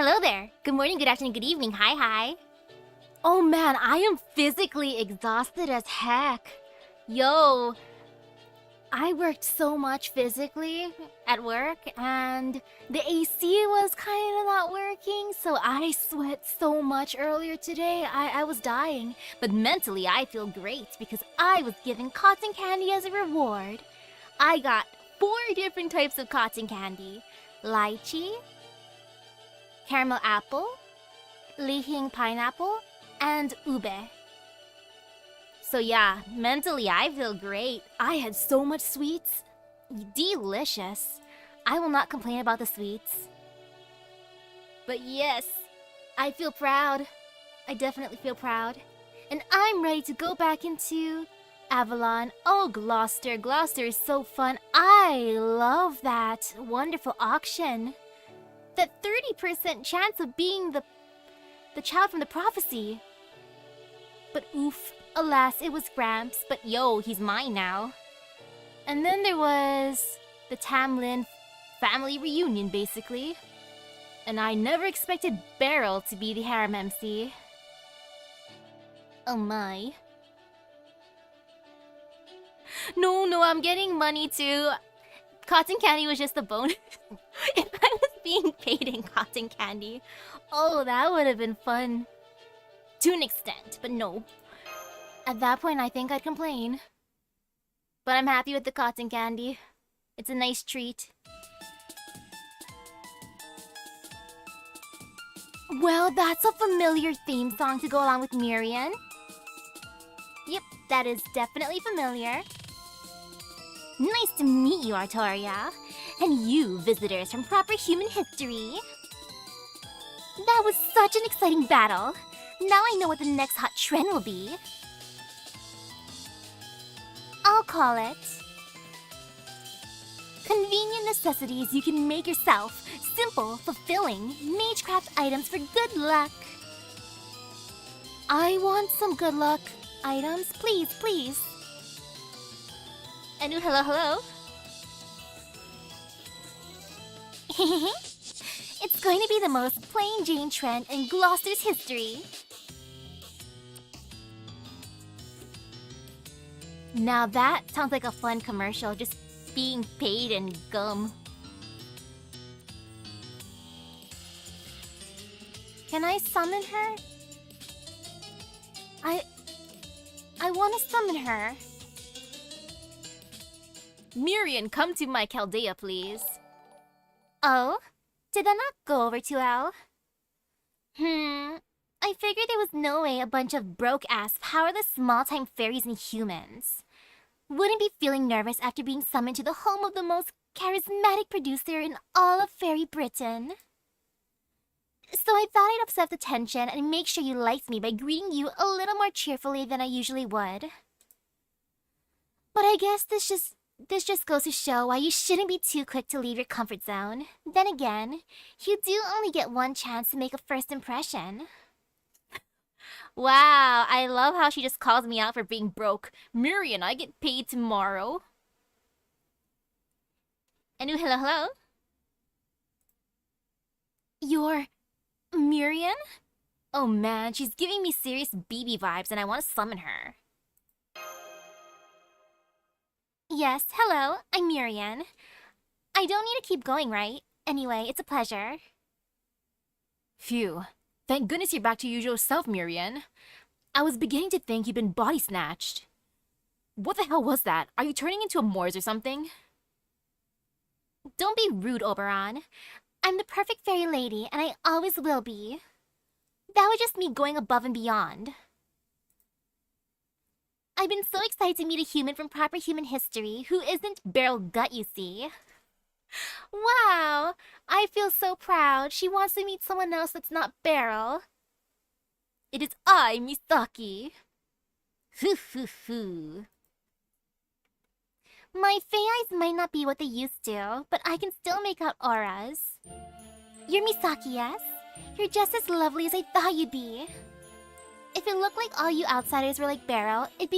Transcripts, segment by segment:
Hello there. Good morning, good afternoon, good evening. Hi. Oh man, I am physically exhausted as heck. Yo, I worked so much physically at work and the AC was kind of not working, so I sweat so much earlier today. I was dying. But mentally, I feel great because I was given cotton candy as a reward. I got 4 different types of cotton candy. Lychee, caramel apple, lihing pineapple, and ube. So yeah, mentally I feel great. I had so much sweets. Delicious. I will not complain about the sweets. But yes, I feel proud. I definitely feel proud. And I'm ready to go back into Avalon. Oh, Gloucester. Gloucester is so fun. I love that wonderful auction. That 30% chance of being the child from the prophecy. But oof, alas, it was Gramps. But yo, he's mine now. And then there was the Tamlin family reunion, basically. And I never expected Beryl to be the harem MC. Oh my. No, I'm getting money too. Cotton candy was just a bonus. If I was being paid in cotton candy, oh, that would have been fun. To an extent, but no. At that point, I think I'd complain. But I'm happy with the cotton candy. It's a nice treat. Well, that's a familiar theme song to go along with Miriam. Yep, that is definitely familiar. Nice to meet you, Artoria. And you, visitors from proper human history. That was such an exciting battle. Now I know what the next hot trend will be. I'll call it convenient necessities you can make yourself. Simple, fulfilling, magecraft items for good luck. I want some good luck items, please. And hello. It's going to be the most plain Jane trend in Gloucester's history. Now that sounds like a fun commercial, just being paid in gum. Can I summon her? I want to summon her. Miriam, come to my Chaldea, please. Oh? Did that not go over too well? I figured there was no way a bunch of broke-ass, powerless small-time fairies and humans wouldn't be feeling nervous after being summoned to the home of the most charismatic producer in all of Fairy Britain. So I thought I'd upset the tension and make sure you liked me by greeting you a little more cheerfully than I usually would. But I guess this just goes to show why you shouldn't be too quick to leave your comfort zone. Then again, you do only get one chance to make a first impression. Wow, I love how she just calls me out for being broke. Miriam, I get paid tomorrow. And hello. You're Miriam? Oh man, she's giving me serious BB vibes and I want to summon her. Yes, hello, I'm Miriam. I don't need to keep going, right? Anyway, it's a pleasure. Phew. Thank goodness you're back to your usual self, Miriam. I was beginning to think you'd been body snatched. What the hell was that? Are you turning into a Morse or something? Don't be rude, Oberon. I'm the perfect fairy lady, and I always will be. That was just me going above and beyond. I've been so excited to meet a human from proper human history who isn't Beryl Gut, you see. Wow! I feel so proud. She wants to meet someone else that's not Beryl. It is I, Misaki. Hoo. My fae eyes might not be what they used to, but I can still make out auras. You're Misaki, yes? You're just as lovely as I thought you'd be. If it looked like all you outsiders were like Beryl, I'd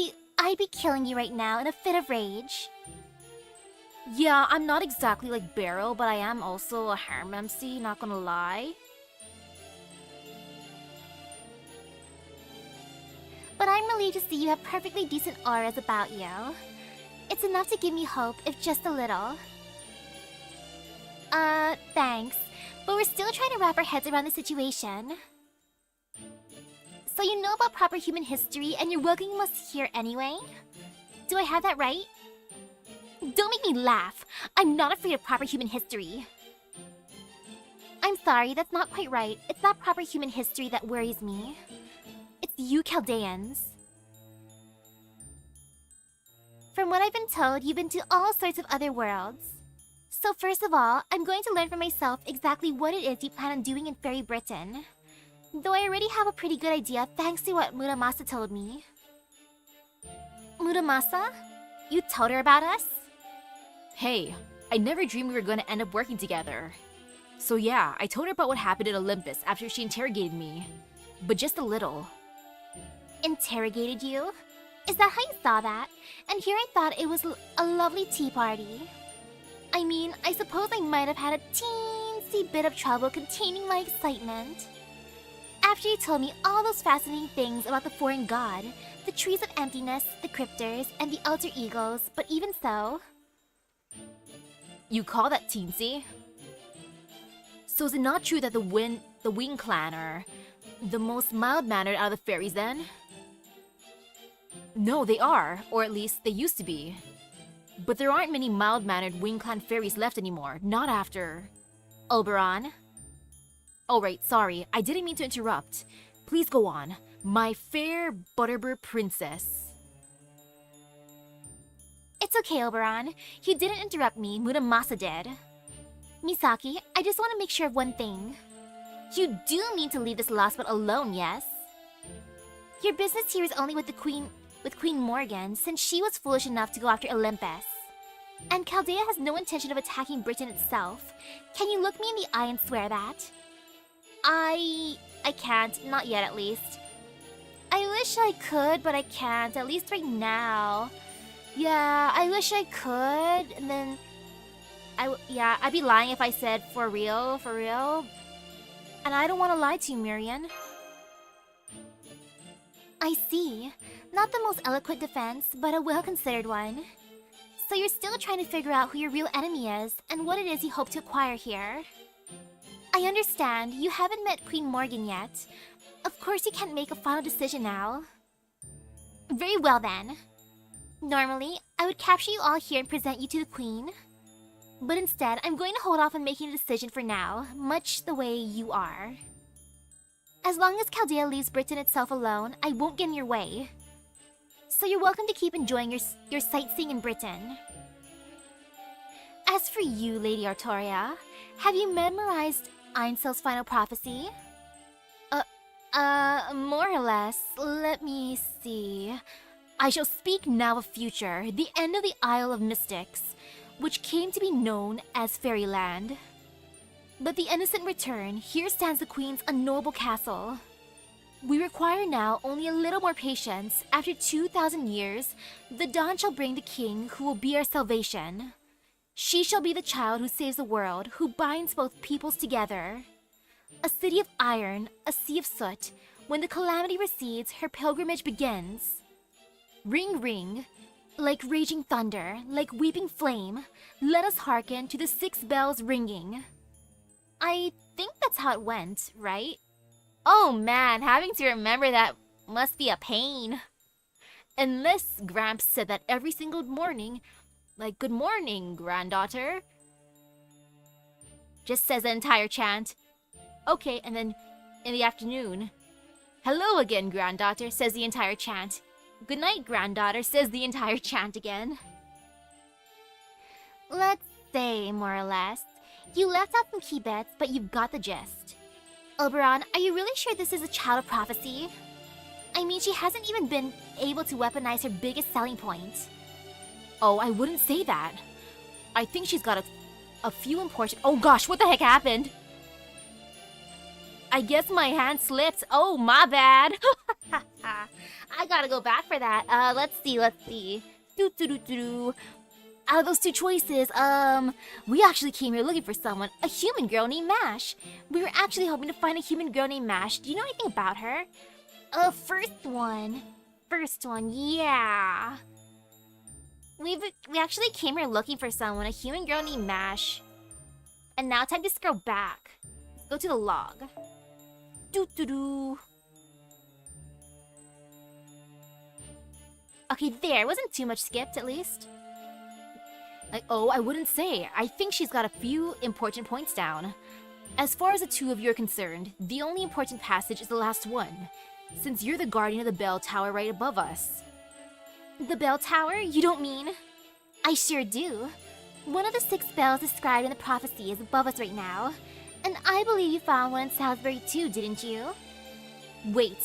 be killing you right now in a fit of rage. Yeah, I'm not exactly like Beryl, but I am also a harem MC, not gonna lie. But I'm relieved to see you have perfectly decent auras about you. It's enough to give me hope, if just a little. Thanks. But we're still trying to wrap our heads around the situation. So you know about proper human history and you're welcoming us here anyway? Do I have that right? Don't make me laugh. I'm not afraid of proper human history. I'm sorry, that's not quite right. It's not proper human history that worries me. It's you Chaldeans. From what I've been told, you've been to all sorts of other worlds. So first of all, I'm going to learn for myself exactly what it is you plan on doing in Fairy Britain. Though I already have a pretty good idea thanks to what Muramasa told me. Muramasa? You told her about us? Hey, I never dreamed we were going to end up working together. So yeah, I told her about what happened at Olympus after she interrogated me. But just a little. Interrogated you? Is that how you saw that? And here I thought it was a lovely tea party. I mean, I suppose I might have had a teensy bit of trouble containing my excitement. After you told me all those fascinating things about the foreign god, the trees of emptiness, the cryptors, and the alter egos, but even so... You call that teensy? So is it not true that the Wing clan are the most mild-mannered out of the fairies then? No, they are, or at least they used to be. But there aren't many mild-mannered Wing clan fairies left anymore, not after... Oberon? Oh right, sorry, I didn't mean to interrupt. Please go on. My fair Butterbur princess. It's okay, Oberon. You didn't interrupt me, Muramasa did. Misaki, I just want to make sure of one thing. You do mean to leave this lost but alone, yes? Your business here is only with Queen Morgan, since she was foolish enough to go after Olympus. And Chaldea has no intention of attacking Britain itself. Can you look me in the eye and swear that? I can't, not yet at least. I wish I could, but I can't, at least right now. Yeah, I wish I could, and then... I'd be lying if I said for real. And I don't want to lie to you, Miriam. I see. Not the most eloquent defense, but a well-considered one. So you're still trying to figure out who your real enemy is, and what it is you hope to acquire here. I understand, you haven't met Queen Morgan yet. Of course you can't make a final decision now. Very well then. Normally, I would capture you all here and present you to the Queen. But instead, I'm going to hold off on making a decision for now, much the way you are. As long as Chaldea leaves Britain itself alone, I won't get in your way. So you're welcome to keep enjoying your sightseeing in Britain. As for you, Lady Artoria, have you memorized Einsel's final prophecy? More or less. Let me see. I shall speak now of future, the end of the Isle of Mystics, which came to be known as Fairyland. But the innocent return, here stands the Queen's unknowable castle. We require now only a little more patience. After 2,000 years, the dawn shall bring the King who will be our salvation. She shall be the child who saves the world, who binds both peoples together. A city of iron, a sea of soot. When the calamity recedes, her pilgrimage begins. Ring, ring. Like raging thunder, like weeping flame, let us hearken to the 6 bells ringing. I think that's how it went, right? Oh man, having to remember that must be a pain. Unless Gramps said that every single morning, like good morning, granddaughter. Just says the entire chant. Okay, and then in the afternoon, hello again, granddaughter, says the entire chant. Good night, granddaughter, says the entire chant again. Let's say, more or less. You left out some key bits, but you've got the gist. Oberon, are you really sure this is a child of prophecy? I mean, she hasn't even been able to weaponize her biggest selling point. Oh, I wouldn't say that. I think she's got a few important... Oh gosh, what the heck happened? I guess my hand slipped. Oh, my bad. I gotta go back for that. Let's see. Out of those 2 choices, we actually came here looking for someone. A human girl named Mash. We were actually hoping to find a human girl named Mash. Do you know anything about her? First one. first one, yeah. We actually came here looking for someone, a human girl named Mash. And now time to scroll back. Let's go to the log. Doo-doo-doo. Okay, there. Wasn't too much skipped, at least. Oh, I wouldn't say. I think she's got a few important points down. As far as the two of you are concerned, the only important passage is the last one, since you're the guardian of the bell tower right above us. The bell tower? You don't mean? I sure do. One of the 6 bells described in the prophecy is above us right now. And I believe you found one in Salisbury too, didn't you? Wait,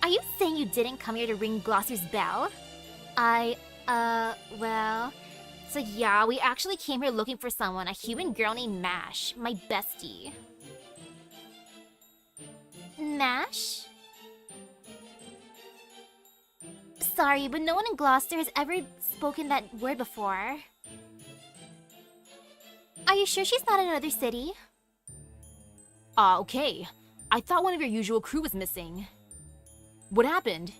are you saying you didn't come here to ring Gloucester's bell? Well... So yeah, we actually came here looking for someone, a human girl named Mash, my bestie. Mash? Sorry, but no one in Gloucester has ever spoken that word before. Are you sure she's not in another city? Okay. I thought one of your usual crew was missing. What happened?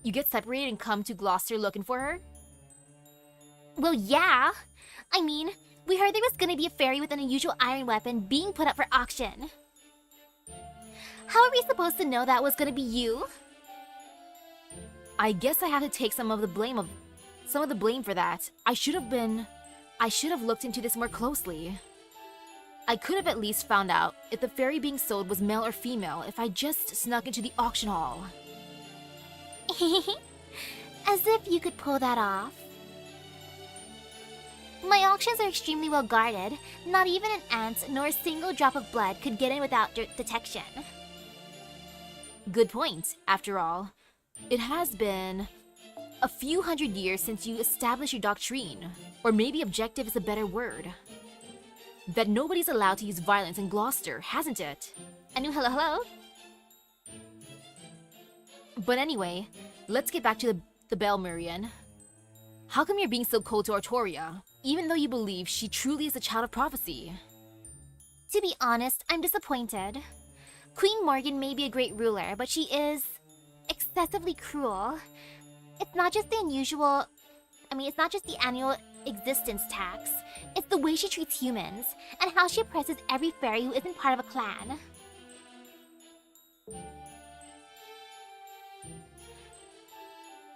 You get separated and come to Gloucester looking for her? Well, yeah. I mean, we heard there was gonna be a fairy with an unusual iron weapon being put up for auction. How are we supposed to know that was gonna be you? I guess I have to take some of the blame for that. I should have looked into this more closely. I could have at least found out if the fairy being sold was male or female if I just snuck into the auction hall. As if you could pull that off. My auctions are extremely well guarded. Not even an ant nor a single drop of blood could get in without detection. Good point, after all. It has been a few hundred years since you established your doctrine, or maybe objective is a better word. That nobody's allowed to use violence in Gloucester, hasn't it? Anu, hello, hello? But anyway, let's get back to the bell, Miriam. How come you're being so cold to Artoria, even though you believe she truly is a child of prophecy? To be honest, I'm disappointed. Queen Morgan may be a great ruler, but she is excessively cruel. It's not just the annual existence tax. It's the way she treats humans, and how she oppresses every fairy who isn't part of a clan.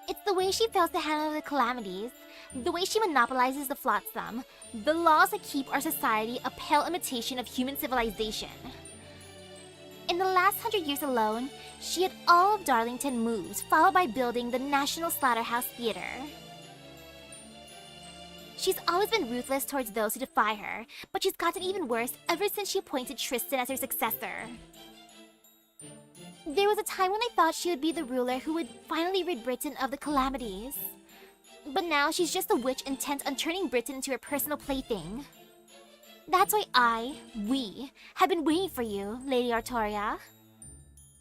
It's the way she fails to handle the calamities, the way she monopolizes the flotsam, the laws that keep our society a pale imitation of human civilization. In the last 100 years alone, she had all of Darlington moved, followed by building the National Slaughterhouse Theater. She's always been ruthless towards those who defy her, but she's gotten even worse ever since she appointed Tristan as her successor. There was a time when I thought she would be the ruler who would finally rid Britain of the calamities. But now she's just a witch intent on turning Britain into her personal plaything. That's why we, have been waiting for you, Lady Artoria.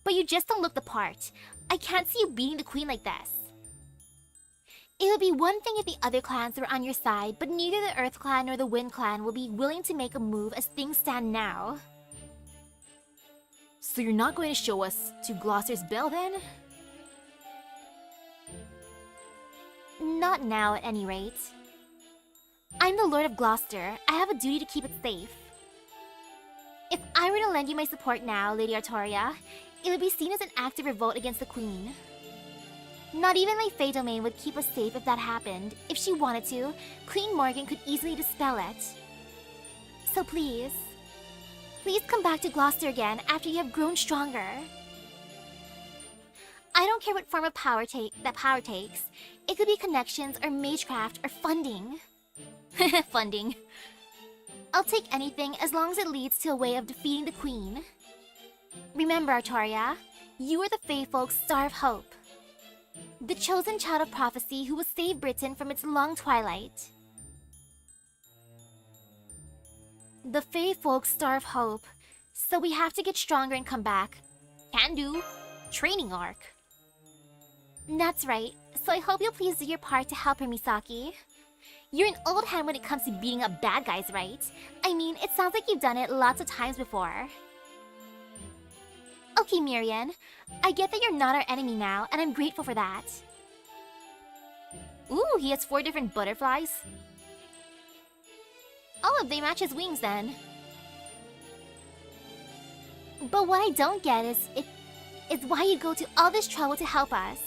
But you just don't look the part. I can't see you beating the queen like this. It would be one thing if the other clans were on your side, but neither the Earth Clan nor the Wind Clan will be willing to make a move as things stand now. So you're not going to show us to Gloucester's bell then? Not now, at any rate. I'm the Lord of Gloucester. I have a duty to keep it safe. If I were to lend you my support now, Lady Artoria, it would be seen as an act of revolt against the Queen. Not even my Fey domain would keep us safe if that happened. If she wanted to, Queen Morgan could easily dispel it. So please come back to Gloucester again after you have grown stronger. I don't care what form of power power takes. It could be connections or magecraft or funding. Funding. I'll take anything as long as it leads to a way of defeating the Queen. Remember, Artoria, you are the Fey Folk's Star of Hope. The chosen child of prophecy who will save Britain from its long twilight. The Fey Folk's Star of Hope. So we have to get stronger and come back. Can do. Training arc. That's right. So I hope you'll please do your part to help her, Misaki. You're an old hand when it comes to beating up bad guys, right? I mean, it sounds like you've done it lots of times before. Okay, Miriam. I get that you're not our enemy now, and I'm grateful for that. Ooh, he has 4 different butterflies. All of they match his wings then. But what I don't get is why you go to all this trouble to help us.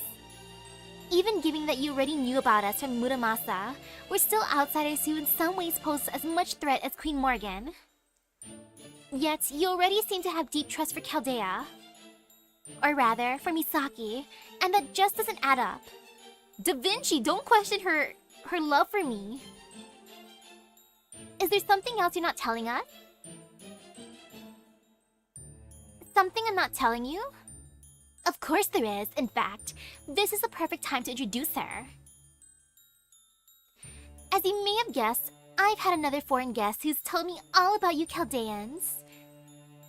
Even given that you already knew about us from Muramasa, we're still outsiders who in some ways pose as much threat as Queen Morgan. Yet, you already seem to have deep trust for Chaldea. Or rather, for Misaki, and that just doesn't add up. Da Vinci, don't question her love for me. Is there something else you're not telling us? Something I'm not telling you? Of course there is. In fact, this is the perfect time to introduce her. As you may have guessed, I've had another foreign guest who's told me all about you Chaldeans.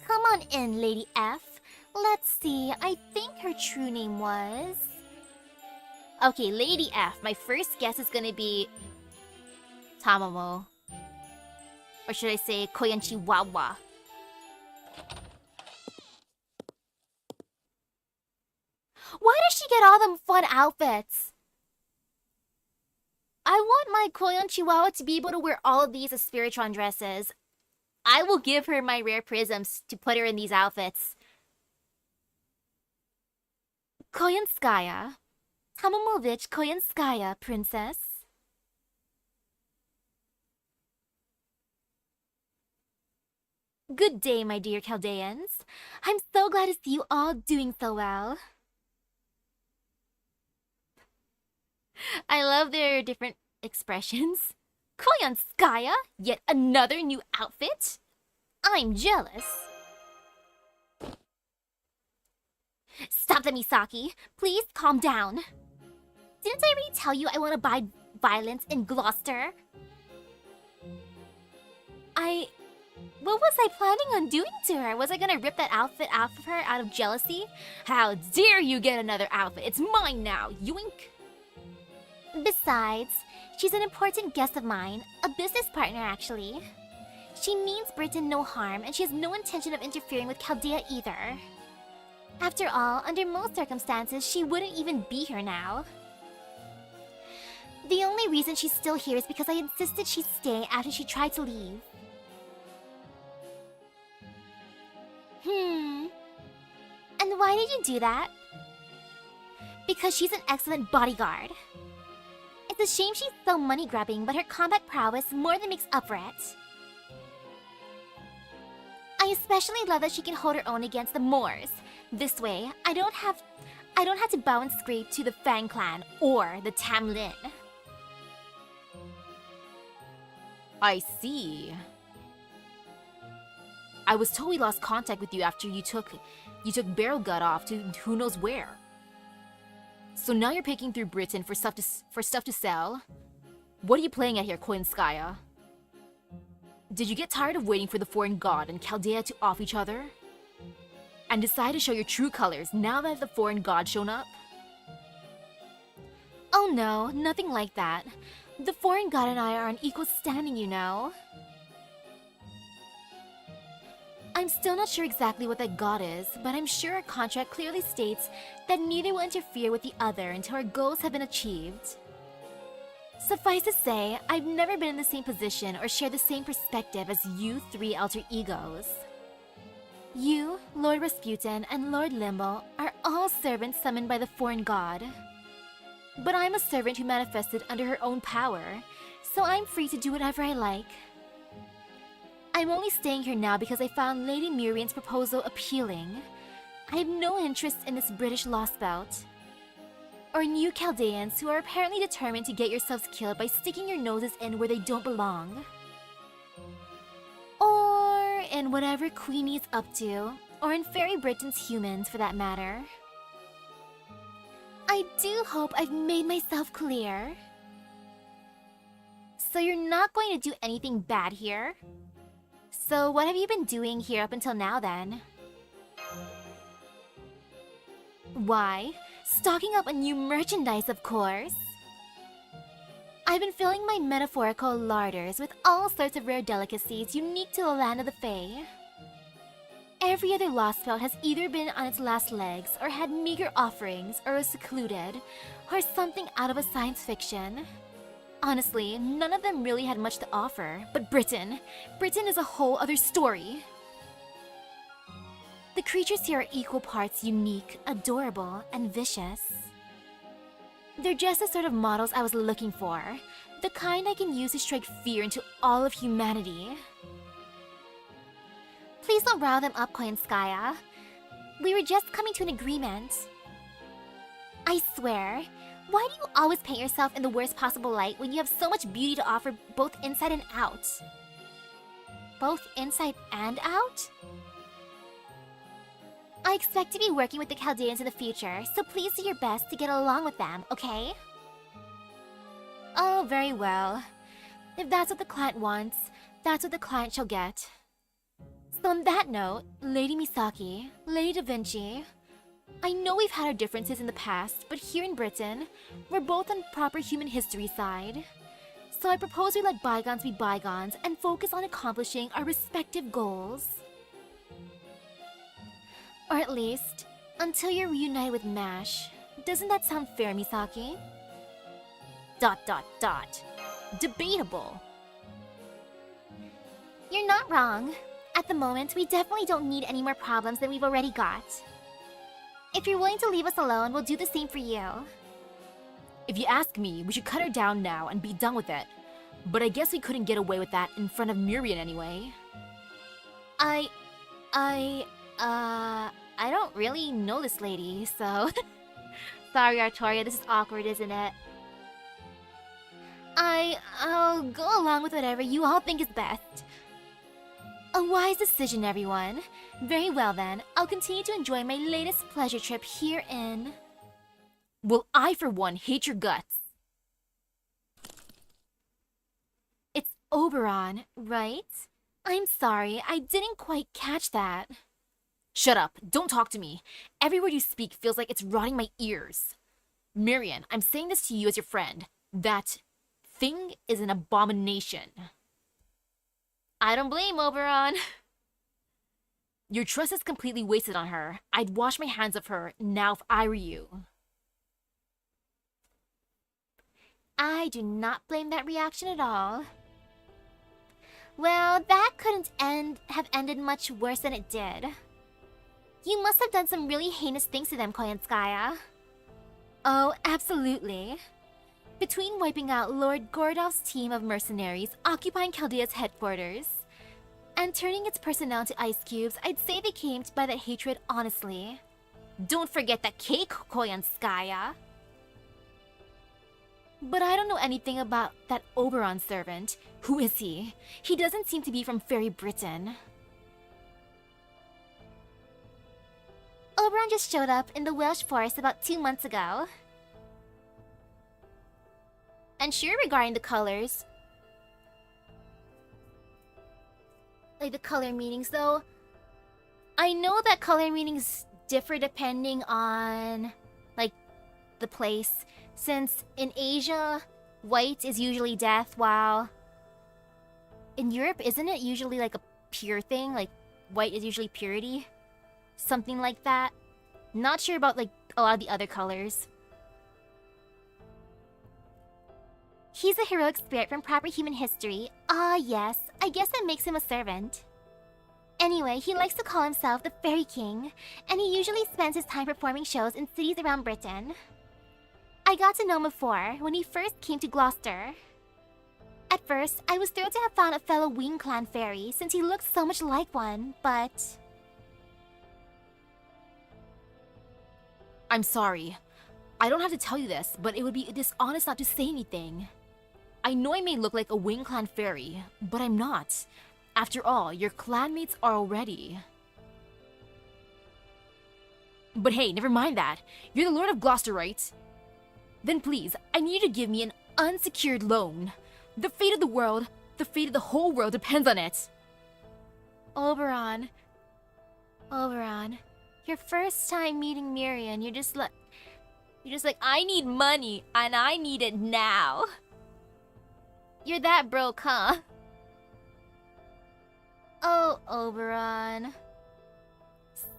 Come on in, Lady F. Let's see, I think her true name was... Okay, Lady F. My first guess is gonna be... Tamamo. Or should I say Koyan Chihuahua? Why does she get all them fun outfits? I want my Koyan Chihuahua to be able to wear all of these as Spiritron dresses. I will give her my rare prisms to put her in these outfits. Koyanskaya. Tamamovich Koyanskaya, princess. Good day, my dear Chaldeans. I'm so glad to see you all doing so well. I love their different expressions. Koyanskaya, yet another new outfit? I'm jealous. Stop that, Misaki. Please calm down. Didn't I already tell you I want to buy violence in Gloucester? What was I planning on doing to her? Was I gonna rip that outfit off of her out of jealousy? How dare you get another outfit? It's mine now, yoink! Besides, she's an important guest of mine, a business partner actually. She means Britain no harm, and she has no intention of interfering with Chaldea either. After all, under most circumstances, she wouldn't even be here now. The only reason she's still here is because I insisted she stay after she tried to leave. And why did you do that? Because she's an excellent bodyguard. It's a shame she's so money-grabbing, but her combat prowess more than makes up for it. I especially love that she can hold her own against the Moors. This way, I don't have to bow and scrape to the Fang Clan or the Tamlin. I see. I was told we lost contact with you after you took Barrel Gut off to who knows where. So now you're picking through Britain for stuff to sell? What are you playing at here, Koinskaya? Did you get tired of waiting for the foreign god and Chaldea to off each other? And decide to show your true colors now that the foreign god's shown up? Oh no, nothing like that. The foreign god and I are on equal standing, you know. I'm still not sure exactly what that god is, but I'm sure our contract clearly states that neither will interfere with the other until our goals have been achieved. Suffice to say, I've never been in the same position or shared the same perspective as you 3 alter egos. You, Lord Rasputin, and Lord Limbo are all servants summoned by the foreign god. But I'm a servant who manifested under her own power, so I'm free to do whatever I like. I'm only staying here now because I found Lady Murian's proposal appealing. I have no interest in this British lost belt. Or in you Chaldeans who are apparently determined to get yourselves killed by sticking your noses in where they don't belong. Or in whatever Queenie's up to, or in Fairy Britain's humans for that matter. I do hope I've made myself clear. So you're not going to do anything bad here? So what have you been doing here up until now then? Why? Stocking up on new merchandise, of course. I've been filling my metaphorical larders with all sorts of rare delicacies unique to the land of the Fae. Every other lost spell has either been on its last legs, or had meager offerings, or was secluded, or something out of a science fiction. Honestly, none of them really had much to offer, but Britain is a whole other story. The creatures here are equal parts unique, adorable, and vicious. They're just the sort of models I was looking for, the kind I can use to strike fear into all of humanity. Please don't rile them up, Koyanskaya. We were just coming to an agreement. I swear, why do you always paint yourself in the worst possible light when you have so much beauty to offer both inside and out? Both inside and out? I expect to be working with the Chaldeans in the future, so please do your best to get along with them, okay? Oh, very well. If that's what the client wants, that's what the client shall get. So on that note, Lady Misaki, Lady Da Vinci, I know we've had our differences in the past, but here in Britain, we're both on proper human history side. So I propose we let bygones be bygones and focus on accomplishing our respective goals. Or at least, until you're reunited with MASH. Doesn't that sound fair, Misaki? ... Debatable. You're not wrong. At the moment, we definitely don't need any more problems than we've already got. If you're willing to leave us alone, we'll do the same for you. If you ask me, we should cut her down now and be done with it. But I guess we couldn't get away with that in front of Miriam anyway. I don't really know this lady, so... Sorry, Artoria, this is awkward, isn't it? I'll go along with whatever you all think is best. A wise decision, everyone. Very well then, I'll continue to enjoy my latest pleasure trip here in... Well, I for one hate your guts. It's Oberon, right? I'm sorry, I didn't quite catch that. Shut up, don't talk to me. Every word you speak feels like it's rotting my ears. Miriam, I'm saying this to you as your friend. That thing is an abomination. I don't blame Oberon. Your trust is completely wasted on her. I'd wash my hands of her now if I were you. I do not blame that reaction at all. Well, that couldn't have ended much worse than it did. You must have done some really heinous things to them, Koyanskaya. Oh, absolutely. Between wiping out Lord Gordov's team of mercenaries occupying Chaldea's headquarters and turning its personnel to ice cubes, I'd say they came by that hatred honestly. Don't forget the cake, Koyanskaya. But I don't know anything about that Oberon servant. Who is he? He doesn't seem to be from Fairy Britain. Oberon just showed up in the Welsh forest about 2 months ago. And sure, regarding the colors, like the color meanings though, I know that color meanings differ depending on like the place, since in Asia white is usually death, while in Europe isn't it usually like a pure thing, like white is usually purity, something like that. Not sure about like a lot of the other colors. He's a heroic spirit from proper human history. Ah, yes. I guess that makes him a servant. Anyway, he likes to call himself the Fairy King, and he usually spends his time performing shows in cities around Britain. I got to know him before, when he first came to Gloucester. At first, I was thrilled to have found a fellow Wing Clan fairy, since he looked so much like one, but... I'm sorry. I don't have to tell you this, but it would be dishonest not to say anything. I know I may look like a Wing Clan fairy, but I'm not. After all, your clanmates are already. But hey, never mind that. You're the Lord of Gloucester, right? Then please, I need you to give me an unsecured loan. The fate of the world, the fate of the whole world depends on it. Oberon, your first time meeting Miriam, you're just like, I need money, and I need it now. You're that broke, huh? Oh, Oberon.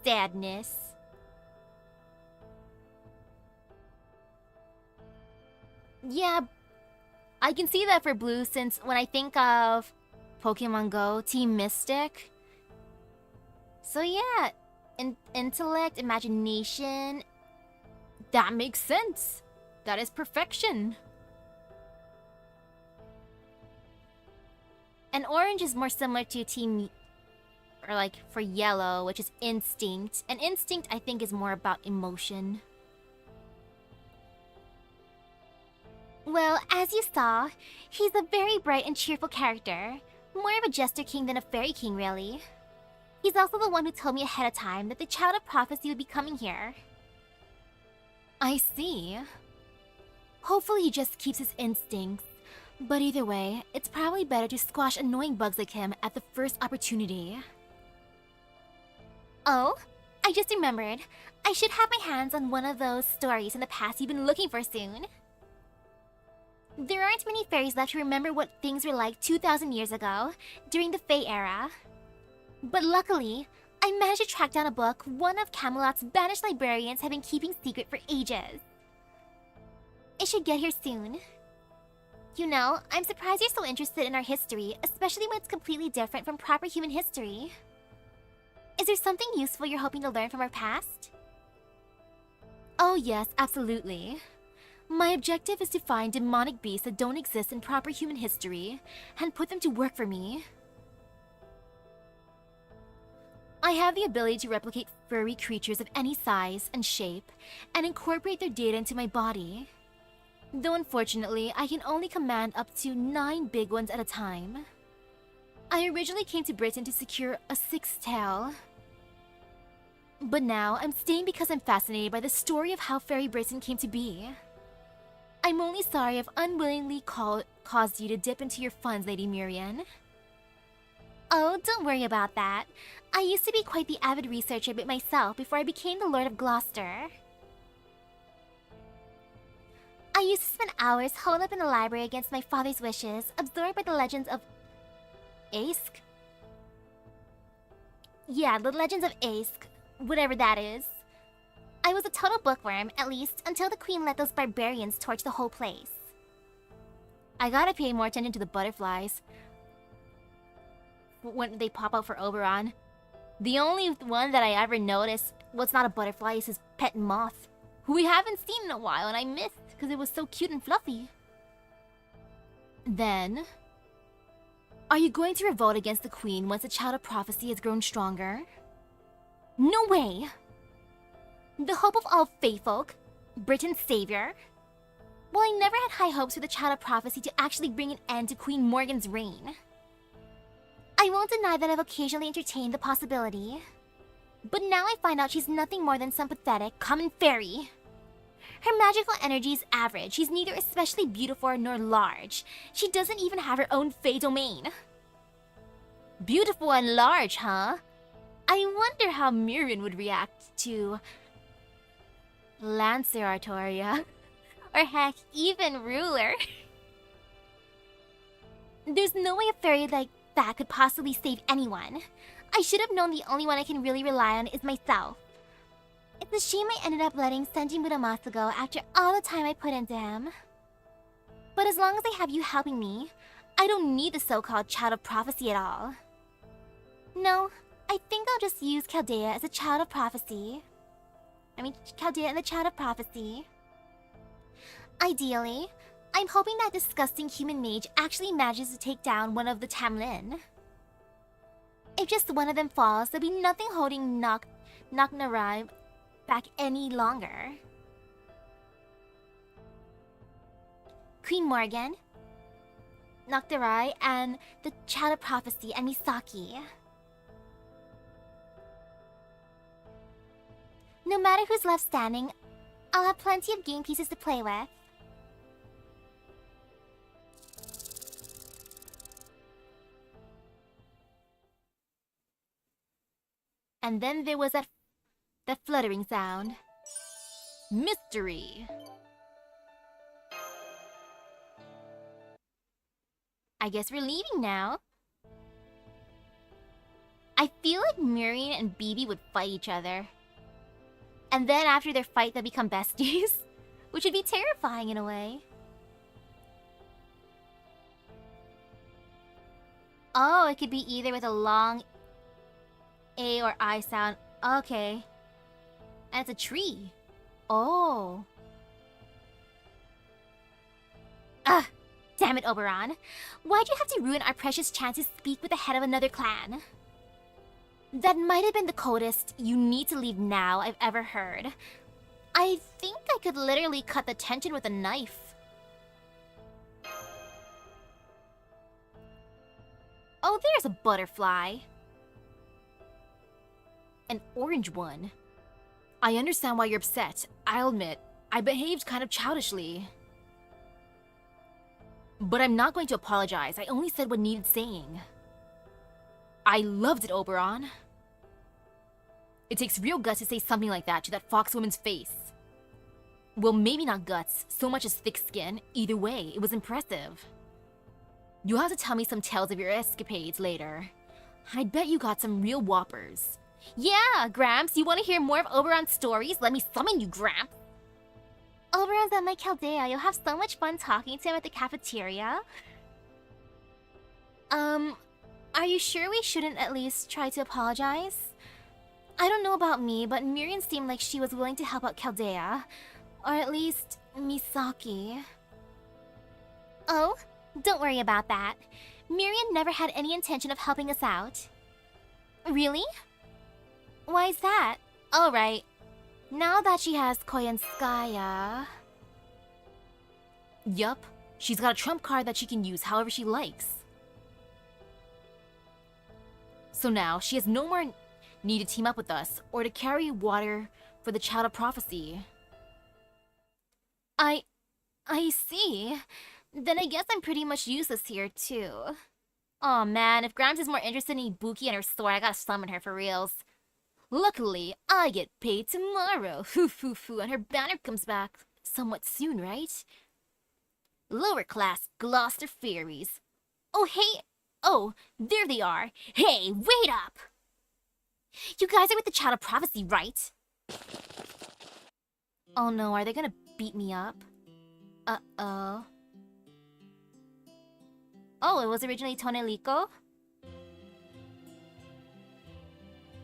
sadness. Yeah, I can see that for blue since when I think of Pokemon Go, Team Mystic. So yeah, intellect, imagination. That makes sense. That is perfection. And orange is more similar to team, or like for yellow, which is instinct. And instinct, I think, is more about emotion. Well, as you saw, he's a very bright and cheerful character. More of a jester king than a fairy king, really. He's also the one who told me ahead of time that the Child of Prophecy would be coming here. I see. Hopefully he just keeps his instincts. But either way, it's probably better to squash annoying bugs like him at the first opportunity. Oh, I just remembered. I should have my hands on one of those stories in the past you've been looking for soon. There aren't many fairies left who remember what things were like 2,000 years ago, during the Fae era. But luckily, I managed to track down a book one of Camelot's banished librarians have been keeping secret for ages. It should get here soon. You know, I'm surprised you're so interested in our history, especially when it's completely different from proper human history. Is there something useful you're hoping to learn from our past? Oh yes, absolutely. My objective is to find demonic beasts that don't exist in proper human history, and put them to work for me. I have the ability to replicate furry creatures of any size and shape, and incorporate their data into my body. Though unfortunately, I can only command up to 9 big ones at a time. I originally came to Britain to secure a 6th tail. But now, I'm staying because I'm fascinated by the story of how Fairy Britain came to be. I'm only sorry I've unwillingly caused you to dip into your funds, Lady Miriam. Oh, don't worry about that. I used to be quite the avid researcher bit myself before I became the Lord of Gloucester. I used to spend hours holed up in the library against my father's wishes, absorbed by the legends of Ask? Yeah, the legends of Ask, whatever that is. I was a total bookworm, at least, until the Queen let those barbarians torch the whole place. I gotta pay more attention to the butterflies when they pop out for Oberon. The only one that I ever noticed was not a butterfly, is his pet moth, who we haven't seen in a while and I missed because it was so cute and fluffy. Then, are you going to revolt against the Queen once the Child of Prophecy has grown stronger? No way! The hope of all Faefolk, Britain's savior? Well, I never had high hopes for the Child of Prophecy to actually bring an end to Queen Morgan's reign. I won't deny that I've occasionally entertained the possibility. But now I find out she's nothing more than some pathetic, common fairy. Her magical energy is average. She's neither especially beautiful nor large. She doesn't even have her own Fae domain. Beautiful and large, huh? I wonder how Miriam would react to Lancer Artoria. Or heck, even Ruler. There's no way a fairy like that could possibly save anyone. I should have known the only one I can really rely on is myself. It's a shame I ended up letting Senji Muramasa go after all the time I put into him. But as long as I have you helping me, I don't need the so-called Child of Prophecy at all. No, I think I'll just use Chaldea as a Child of Prophecy. Chaldea and the Child of Prophecy. Ideally, I'm hoping that disgusting human mage actually manages to take down one of the Tamlin. If just one of them falls, there'll be nothing holding Nocnarai back any longer. Queen Morgan, Nocnarai, and the Child of Prophecy, and Misaki. No matter who's left standing, I'll have plenty of game pieces to play with. And then there was that fluttering sound. Mystery. I guess we're leaving now. I feel like Miriam and BB would fight each other. And then after their fight, they'll become besties. Which would be terrifying in a way. Oh, it could be either with a long A or I sound. Okay. And it's a tree. Oh. Ugh. Damn it, Oberon. Why'd you have to ruin our precious chance to speak with the head of another clan? That might have been the coldest "you need to leave now" I've ever heard. I think I could literally cut the tension with a knife. Oh, there's a butterfly. An orange one. I understand why you're upset. I'll admit, I behaved kind of childishly. But I'm not going to apologize. I only said what needed saying. I loved it, Oberon. It takes real guts to say something like that to that foxwoman's face. Well, maybe not guts, so much as thick skin. Either way, it was impressive. You'll have to tell me some tales of your escapades later. I'd bet you got some real whoppers. Yeah, Gramps, you want to hear more of Oberon's stories? Let me summon you, Gramps. Oberon's at my Chaldea. You'll have so much fun talking to him at the cafeteria. Are you sure we shouldn't at least try to apologize? I don't know about me, but Miriam seemed like she was willing to help out Chaldea. Or at least, Misaki. Oh, don't worry about that. Miriam never had any intention of helping us out. Really? Why is that? Oh, right. Now that she has Koyanskaya... Yup, she's got a trump card that she can use however she likes. So now, she has no more need to team up with us, or to carry water for the Child of Prophecy. I see. Then I guess I'm pretty much useless here, too. Aw, man, if Gramps is more interested in Ibuki and her sword, I gotta summon her for reals. Luckily, I get paid tomorrow. Hoo, and her banner comes back somewhat soon, right? Lower class Gloucester fairies. Oh, hey. Oh, there they are. Hey, wait up! You guys are with the Child of Prophecy, right? Oh no, are they gonna beat me up? Uh-oh. Oh, it was originally Tonelico?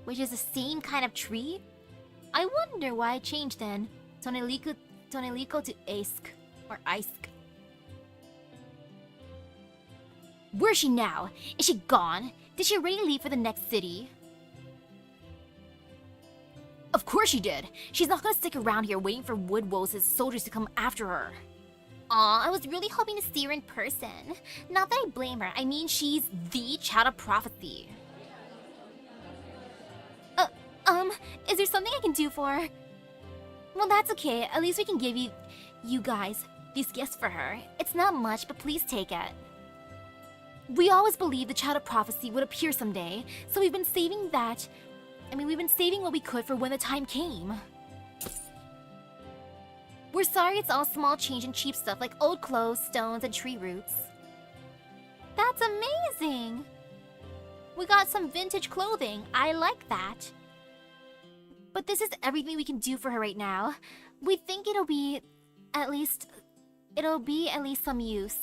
Which is the same kind of tree? I wonder why I changed then. Tonelico to Aisk. Or Aisk. Where's she now? Is she gone? Did she already leave for the next city? Of course she did. She's not gonna stick around here waiting for Woodwose' soldiers to come after her. Aw, I was really hoping to see her in person. Not that I blame her. I mean, she's the Child of Prophecy. Is there something I can do for her? Well, that's okay. At least we can give you guys, these gifts for her. It's not much, but please take it. We always believed the Child of Prophecy would appear someday, so we've been saving that. We've been saving what we could for when the time came. We're sorry it's all small change and cheap stuff like old clothes, stones, and tree roots. That's amazing! We got some vintage clothing. I like that. But this is everything we can do for her right now. We think it'll be at least some use.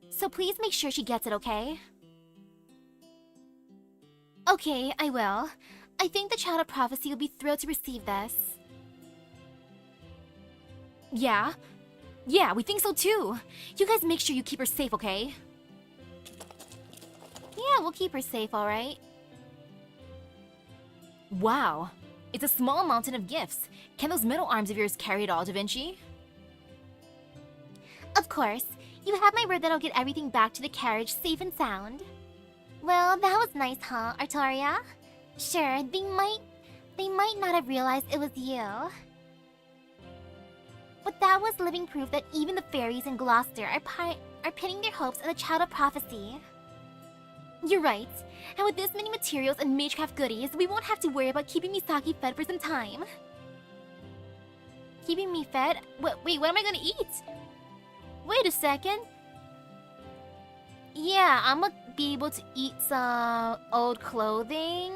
So please make sure she gets it, okay? Okay, I will. I think the Child of Prophecy will be thrilled to receive this. Yeah, we think so too. You guys make sure you keep her safe, okay? Yeah, we'll keep her safe, alright? Wow, it's a small mountain of gifts. Can those metal arms of yours carry it all, Da Vinci? Of course. You have my word that I'll get everything back to the carriage safe and sound. Well, that was nice, huh, Artoria? Sure, they might not have realized it was you. But that was living proof that even the fairies in Gloucester are pinning their hopes on the Child of Prophecy. You're right. And with this many materials and magecraft goodies, we won't have to worry about keeping Misaki fed for some time. Keeping me fed? Wait, what am I gonna eat? Wait a second. Yeah, I'm gonna be able to eat some old clothing.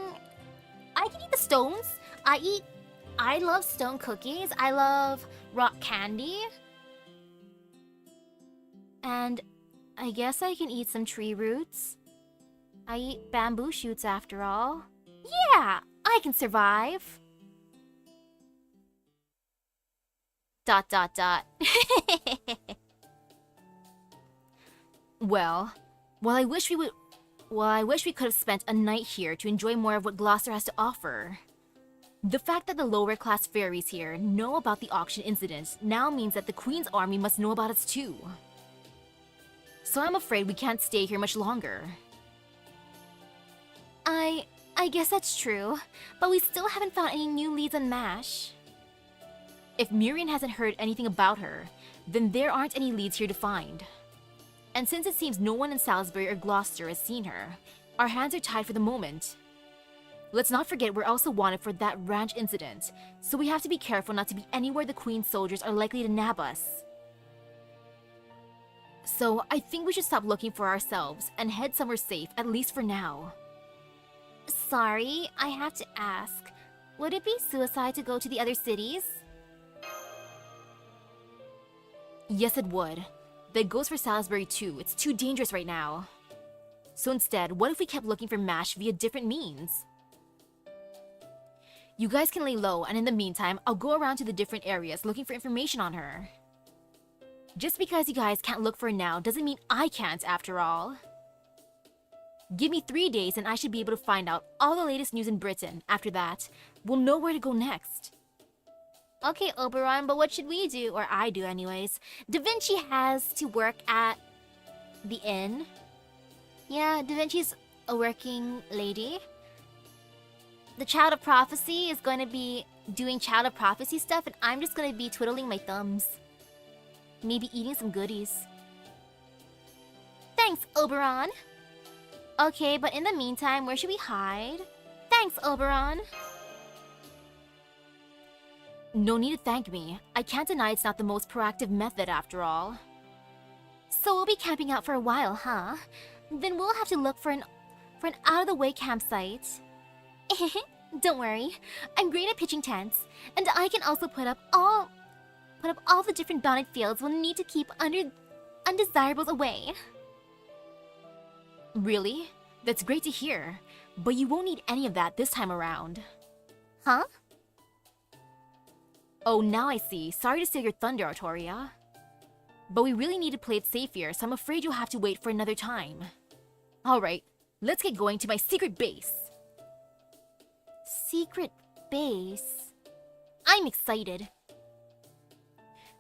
I can eat the stones. I love stone cookies. I love rock candy. And I guess I can eat some tree roots. I eat bamboo shoots after all. Yeah, I can survive. Dot dot dot. Well, I wish we could have spent a night here to enjoy more of what Gloucester has to offer. The fact that the lower class fairies here know about the auction incident now means that the Queen's army must know about it too. So I'm afraid we can't stay here much longer. I guess that's true, but we still haven't found any new leads on MASH. If Murian hasn't heard anything about her, then there aren't any leads here to find. And since it seems no one in Salisbury or Gloucester has seen her, our hands are tied for the moment. Let's not forget we're also wanted for that ranch incident, so we have to be careful not to be anywhere the Queen's soldiers are likely to nab us. So I think we should stop looking for ourselves and head somewhere safe, at least for now. Sorry, I have to ask. Would it be suicide to go to the other cities? Yes, it would. That goes for Salisbury too. It's too dangerous right now. So instead, what if we kept looking for MASH via different means? You guys can lay low, and in the meantime, I'll go around to the different areas looking for information on her. Just because you guys can't look for her now doesn't mean I can't, after all. Give me 3 days and I should be able to find out all the latest news in Britain. After that, we'll know where to go next. Okay, Oberon, but what should we do? Or I do anyways. Da Vinci has to work at the inn. Yeah, Da Vinci's a working lady. The Child of Prophecy is going to be doing Child of Prophecy stuff, and I'm just going to be twiddling my thumbs. Maybe eating some goodies. Thanks, Oberon. Okay, but in the meantime, where should we hide? Thanks, Oberon. No need to thank me. I can't deny it's not the most proactive method after all. So we'll be camping out for a while, huh? Then we'll have to look for an out-of-the-way campsite. Don't worry, I'm great at pitching tents, and I can also put up all the different bounded fields we'll need to keep undesirables away. Really? That's great to hear, but you won't need any of that this time around. Huh? Oh, now I see. Sorry to steal your thunder, Artoria. But we really need to play it safe here, so I'm afraid you'll have to wait for another time. Alright, let's get going to my secret base. Secret base? I'm excited.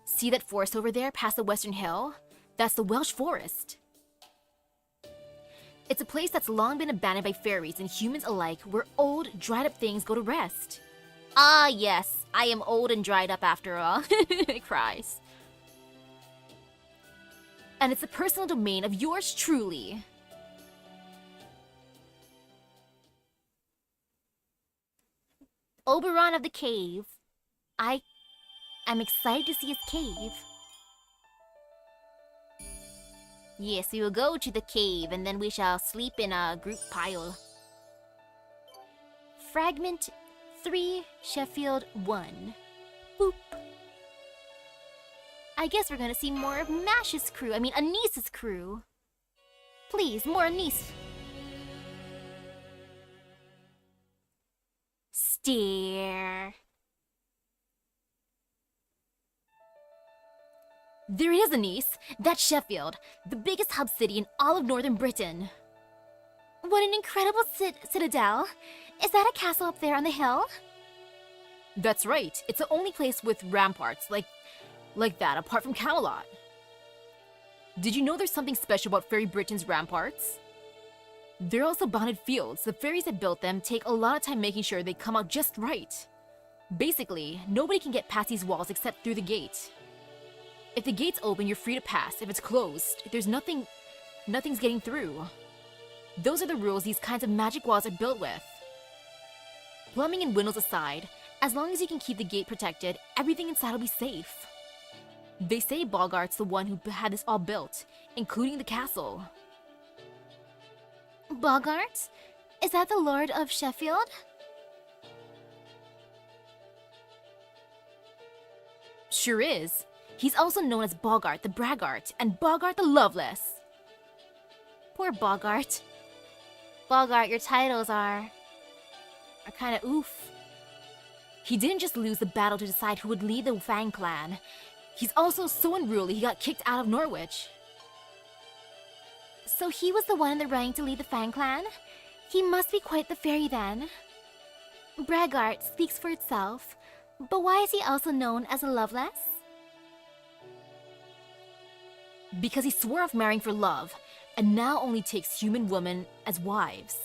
See that forest over there past the western hill? That's the Welsh Forest. It's a place that's long been abandoned by fairies and humans alike, where old, dried-up things go to rest. Ah, yes. I am old and dried up after all. It cries. And it's a personal domain of yours truly. Oberon of the Cave. I am excited to see his cave. Yes, we will go to the cave and then we shall sleep in a group pile. Fragment 3, Sheffield 1. Boop. I guess we're gonna see more of Mash's crew. I mean, Anice's crew. Please, more Anice. Stare. There it is, Anice. That's Sheffield, the biggest hub city in all of northern Britain. What an incredible citadel. Is that a castle up there on the hill? That's right. It's the only place with ramparts like that apart from Camelot. Did you know there's something special about Fairy Britain's ramparts? They're also bounded fields. The fairies that built them take a lot of time making sure they come out just right. Basically, nobody can get past these walls except through the gate. If the gate's open, you're free to pass. If it's closed, there's nothing's getting through. Those are the rules these kinds of magic walls are built with. Plumbing and windows aside, as long as you can keep the gate protected, everything inside will be safe. They say Bogart's the one who had this all built, including the castle. Bogart? Is that the Lord of Sheffield? Sure is. He's also known as Bogart the Braggart and Bogart the Loveless. Poor Bogart. Bogart, your titles are kinda oof. He didn't just lose the battle to decide who would lead the Fang clan. He's also so unruly he got kicked out of Norwich. So he was the one in the rank to lead the Fang clan? He must be quite the fairy then. Braggart speaks for itself, but why is he also known as a Loveless? Because he swore off marrying for love, and now only takes human women as wives.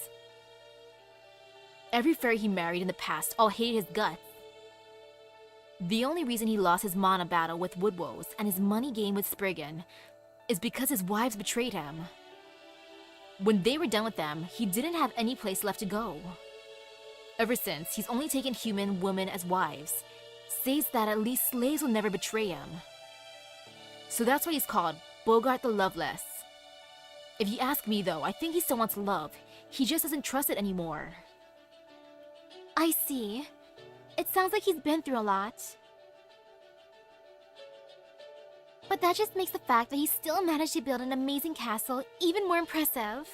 Every fairy he married in the past all hated his guts. The only reason he lost his mana battle with Woodwoes and his money game with Spriggan is because his wives betrayed him. When they were done with them, he didn't have any place left to go. Ever since, he's only taken human women as wives, says that at least slaves will never betray him. So that's why he's called Bogart the Loveless. If you ask me though, I think he still wants love. He just doesn't trust it anymore. I see. It sounds like he's been through a lot. But that just makes the fact that he still managed to build an amazing castle even more impressive.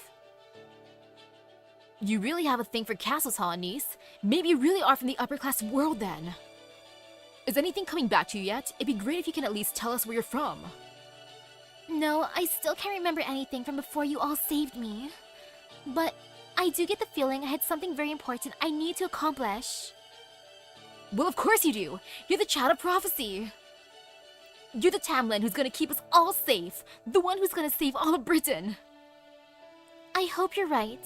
You really have a thing for castles, huh, niece? Maybe you really are from the upper class world then. Is anything coming back to you yet? It'd be great if you can at least tell us where you're from. No, I still can't remember anything from before you all saved me. But I do get the feeling I had something very important I need to accomplish. Well, of course you do. You're the child of prophecy. You're the Tamlin who's gonna keep us all safe. The one who's gonna save all of Britain. I hope you're right.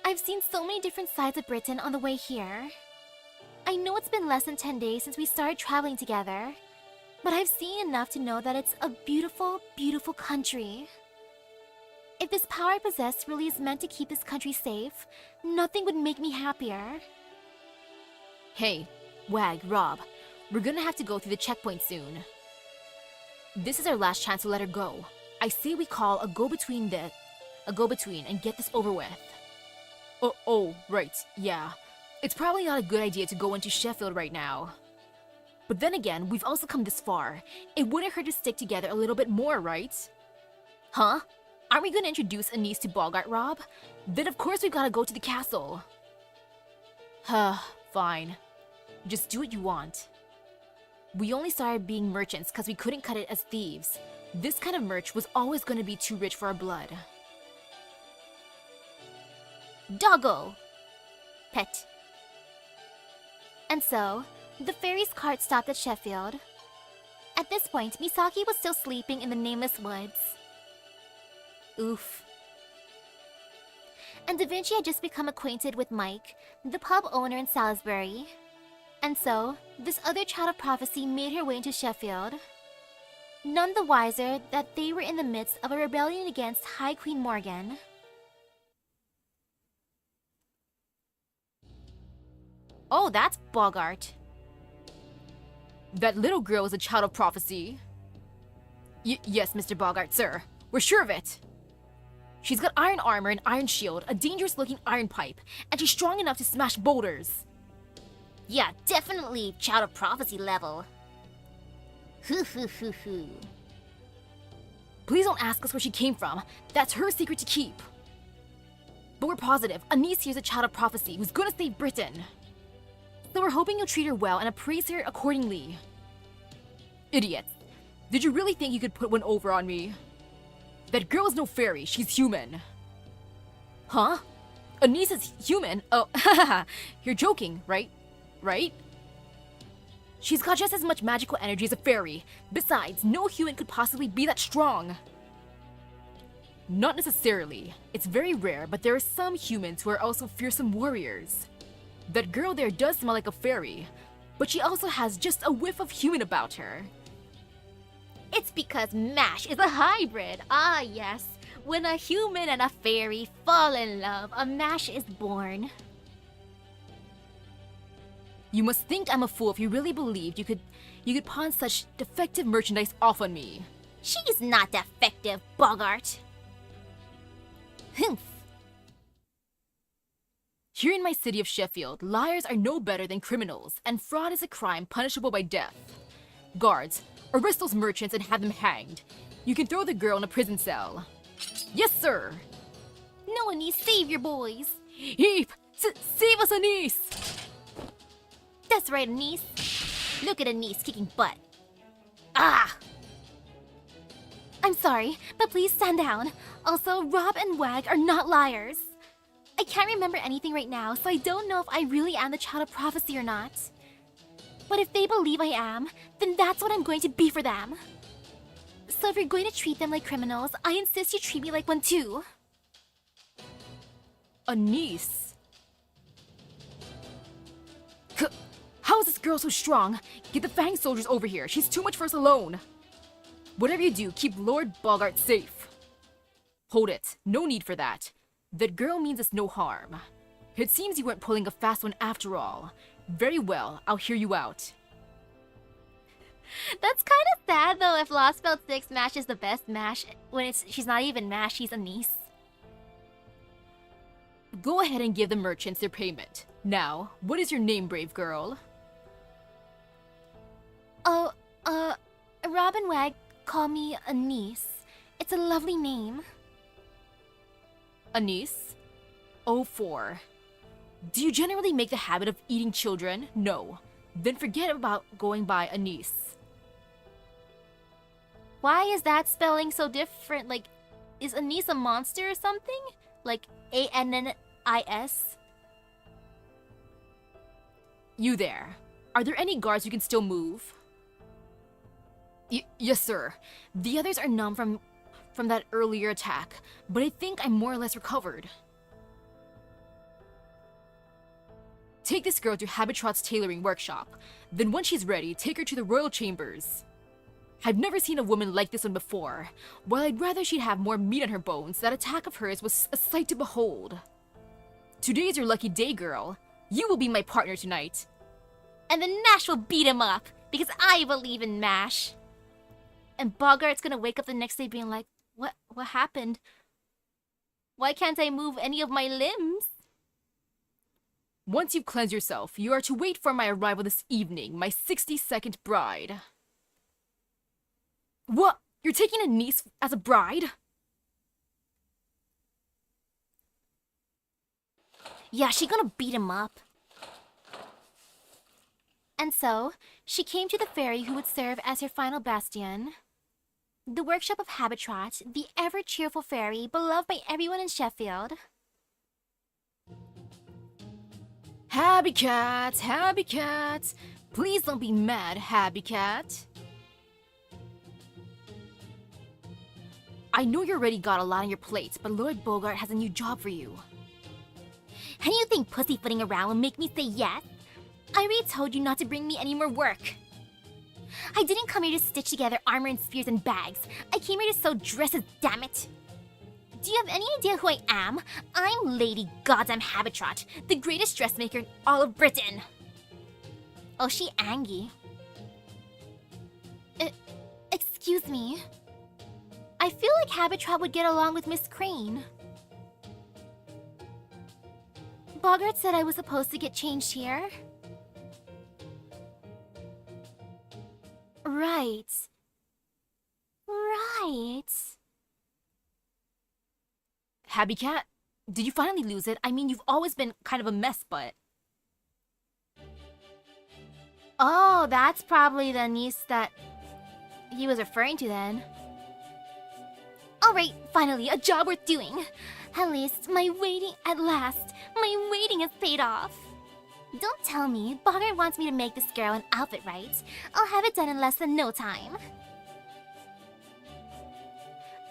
I've seen so many different sides of Britain on the way here. I know it's been less than 10 days since we started traveling together, but I've seen enough to know that it's a beautiful, beautiful country. If this power I possess really is meant to keep this country safe, nothing would make me happier. Hey, Wag, Rob, we're gonna have to go through the checkpoint soon. This is our last chance to let her go. I say we call a go-between and get this over with. Oh, right, yeah. It's probably not a good idea to go into Sheffield right now. But then again, we've also come this far. It wouldn't hurt to stick together a little bit more, right? Huh? Aren't we gonna introduce Anise to Bogart, Rob? Then of course we've gotta go to the castle. Fine. Just do what you want. We only started being merchants because we couldn't cut it as thieves. This kind of merch was always gonna be too rich for our blood. Doggo! Pet. And so, the ferry's cart stopped at Sheffield. At this point, Misaki was still sleeping in the nameless woods. Oof. And Da Vinci had just become acquainted with Mike, the pub owner in Salisbury. And so, this other child of prophecy made her way into Sheffield. None the wiser that they were in the midst of a rebellion against High Queen Morgan. Oh, that's Bogart. That little girl is a child of prophecy. Yes, Mr. Bogart, sir. We're sure of it. She's got iron armor and iron shield, a dangerous-looking iron pipe, and she's strong enough to smash boulders. Yeah, definitely child of prophecy level. Hoo. Please don't ask us where she came from. That's her secret to keep. But we're positive Anise here's a child of prophecy who's gonna save Britain. So we're hoping you'll treat her well and appraise her accordingly. Idiots. Did you really think you could put one over on me? That girl is no fairy, she's human. Huh? Anise is human? Oh, haha, you're joking, right? Right? She's got just as much magical energy as a fairy. Besides, no human could possibly be that strong. Not necessarily. It's very rare, but there are some humans who are also fearsome warriors. That girl there does smell like a fairy, but she also has just a whiff of human about her. It's because MASH is a hybrid. Ah, yes. When a human and a fairy fall in love, a MASH is born. You must think I'm a fool if you really believed you could pawn such defective merchandise off on me. She's not defective, Bogart. Humph. Here in my city of Sheffield, liars are no better than criminals, and fraud is a crime punishable by death. Guards, arrest those merchants and have them hanged. You can throw the girl in a prison cell. Yes, sir! No, Anise, save your boys. Heap! Save us, Anise! That's right, Anise. Look at Anise kicking butt. Ah! I'm sorry, but please stand down. Also, Rob and Wag are not liars. I can't remember anything right now, so I don't know if I really am the child of prophecy or not. But if they believe I am, then that's what I'm going to be for them. So if you're going to treat them like criminals, I insist you treat me like one too. Anise? How is this girl so strong? Get the Fang soldiers over here. She's too much for us alone. Whatever you do, keep Lord Bogart safe. Hold it. No need for that. That girl means us no harm. It seems you weren't pulling a fast one after all. Very well, I'll hear you out. That's kind of sad though if Lost Belt 6 Mash is the best Mash when she's not even Mash, she's Anise. Go ahead and give the merchants their payment. Now, what is your name, brave girl? Oh, Rob and Wag call me Anise. It's a lovely name. Anise? 04. Do you generally make the habit of eating children? No. Then forget about going by Anise. Why is that spelling so different? Like, is Anise a monster or something? Like, A-N-N-I-S? You there. Are there any guards who can still move? Yes, sir. The others are numb from that earlier attack, but I think I'm more or less recovered. Take this girl to Habitrot's tailoring workshop. Then once she's ready, take her to the royal chambers. I've never seen a woman like this one before. While I'd rather she'd have more meat on her bones, that attack of hers was a sight to behold. Today's your lucky day, girl. You will be my partner tonight. And then Mash will beat him up, because I believe in Mash. And Bogart's gonna wake up the next day being like, what happened? Why can't I move any of my limbs? Once you've cleansed yourself, you are to wait for my arrival this evening, my 62nd bride. What? You're taking Anise as a bride? Yeah, she's gonna beat him up. And so, she came to the fairy who would serve as her final bastion. The workshop of Habitrot, the ever-cheerful fairy beloved by everyone in Sheffield. Happy Cat, please don't be mad, Happy Cat. I know you already got a lot on your plate, but Lord Bogart has a new job for you. And you think pussyfooting around will make me say yes? I already told you not to bring me any more work. I didn't come here to stitch together armor and spears and bags. I came here to sew dresses, damn it. Do you have any idea who I am? I'm Lady Goddamn Habitrot, the greatest dressmaker in all of Britain. Oh, she Angie. Excuse me. I feel like Habitrot would get along with Miss Crane. Bogart said I was supposed to get changed here. Right. Happy Cat, did you finally lose it? I mean, you've always been kind of a mess, but... Oh, that's probably the niece that he was referring to then. Alright, finally, a job worth doing. At last, my waiting has paid off. Don't tell me, Bogart wants me to make this girl an outfit, right? I'll have it done in less than no time.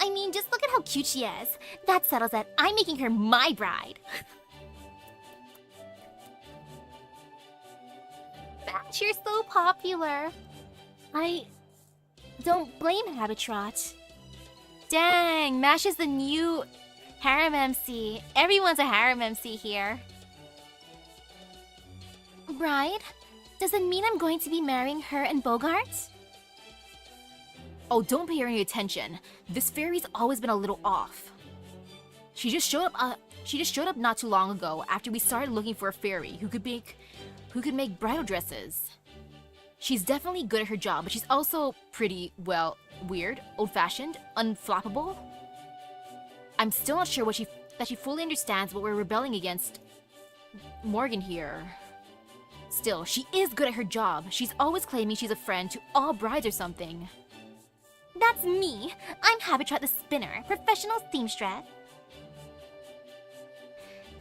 I mean, just look at how cute she is. That settles it. I'm making her my bride. Mash, you're so popular. I don't blame Habitrot. Dang, Mash is the new harem MC. Everyone's a harem MC here. Bride? Does it mean I'm going to be marrying her and Bogart? Oh, don't pay her any attention. This fairy's always been a little off. She just showed She just showed up not too long ago after we started looking for a fairy who could make bridal dresses. She's definitely good at her job, but she's also pretty, well, weird, old-fashioned, unflappable. I'm still not sure that she fully understands what we're rebelling against Morgan here. Still, she is good at her job. She's always claiming she's a friend to all brides or something. That's me. I'm Habitat the Spinner, professional seamstress.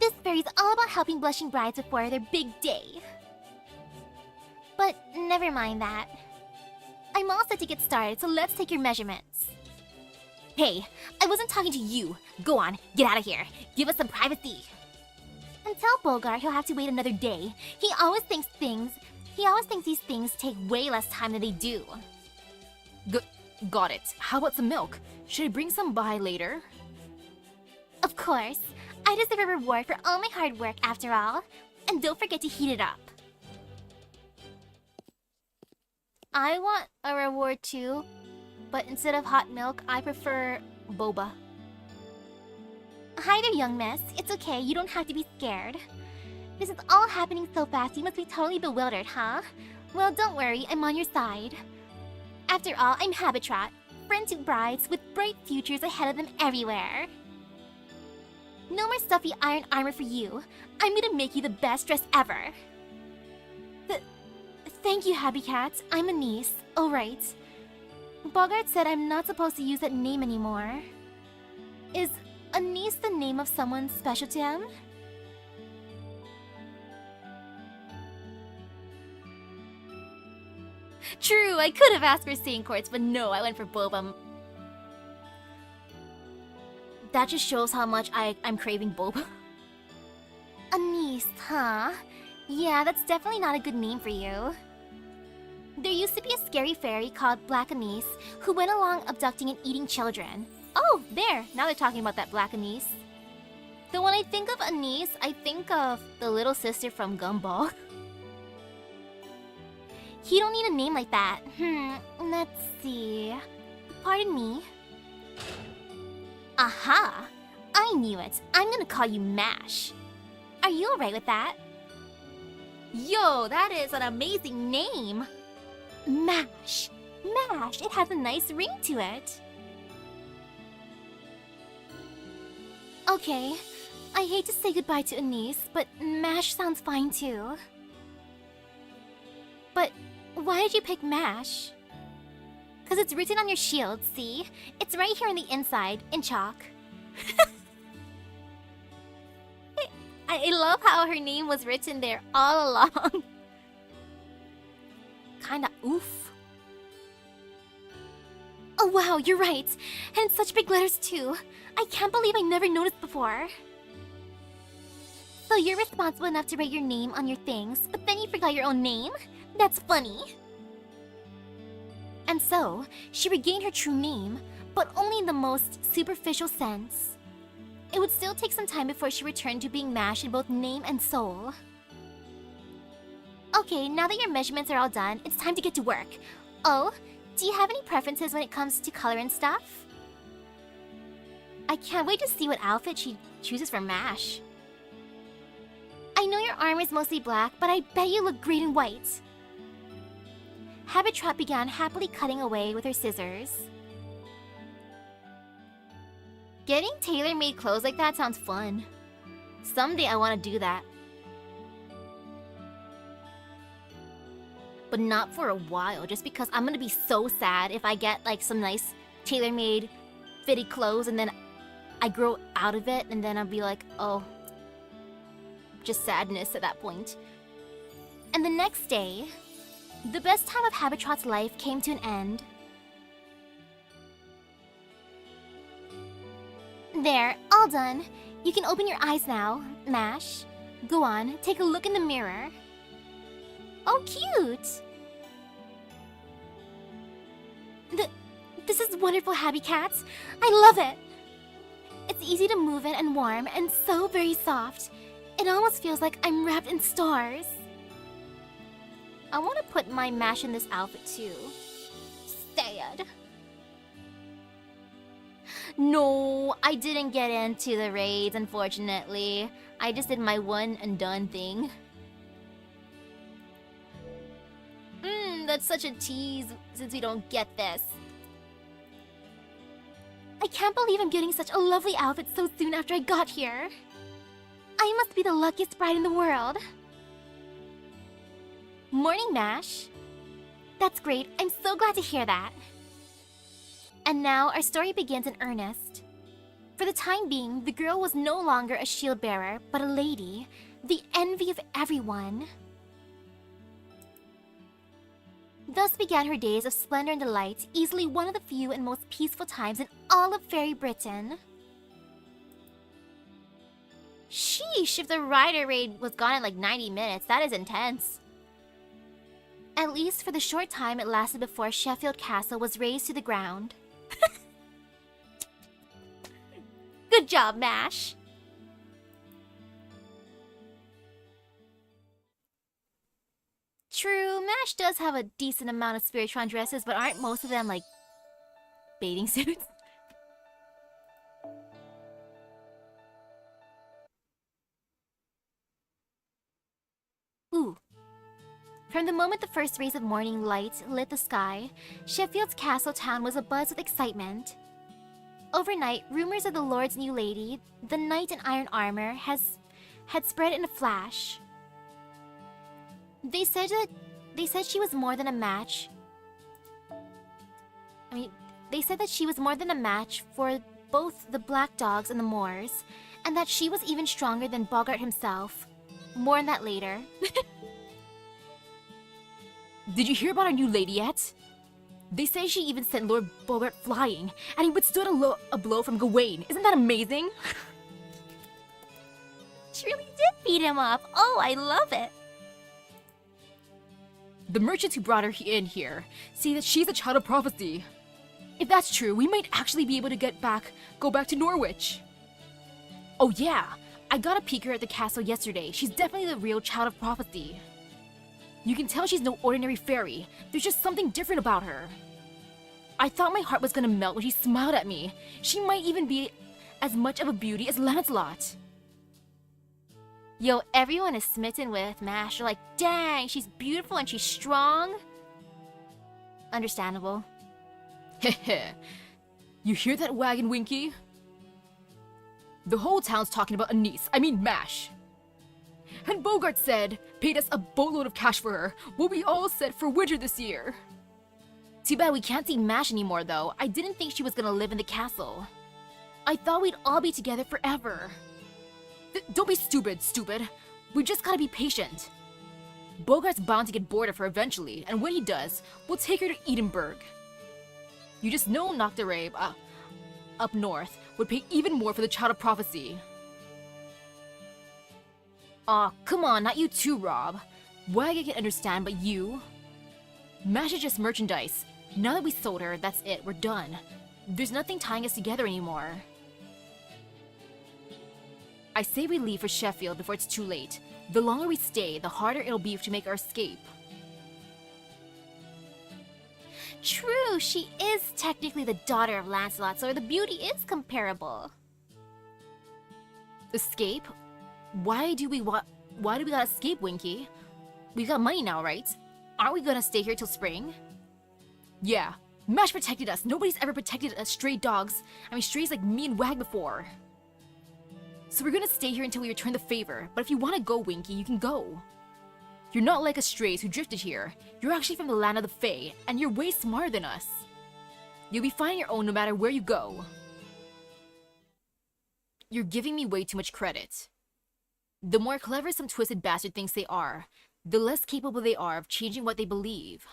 This fairy's all about helping blushing brides before their big day. But never mind that. I'm all set to get started, so let's take your measurements. Hey, I wasn't talking to you. Go on, get out of here. Give us some privacy. And tell Bogart he'll have to wait another day. He always thinks these things take way less time than they do. Got it. How about some milk? Should I bring some by later? Of course. I deserve a reward for all my hard work after all. And don't forget to heat it up. I want a reward too, but instead of hot milk, I prefer boba. Hi there, young miss. It's okay, you don't have to be scared. This is all happening so fast, you must be totally bewildered, huh? Well, don't worry, I'm on your side. After all, I'm Habitat, friend to brides with bright futures ahead of them everywhere. No more stuffy iron armor for you. I'm gonna make you the best dress ever. Thank you, Habitat. I'm Anise. Oh, right. Bogart said I'm not supposed to use that name anymore. Is Anise the name of someone special to him? True, I could have asked for Saint Courts, but no, I went for boba. That just shows how much I'm craving boba. Anise, huh? Yeah, that's definitely not a good name for you. There used to be a scary fairy called Black Anise who went along abducting and eating children. Oh, there! Now they're talking about that Black Anise. Though when I think of Anise, I think of the little sister from Gumball. He don't need a name like that. Let's see. Pardon me. Aha! I knew it. I'm gonna call you Mash. Are you alright with that? Yo, that is an amazing name! Mash! Mash! It has a nice ring to it. Okay, I hate to say goodbye to Anise, but Mash sounds fine too. But why did you pick Mash? Because it's written on your shield, see? It's right here on the inside, in chalk. I love how her name was written there all along. Kinda oof. Oh wow, you're right. And such big letters too. I can't believe I never noticed before. So you're responsible enough to write your name on your things, but then you forgot your own name? That's funny. And so, she regained her true name, but only in the most superficial sense. It would still take some time before she returned to being Mash in both name and soul. Okay, now that your measurements are all done, it's time to get to work. Oh, do you have any preferences when it comes to color and stuff? I can't wait to see what outfit she chooses for Mash. I know your armor is mostly black, but I bet you look great in white. Habitat began happily cutting away with her scissors. Getting tailor-made clothes like that sounds fun. Someday I want to do that. But not for a while, just because I'm gonna be so sad if I get like some nice tailor-made fitted clothes and then I grow out of it and then I'll be like, oh, just sadness at that point. And the next day, the best time of Habitat's life came to an end. There, all done. You can open your eyes now, Mash. Go on, take a look in the mirror. Oh, cute! This is wonderful, Habitat. I love it! It's easy to move in and warm and so very soft. It almost feels like I'm wrapped in stars. I want to put my Mash in this outfit too. Sad. No, I didn't get into the raids, unfortunately. I just did my one and done thing. That's such a tease since we don't get this. I can't believe I'm getting such a lovely outfit so soon after I got here. I must be the luckiest bride in the world. Morning, Mash. That's great. I'm so glad to hear that. And now our story begins in earnest. For the time being, the girl was no longer a shield bearer, but a lady, the envy of everyone. Thus began her days of splendor and delight, easily one of the few and most peaceful times in all of Fairy Britain. Sheesh, if the rider raid was gone in like 90 minutes, that is intense. At least for the short time it lasted before Sheffield Castle was razed to the ground. Good job, Mash! True, Mash does have a decent amount of Spiritron dresses, but aren't most of them, like, bathing suits? Ooh. From the moment the first rays of morning light lit the sky, Sheffield's castle town was abuzz with excitement. Overnight, rumors of the Lord's new lady, the knight in iron armor, had spread in a flash. They said she was more than a match. They said that she was more than a match for both the Black Dogs and the Moors, and that she was even stronger than Bogart himself. More on that later. Did you hear about our new lady yet? They say she even sent Lord Bogart flying, and he withstood a blow from Gawain. Isn't that amazing? She really did beat him up. Oh, I love it. The merchants who brought her in here say that she's a child of prophecy. If that's true, we might actually be able to go back to Norwich. Oh yeah, I got a peeker at the castle yesterday. She's definitely the real child of prophecy. You can tell she's no ordinary fairy. There's just something different about her. I thought my heart was gonna melt when she smiled at me. She might even be as much of a beauty as Lancelot. Yo, everyone is smitten with Mash. They're like, dang, she's beautiful and she's strong. Understandable. Heh. You hear that, Wagon Winky? The whole town's talking about Mash. And Bogart paid us a boatload of cash for her, what we all set for winter this year. Too bad we can't see Mash anymore, though. I didn't think she was gonna live in the castle. I thought we'd all be together forever. Don't be stupid. We just gotta be patient. Bogart's bound to get bored of her eventually, and when he does, we'll take her to Edinburgh. You just know Noctarabe, up north, would pay even more for the Child of Prophecy. Aw, come on, not you too, Rob. Wagon can understand, but you? Mash is just merchandise. Now that we sold her, that's it, we're done. There's nothing tying us together anymore. I say we leave for Sheffield before it's too late. The longer we stay, the harder it'll be to make our escape. True, she is technically the daughter of Lancelot, so the beauty is comparable. Escape? Why do we gotta escape, Winky? We got money now, right? Aren't we gonna stay here till spring? Yeah, Mash protected us. Nobody's ever protected us stray dogs. Strays like me and Wag before. So we're gonna stay here until we return the favor, but if you wanna go, Winky, you can go. You're not like us strays who drifted here. You're actually from the land of the Fae, and you're way smarter than us. You'll be fine on your own no matter where you go. You're giving me way too much credit. The more clever some twisted bastard thinks they are, the less capable they are of changing what they believe.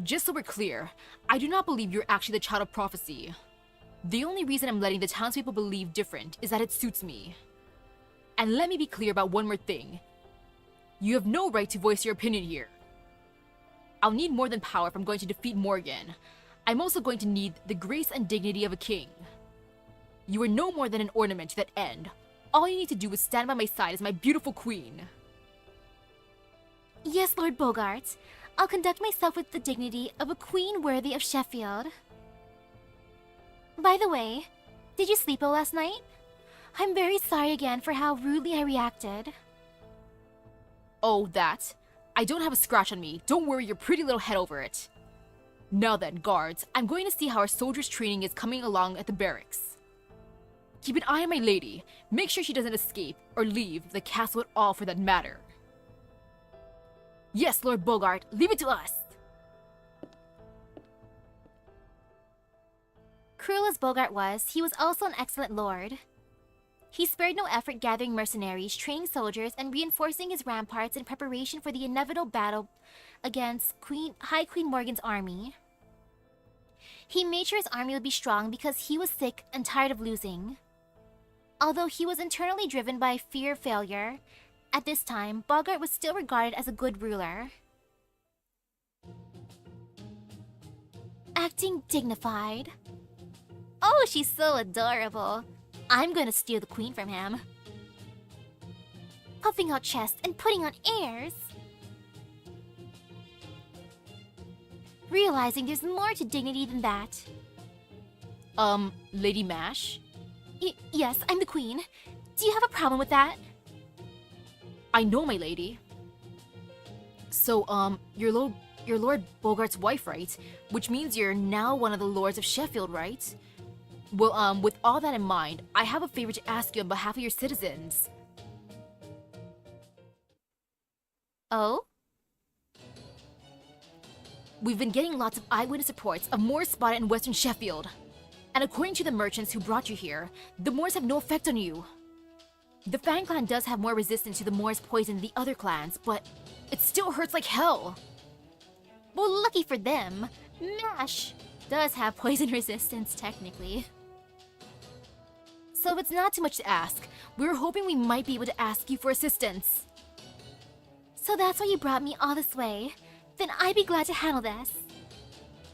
Just so we're clear, I do not believe you're actually the Child of Prophecy. The only reason I'm letting the townspeople believe different is that it suits me. And let me be clear about one more thing. You have no right to voice your opinion here. I'll need more than power if I'm going to defeat Morgan. I'm also going to need the grace and dignity of a king. You are no more than an ornament to that end. All you need to do is stand by my side as my beautiful queen. Yes, Lord Bogart. I'll conduct myself with the dignity of a queen worthy of Sheffield. By the way, did you sleep well last night? I'm very sorry again for how rudely I reacted. Oh, that? I don't have a scratch on me. Don't worry your pretty little head over it. Now then, guards, I'm going to see how our soldiers' training is coming along at the barracks. Keep an eye on my lady. Make sure she doesn't escape or leave the castle at all for that matter. Yes, Lord Bogart, leave it to us. Cruel as Bogart was, he was also an excellent lord. He spared no effort gathering mercenaries, training soldiers, and reinforcing his ramparts in preparation for the inevitable battle against High Queen Morgan's army. He made sure his army would be strong because he was sick and tired of losing. Although he was internally driven by fear of failure, at this time, Bogart was still regarded as a good ruler. Acting dignified. Oh, she's so adorable. I'm gonna steal the queen from him. Puffing out chest and putting on airs. Realizing there's more to dignity than that. Lady Mash? Yes, I'm the queen. Do you have a problem with that? I know, my lady. So, you're Lord Bogart's wife, right? Which means you're now one of the lords of Sheffield, right? Well, with all that in mind, I have a favor to ask you on behalf of your citizens. Oh? We've been getting lots of eyewitness reports of Moors spotted in Western Sheffield. And according to the merchants who brought you here, the Moors have no effect on you. The Fang clan does have more resistance to the Moors' poison than the other clans, but it still hurts like hell. Well, lucky for them, Mash does have poison resistance, technically. So if it's not too much to ask, we were hoping we might be able to ask you for assistance. So that's why you brought me all this way? Then I'd be glad to handle this.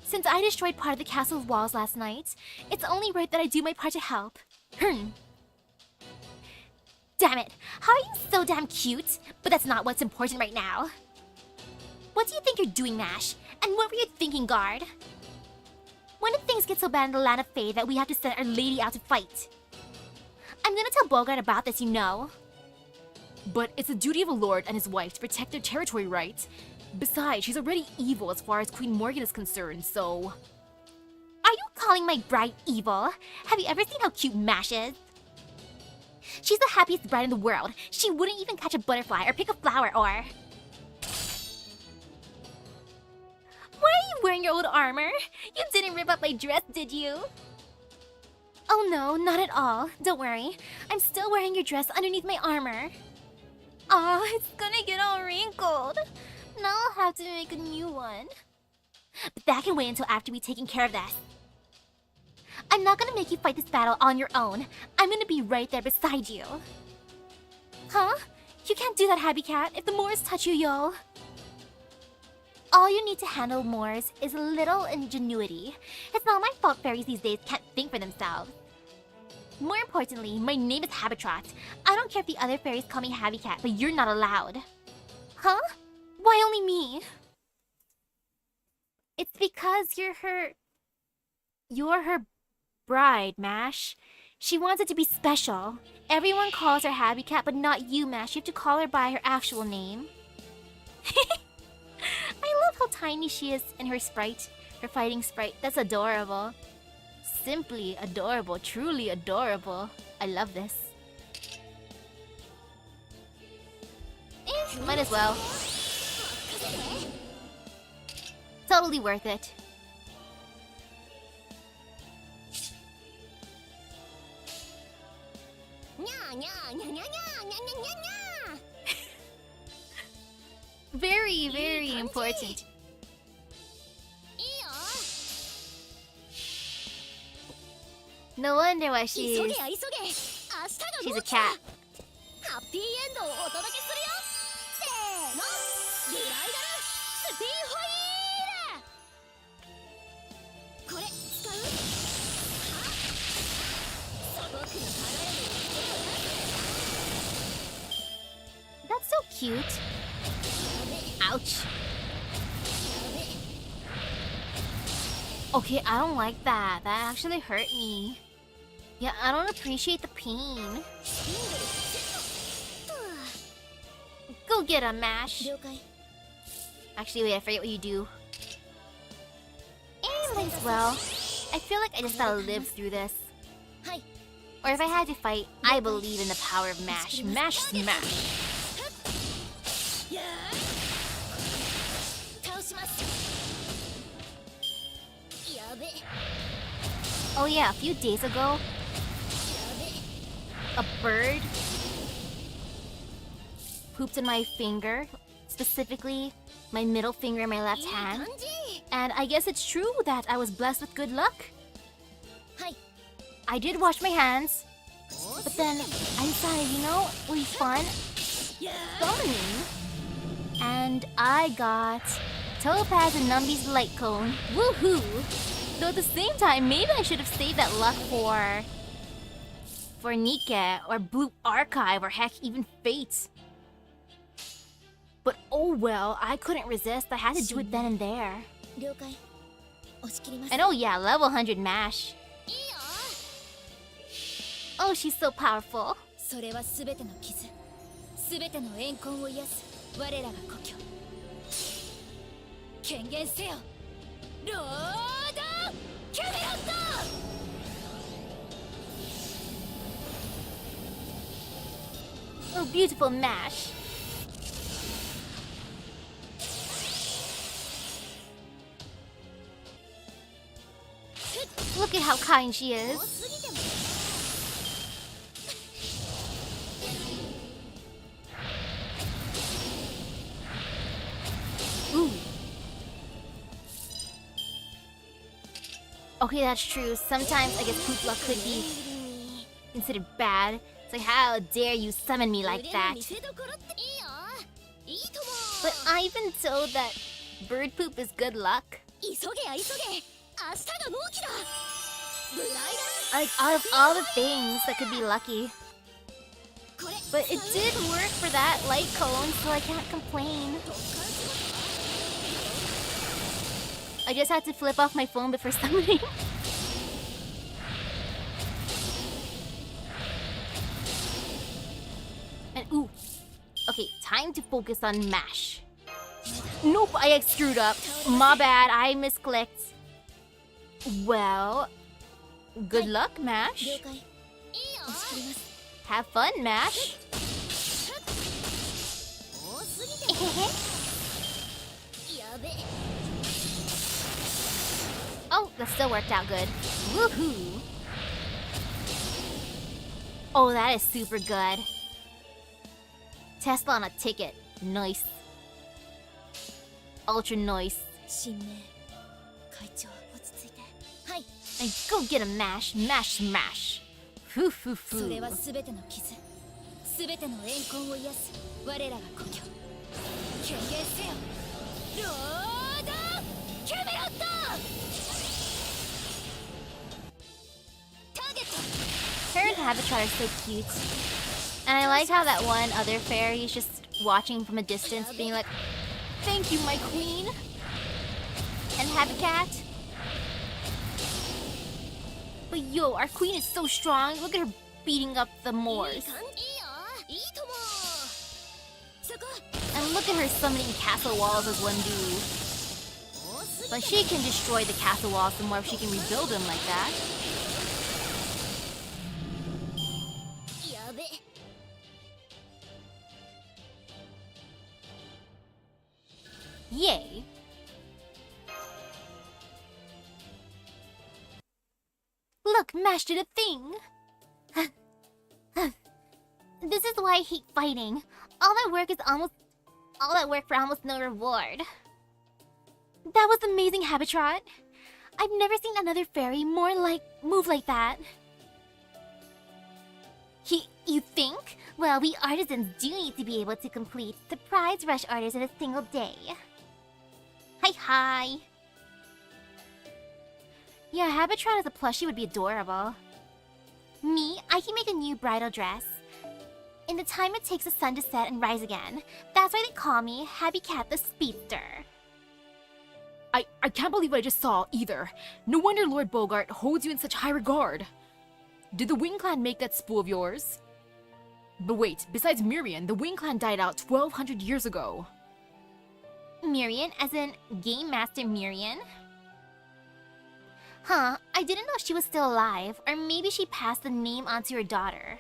Since I destroyed part of the castle's walls last night, it's only right that I do my part to help. Damn it, how are you so damn cute? But that's not what's important right now. What do you think you're doing, Mash? And what were you thinking, guard? When did things get so bad in the land of Fae that we have to send our lady out to fight? I'm gonna tell Bogart about this, you know. But it's the duty of a lord and his wife to protect their territory, right? Besides, she's already evil as far as Queen Morgan is concerned, so... Are you calling my bride evil? Have you ever seen how cute Mash is? She's the happiest bride in the world. She wouldn't even catch a butterfly or pick a flower or... Why are you wearing your old armor? You didn't rip up my dress, did you? Oh no, not at all. Don't worry. I'm still wearing your dress underneath my armor. Aw, it's gonna get all wrinkled. Now I'll have to make a new one. But that can wait until after we've taken care of this. I'm not gonna make you fight this battle on your own. I'm gonna be right there beside you. Huh? You can't do that, Happy Cat, if the Moors touch you, yo. All you need to handle Moors is a little ingenuity. It's not my fault fairies these days can't think for themselves. More importantly, my name is Habitrot. I don't care if the other fairies call me Happy Cat, but you're not allowed. Huh? Why only me? It's because you're her bride, Mash. She wants it to be special. Everyone calls her Happy Cat, but not you, Mash. You have to call her by her actual name. I love how tiny she is in her sprite, her fighting sprite. That's adorable. Simply adorable, truly adorable. I love this. Might as well. Totally worth it. Very, very important. No wonder why she's a cat. That's so cute. Ouch. Okay, I don't like that. That actually hurt me. Yeah, I don't appreciate the pain. Go get a mash. Actually, wait, I forget what you do. Might as well. I feel like I just gotta live through this. Or if I had to fight, I believe in the power of mash. Mash smash. Oh yeah, a few days ago, a bird pooped in my finger, specifically my middle finger in my left hand. And I guess it's true that I was blessed with good luck. I did wash my hands, but then I decided, you know, it would be fun summoning. And I got Topaz and Numby's light cone. Woohoo! Though at the same time, maybe I should have saved that luck for Nika or Blue Archive or heck, even Fate. But oh well, I couldn't resist. I had to do it then and there. And oh yeah, level 100 Mash. Oh, she's so powerful. Oh, beautiful Mash. Look at how kind she is. Ooh. Okay, that's true. Sometimes I guess poop luck could be considered bad. It's like, how dare you summon me like that? But I've been told that bird poop is good luck. Like, out of all the things that could be lucky. But it did work for that light cone, so I can't complain. I just had to flip off my phone before summoning. And ooh. Okay, time to focus on Mash. Nope, I screwed up. My bad, I misclicked. Well, good luck, Mash. Have fun, Mash. Oh, that still worked out good. Woohoo! Oh, that is super good. Tesla on a ticket. Nice. Ultra nice. And go get a mash. Mash smash. Foo foo foo. Her and Habitat are so cute. And I like how that one other fairy is just watching from a distance, being like, "Thank you, my queen." And Habitat. But yo, our queen is so strong. Look at her beating up the Moors. And look at her summoning castle walls as one do. But she can destroy the castle walls some more if she can rebuild them like that. Yay! Look, Mash did a thing! This is why I hate fighting. All that work for almost no reward. That was amazing, Habitat. I've never seen another fairy move like that. You think? Well, we artisans do need to be able to complete the prize rush orders in a single day. Hi. Yeah, Habitat as a plushie would be adorable. Me, I can make a new bridal dress. In the time it takes the sun to set and rise again. That's why they call me Happy Cat the Speedster. I can't believe what I just saw, either. No wonder Lord Bogart holds you in such high regard. Did the Wing Clan make that spool of yours? But wait, besides Mirian, the Wing Clan died out 1,200 years ago. Mirian, as in Game Master Mirian? Huh, I didn't know she was still alive, or maybe she passed the name on to her daughter.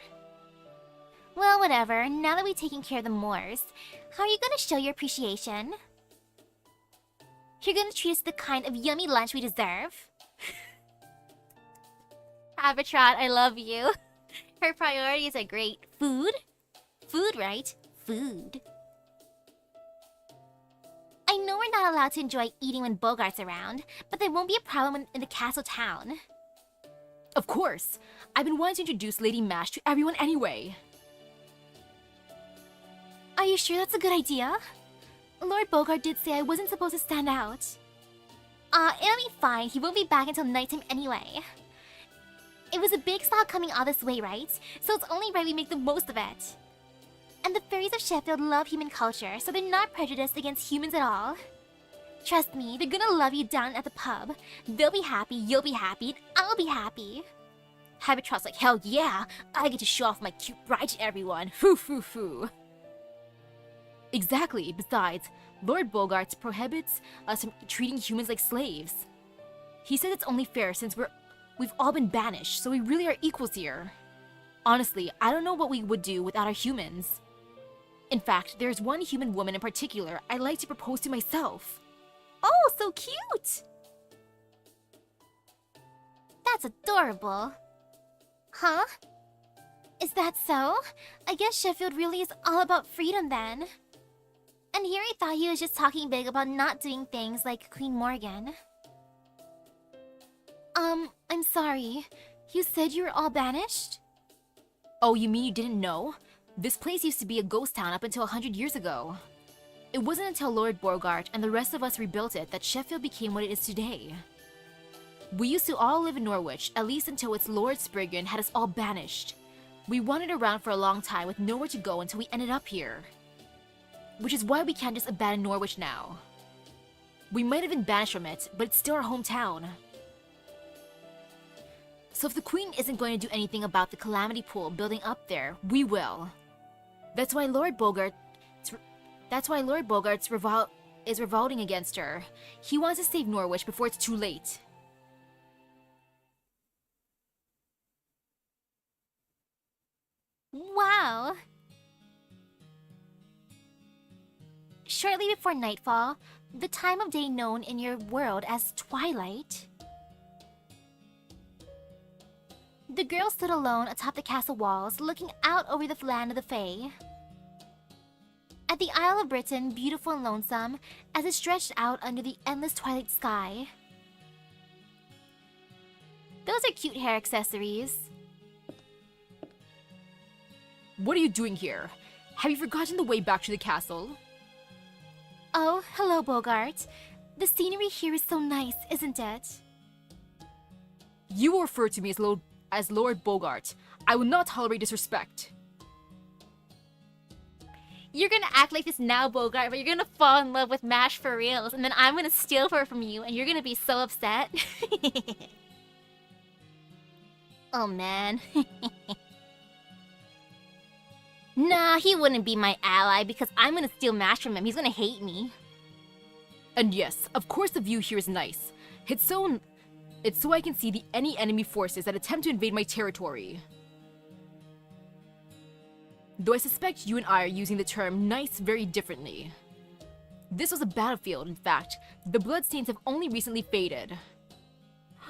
Well, whatever, now that we've taken care of the Moors, how are you gonna show your appreciation? You're gonna treat us to the kind of yummy lunch we deserve? Avatron, I love you. Her priorities are great. Food? Food, right? Food. I know we're not allowed to enjoy eating when Bogart's around, but there won't be a problem in the castle town. Of course. I've been wanting to introduce Lady Mash to everyone anyway. Are you sure that's a good idea? Lord Bogart did say I wasn't supposed to stand out. It'll be fine. He won't be back until nighttime anyway. It was a big style coming all this way, right? So it's only right we make the most of it. And the fairies of Sheffield love human culture, so they're not prejudiced against humans at all. Trust me, they're gonna love you down at the pub. They'll be happy, you'll be happy, and I'll be happy. Habitrot's like, hell yeah! I get to show off my cute bride to everyone. Foo foo foo. Exactly. Besides, Lord Bogart prohibits us from treating humans like slaves. He says it's only fair since we've all been banished, so we really are equals here. Honestly, I don't know what we would do without our humans. In fact, there's one human woman in particular I'd like to propose to myself. Oh, so cute! That's adorable. Huh? Is that so? I guess Sheffield really is all about freedom then. And here I thought he was just talking big about not doing things like Queen Morgan. I'm sorry. You said you were all banished? Oh, you mean you didn't know? This place used to be a ghost town up until 100 years ago. It wasn't until Lord Bogart and the rest of us rebuilt it that Sheffield became what it is today. We used to all live in Norwich, at least until its Lord Spriggan had us all banished. We wandered around for a long time with nowhere to go until we ended up here. Which is why we can't just abandon Norwich now. We might have been banished from it, but it's still our hometown. So if the Queen isn't going to do anything about the Calamity Pool building up there, we will. That's why Lord Bogart's is revolting against her. He wants to save Norwich before it's too late. Wow! Shortly before nightfall, the time of day known in your world as twilight, the girl stood alone atop the castle walls, looking out over the land of the Fae. At the Isle of Britain, beautiful and lonesome, as it stretched out under the endless twilight sky. Those are cute hair accessories. What are you doing here? Have you forgotten the way back to the castle? Oh, hello, Bogart. The scenery here is so nice, isn't it? You will refer to me as Lord Bogart. I will not tolerate disrespect. You're gonna act like this now, Bogart, but you're gonna fall in love with Mash for reals, and then I'm gonna steal her from you, and you're gonna be so upset. Oh, man. Nah, he wouldn't be my ally because I'm gonna steal Mash from him. He's gonna hate me. And yes, of course the view here is nice. It's so I can see any enemy forces that attempt to invade my territory. Though I suspect you and I are using the term nice very differently. This was a battlefield, in fact. The bloodstains have only recently faded.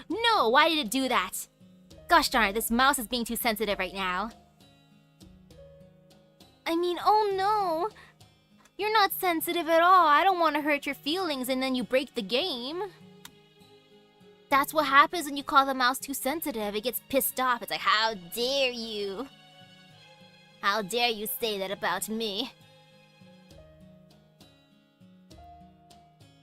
No, why did it do that? Gosh darn it, this mouse is being too sensitive right now. I mean, oh no! You're not sensitive at all. I don't want to hurt your feelings and then you break the game. That's what happens when you call the mouse too sensitive. It gets pissed off. It's like, how dare you? How dare you say that about me?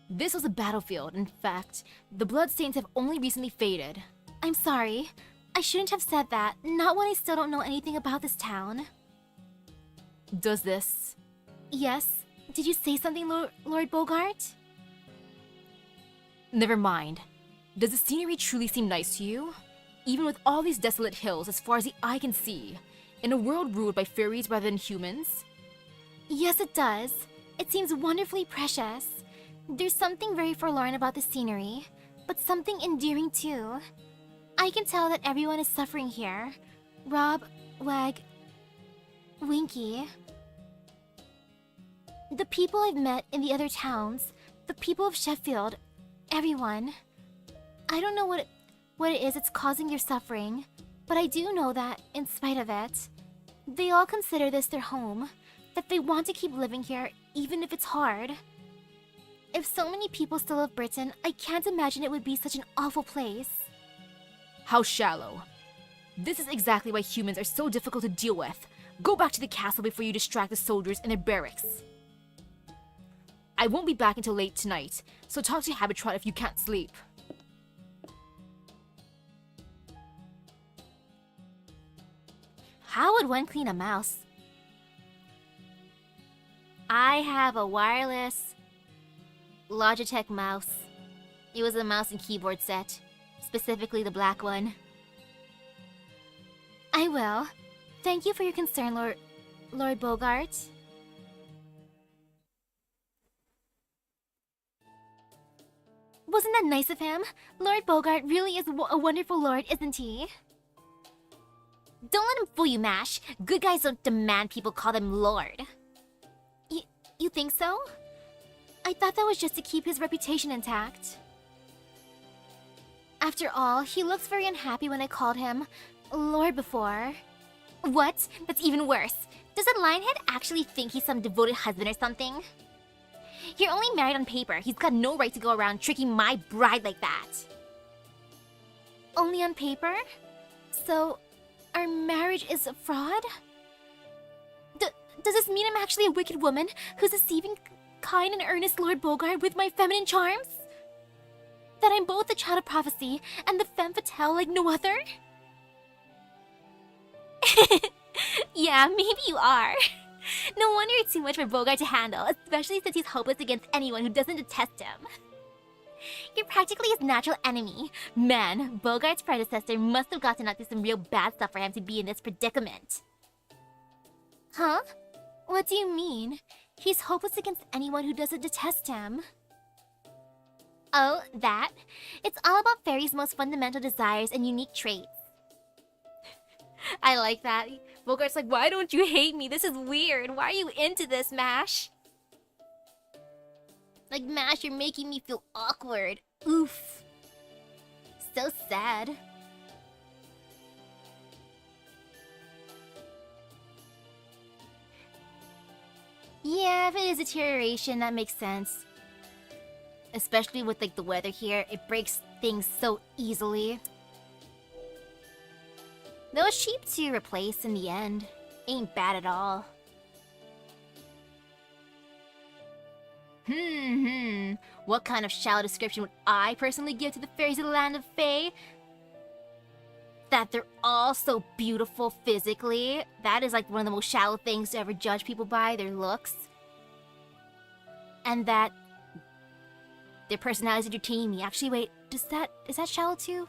This was a battlefield. In fact, the bloodstains have only recently faded. I'm sorry. I shouldn't have said that. Not when I still don't know anything about this town. Does this? Yes? Did you say something, Lord Bogart? Never mind. Does the scenery truly seem nice to you? Even with all these desolate hills as far as the eye can see, in a world ruled by fairies rather than humans? Yes, it does. It seems wonderfully precious. There's something very forlorn about the scenery, but something endearing too. I can tell that everyone is suffering here. Rob, Wag, Winky. The people I've met in the other towns, the people of Sheffield, everyone. I don't know what it is that's causing your suffering, but I do know that, in spite of it, they all consider this their home, that they want to keep living here even if it's hard. If so many people still love Britain, I can't imagine it would be such an awful place. How shallow. This is exactly why humans are so difficult to deal with. Go back to the castle before you distract the soldiers in their barracks. I won't be back until late tonight, so talk to Habitrot if you can't sleep. How would one clean a mouse? I have a wireless Logitech mouse. It was a mouse and keyboard set, specifically the black one. I will. Thank you for your concern, Lord Bogart. Wasn't that nice of him? Lord Bogart really is a wonderful lord, isn't he? Don't let him fool you, Mash. Good guys don't demand people call them Lord. You think so? I thought that was just to keep his reputation intact. After all, he looks very unhappy when I called him Lord before. What? That's even worse. Does that lionhead actually think he's some devoted husband or something? You're only married on paper. He's got no right to go around tricking my bride like that. Only on paper? So, our marriage is a fraud? Does this mean I'm actually a wicked woman who's deceiving kind and earnest Lord Bogart with my feminine charms? That I'm both the child of prophecy and the femme fatale like no other? Yeah, maybe you are. No wonder it's too much for Bogart to handle, especially since he's hopeless against anyone who doesn't detest him. You're practically his natural enemy. Man, Bogart's predecessor must have gotten up to some real bad stuff for him to be in this predicament. Huh? What do you mean? He's hopeless against anyone who doesn't detest him. Oh, that? It's all about Fairy's most fundamental desires and unique traits. I like that. Bogart's like, why don't you hate me? This is weird. Why are you into this, Mash? Like, Mash, you're making me feel awkward. Oof. So sad. Yeah, if it is deterioration, that makes sense. Especially with, like, the weather here. It breaks things so easily. Though it's cheap to replace in the end. Ain't bad at all. What kind of shallow description would I personally give to the fairies of the land of Fae? That they're all so beautiful physically. That is like one of the most shallow things to ever judge people by, their looks. And that their personalities entertain me. Actually, wait, is that shallow too?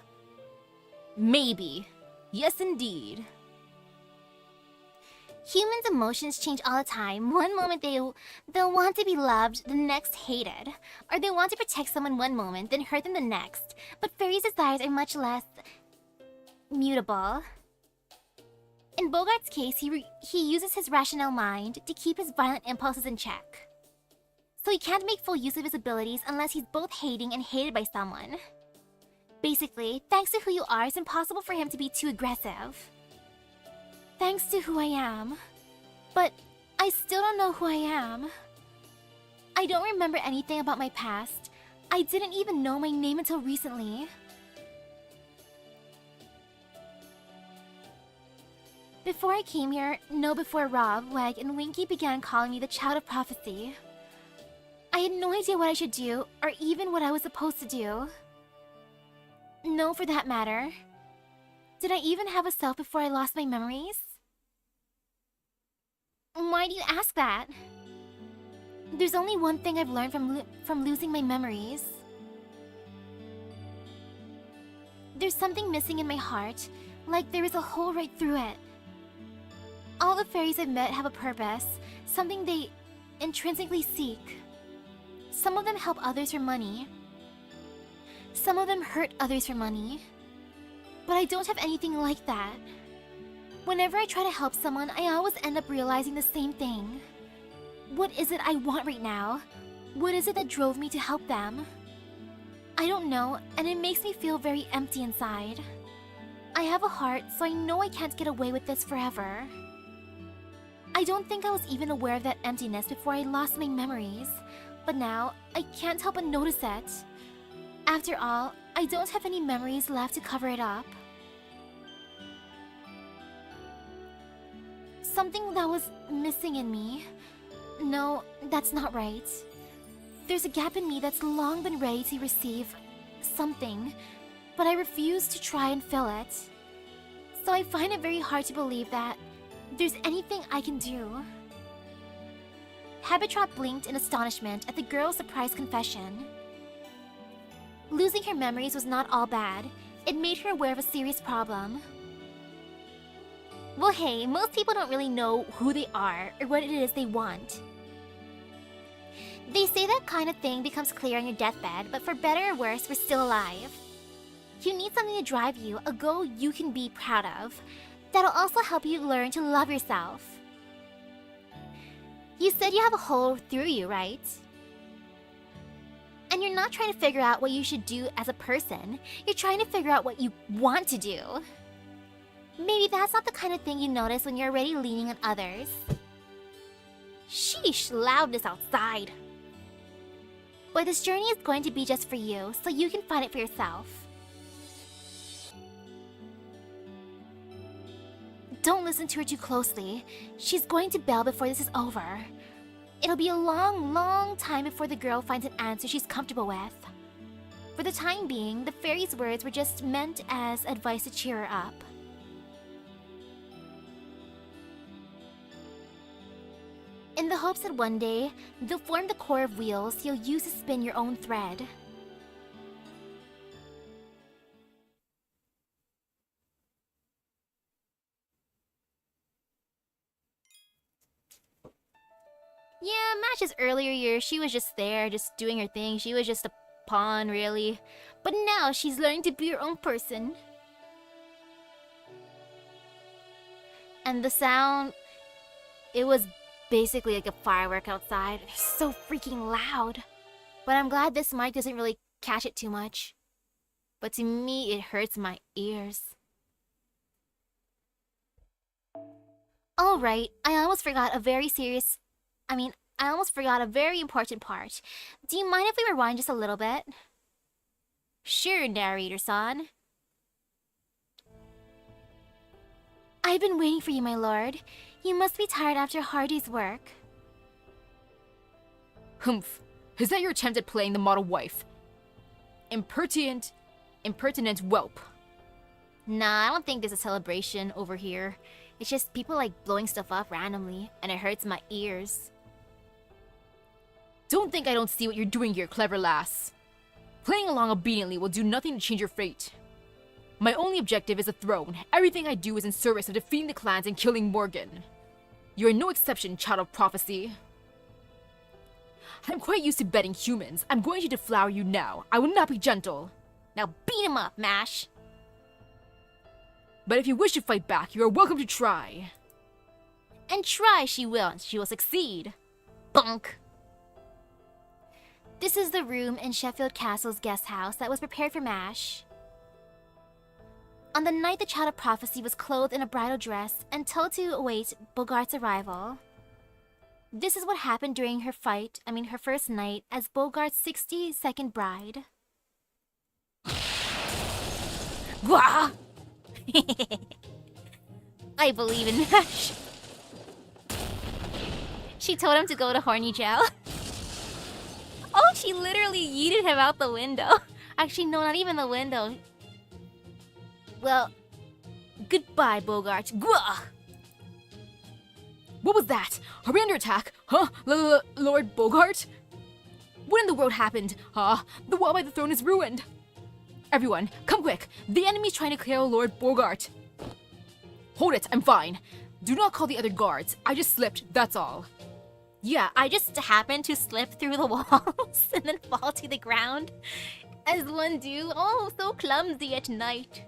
Maybe. Yes, indeed. Humans' emotions change all the time. One moment they'll want to be loved, the next hated. Or they want to protect someone one moment, then hurt them the next. But fairies' desires are much less mutable. In Bogart's case, he uses his rational mind to keep his violent impulses in check. So he can't make full use of his abilities unless he's both hating and hated by someone. Basically, thanks to who you are, it's impossible for him to be too aggressive. Thanks to who I am. But I still don't know who I am. I don't remember anything about my past. I didn't even know my name until recently. Before I came here, before Rob, Weg, and Winky began calling me the Child of Prophecy. I had no idea what I should do, or even what I was supposed to do. No, for that matter. Did I even have a self before I lost my memories? Why do you ask that? There's only one thing I've learned from losing my memories. There's something missing in my heart, like there is a hole right through it. All the fairies I've met have a purpose, something they intrinsically seek. Some of them help others for money. Some of them hurt others for money. But I don't have anything like that. Whenever I try to help someone, I always end up realizing the same thing. What is it I want right now? What is it that drove me to help them? I don't know, and it makes me feel very empty inside. I have a heart, so I know I can't get away with this forever. I don't think I was even aware of that emptiness before I lost my memories, but now I can't help but notice it. After all, I don't have any memories left to cover it up. Something that was missing in me. No, that's not right. There's a gap in me that's long been ready to receive something, but I refuse to try and fill it. So I find it very hard to believe that there's anything I can do. Habitrot blinked in astonishment at the girl's surprised confession. Losing her memories was not all bad. It made her aware of a serious problem. Well, hey, most people don't really know who they are or what it is they want. They say that kind of thing becomes clear on your deathbed, but for better or worse, we're still alive. You need something to drive you, a goal you can be proud of. That'll also help you learn to love yourself. You said you have a hole through you, right? And you're not trying to figure out what you should do as a person. You're trying to figure out what you want to do. Maybe that's not the kind of thing you notice when you're already leaning on others. Sheesh, loudness outside. But this journey is going to be just for you, so you can find it for yourself. Don't listen to her too closely. She's going to bail before this is over. It'll be a long, long time before the girl finds an answer she's comfortable with. For the time being, the fairy's words were just meant as advice to cheer her up. In the hopes that one day, they'll form the core of wheels you'll use to spin your own thread. Yeah, matches earlier years, she was just there, just doing her thing. She was just a pawn, really. But now she's learning to be her own person. And the sound, it was basically like a firework outside. It's so freaking loud. But I'm glad this mic doesn't really catch it too much. But to me, it hurts my ears. Alright, I almost forgot a very important part. Do you mind if we rewind just a little bit? Sure, narrator-san. I've been waiting for you, my lord. You must be tired after a hard day's work. Humph. Is that your attempt at playing the model wife? Impertinent whelp. Nah, I don't think there's a celebration over here. It's just people like blowing stuff up randomly, and it hurts my ears. Don't think I don't see what you're doing here, clever lass. Playing along obediently will do nothing to change your fate. My only objective is the throne. Everything I do is in service of defeating the clans and killing Morgan. You are no exception, child of prophecy. I'm quite used to betting humans. I'm going to deflower you now. I will not be gentle. Now beat him up, Mash. But if you wish to fight back, you are welcome to try. And try she will, and she will succeed. Bunk. This is the room in Sheffield Castle's guest house that was prepared for Mash. On the night the child of prophecy was clothed in a bridal dress and told to await Bogart's arrival. This is what happened during her first night as Bogart's 62nd bride. Gah! I believe in Mash. She told him to go to horny jail. Oh, she literally yeeted him out the window. Actually, no, not even the window. Well, goodbye, Bogart. Gwah! What was that? Are we under attack? Huh? Lord Bogart? What in the world happened? The wall by the throne is ruined. Everyone, come quick! The enemy's trying to clear Lord Bogart! Hold it, I'm fine. Do not call the other guards. I just slipped, that's all. Yeah, I just happened to slip through the walls and then fall to the ground. As one do. Oh, so clumsy at night.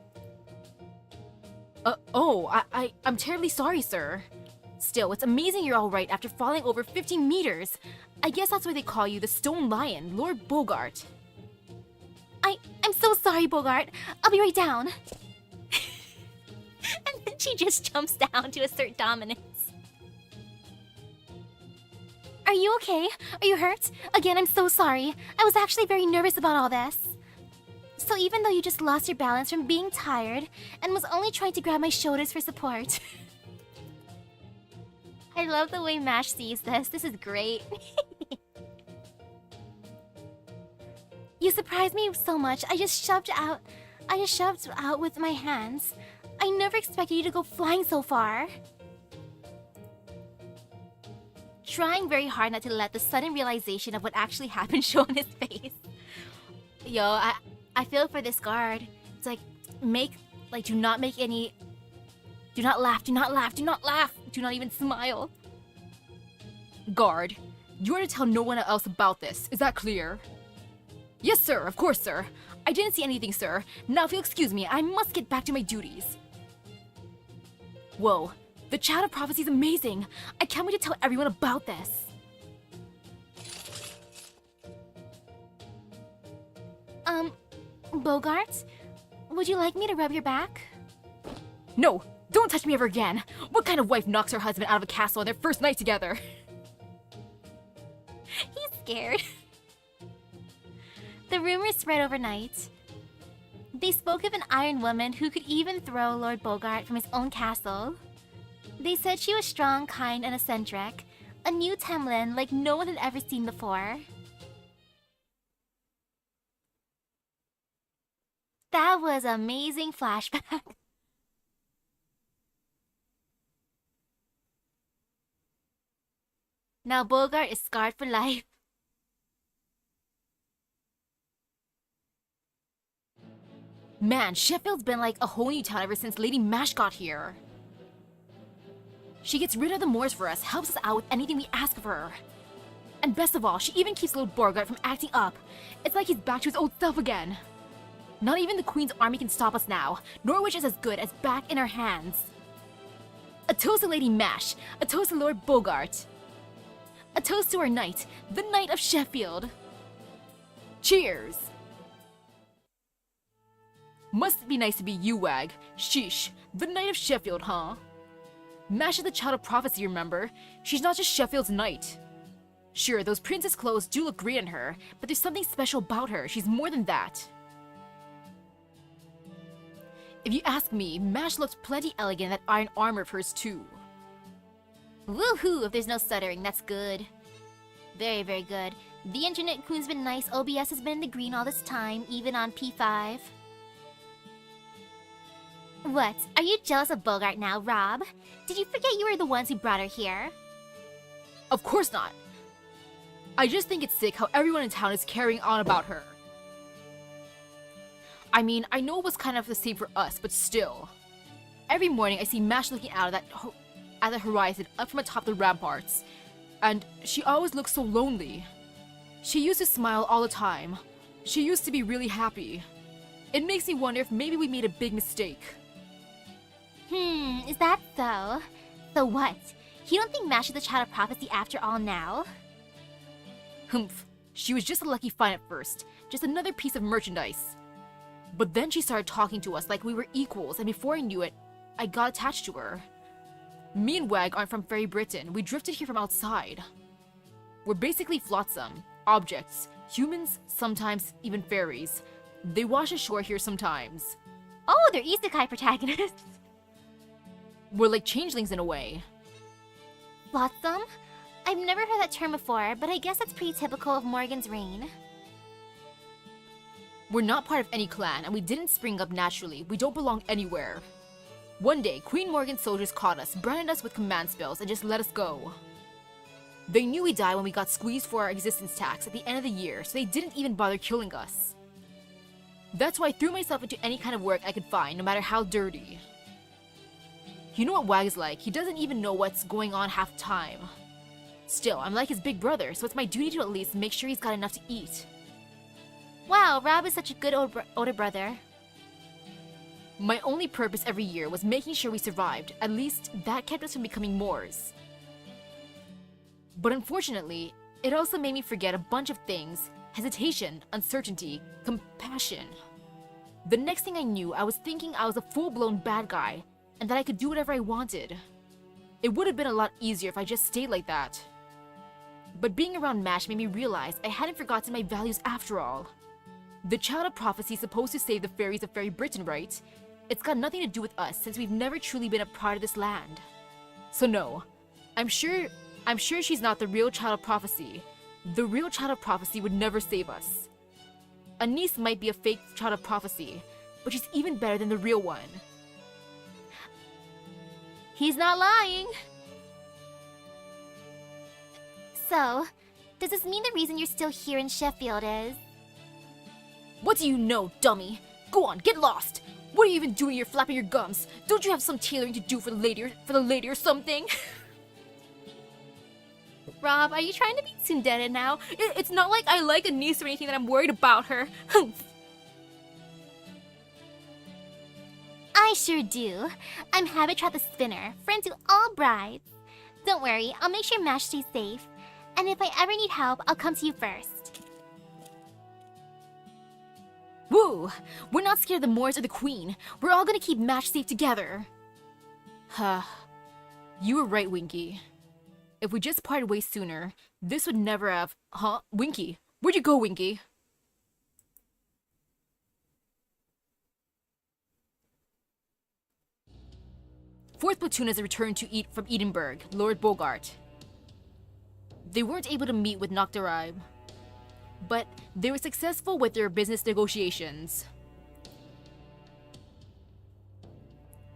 I'm terribly sorry, sir. Still, it's amazing you're all right after falling over 50 meters. I guess that's why they call you the Stone Lion, Lord Bogart. I'm so sorry, Bogart. I'll be right down. And then she just jumps down to assert dominance. Are you okay? Are you hurt? Again, I'm so sorry. I was actually very nervous about all this. So even though you just lost your balance from being tired and was only trying to grab my shoulders for support. I love the way Mash sees this. This is great. You surprised me so much. I just shoved out with my hands. I never expected you to go flying so far. Trying very hard not to let the sudden realization of what actually happened show on his face. Yo, I feel for this guard. It's like, do not make any... Do not laugh, do not laugh, do not laugh! Do not even smile. Guard, you are to tell no one else about this, is that clear? Yes, sir, of course, sir. I didn't see anything, sir. Now, if you'll excuse me, I must get back to my duties. Whoa, the Child of Prophecy is amazing! I can't wait to tell everyone about this! Bogart? Would you like me to rub your back? No! Don't touch me ever again! What kind of wife knocks her husband out of a castle on their first night together? He's scared. The rumors spread overnight. They spoke of an Iron Woman who could even throw Lord Bogart from his own castle. They said she was strong, kind, and eccentric. A new Temlin like no one had ever seen before. That was amazing flashback. Now Bogart is scarred for life. Man, Sheffield's been like a whole new town ever since Lady Mash got here. She gets rid of the Moors for us, helps us out with anything we ask of her. And best of all, she even keeps little Bogart from acting up. It's like he's back to his old self again. Not even the Queen's army can stop us now. Norwich is as good as back in our hands. A toast to Lady Mash. A toast to Lord Bogart. A toast to our knight, the Knight of Sheffield. Cheers! Must be nice to be you, Wag. Sheesh, the Knight of Sheffield, huh? Mash is the Child of Prophecy, remember? She's not just Sheffield's knight. Sure, those princess clothes do look great on her, but there's something special about her. She's more than that. If you ask me, Mash looked plenty elegant in that iron armor of hers too. Woohoo! If there's no stuttering, that's good. Very, very good. The internet queen's been nice. OBS has been in the green all this time, even on P5. What? Are you jealous of Bogart now, Rob? Did you forget you were the ones who brought her here? Of course not. I just think it's sick how everyone in town is carrying on about her. I mean, I know it was kind of the same for us, but still. Every morning I see Mash looking out at the horizon up from atop the ramparts. And she always looks so lonely. She used to smile all the time. She used to be really happy. It makes me wonder if maybe we made a big mistake. Is that so? So what? You don't think Mash is the Child of Prophecy after all now? Humph. She was just a lucky find at first. Just another piece of merchandise. But then she started talking to us like we were equals, and before I knew it, I got attached to her. Me and Wag aren't from Fairy Britain. We drifted here from outside. We're basically flotsam, objects, humans, sometimes even fairies. They wash ashore here sometimes. Oh, they're isekai protagonists. We're like changelings in a way. Flotsam? I've never heard that term before, but I guess that's pretty typical of Morgan's reign. We're not part of any clan, and we didn't spring up naturally. We don't belong anywhere. One day, Queen Morgan's soldiers caught us, branded us with command spells, and just let us go. They knew we'd die when we got squeezed for our existence tax at the end of the year, so they didn't even bother killing us. That's why I threw myself into any kind of work I could find, no matter how dirty. You know what Wag is like, he doesn't even know what's going on half the time. Still, I'm like his big brother, so it's my duty to at least make sure he's got enough to eat. Wow, Rob is such a good older brother. My only purpose every year was making sure we survived. At least, that kept us from becoming Moors. But unfortunately, it also made me forget a bunch of things. Hesitation, uncertainty, compassion. The next thing I knew, I was thinking I was a full-blown bad guy, and that I could do whatever I wanted. It would have been a lot easier if I just stayed like that. But being around MASH made me realize I hadn't forgotten my values after all. The Child of Prophecy is supposed to save the fairies of Fairy Britain, right? It's got nothing to do with us since we've never truly been a part of this land. So no, I'm sure she's not the real Child of Prophecy. The real Child of Prophecy would never save us. A niece might be a fake Child of Prophecy, but she's even better than the real one. He's not lying. So, does this mean the reason you're still here in Sheffield is? What do you know, dummy? Go on, get lost! What are you even doing here flapping your gums? Don't you have some tailoring to do for the lady or something? Rob, are you trying to be tsundere now? It's not like I like a niece or anything that I'm worried about her. I sure do. I'm Habitat the Spinner, friend to all brides. Don't worry, I'll make sure MASH stays safe. And if I ever need help, I'll come to you first. Woo! We're not scared of the Moors or the Queen. We're all gonna keep MASH safe together. Huh. You were right, Winky. If we just parted ways sooner, this would never have... Huh? Winky? Where'd you go, Winky? Fourth Platoon has returned from Edinburgh, Lord Bogart. They weren't able to meet with Nocturne, but they were successful with their business negotiations.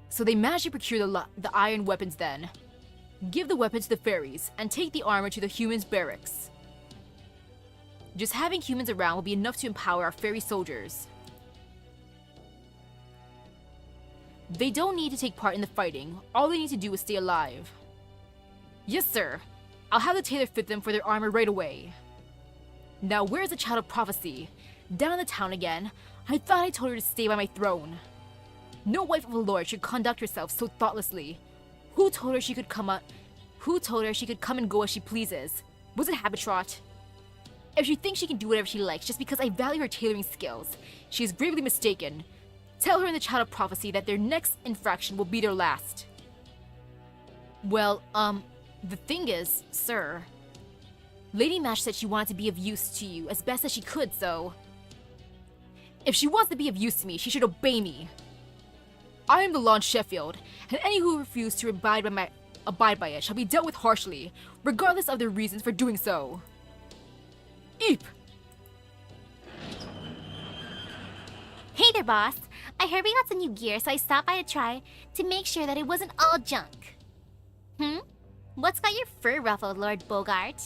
So they managed to procure the iron weapons then, give the weapons to the fairies, and take the armor to the humans' barracks. Just having humans around will be enough to empower our fairy soldiers. They don't need to take part in the fighting, all they need to do is stay alive. Yes, sir. I'll have the tailor fit them for their armor right away. Now where's the Child of Prophecy? Down in the town again? I thought I told her to stay by my throne. No wife of a lord should conduct herself so thoughtlessly. Who told her she could come and go as she pleases? Was it Habitrot? If she thinks she can do whatever she likes just because I value her tailoring skills, she is gravely mistaken. Tell her in the Child of Prophecy that their next infraction will be their last. Well, the thing is, sir, Lady Mash said she wanted to be of use to you as best as she could, so... If she wants to be of use to me, she should obey me. I am the law in Sheffield, and any who refuse to abide by it shall be dealt with harshly, regardless of their reasons for doing so. Eep! Hey there, boss. I heard we got some new gear, so I stopped by to make sure that it wasn't all junk. What's got your fur ruffled, Lord Bogart?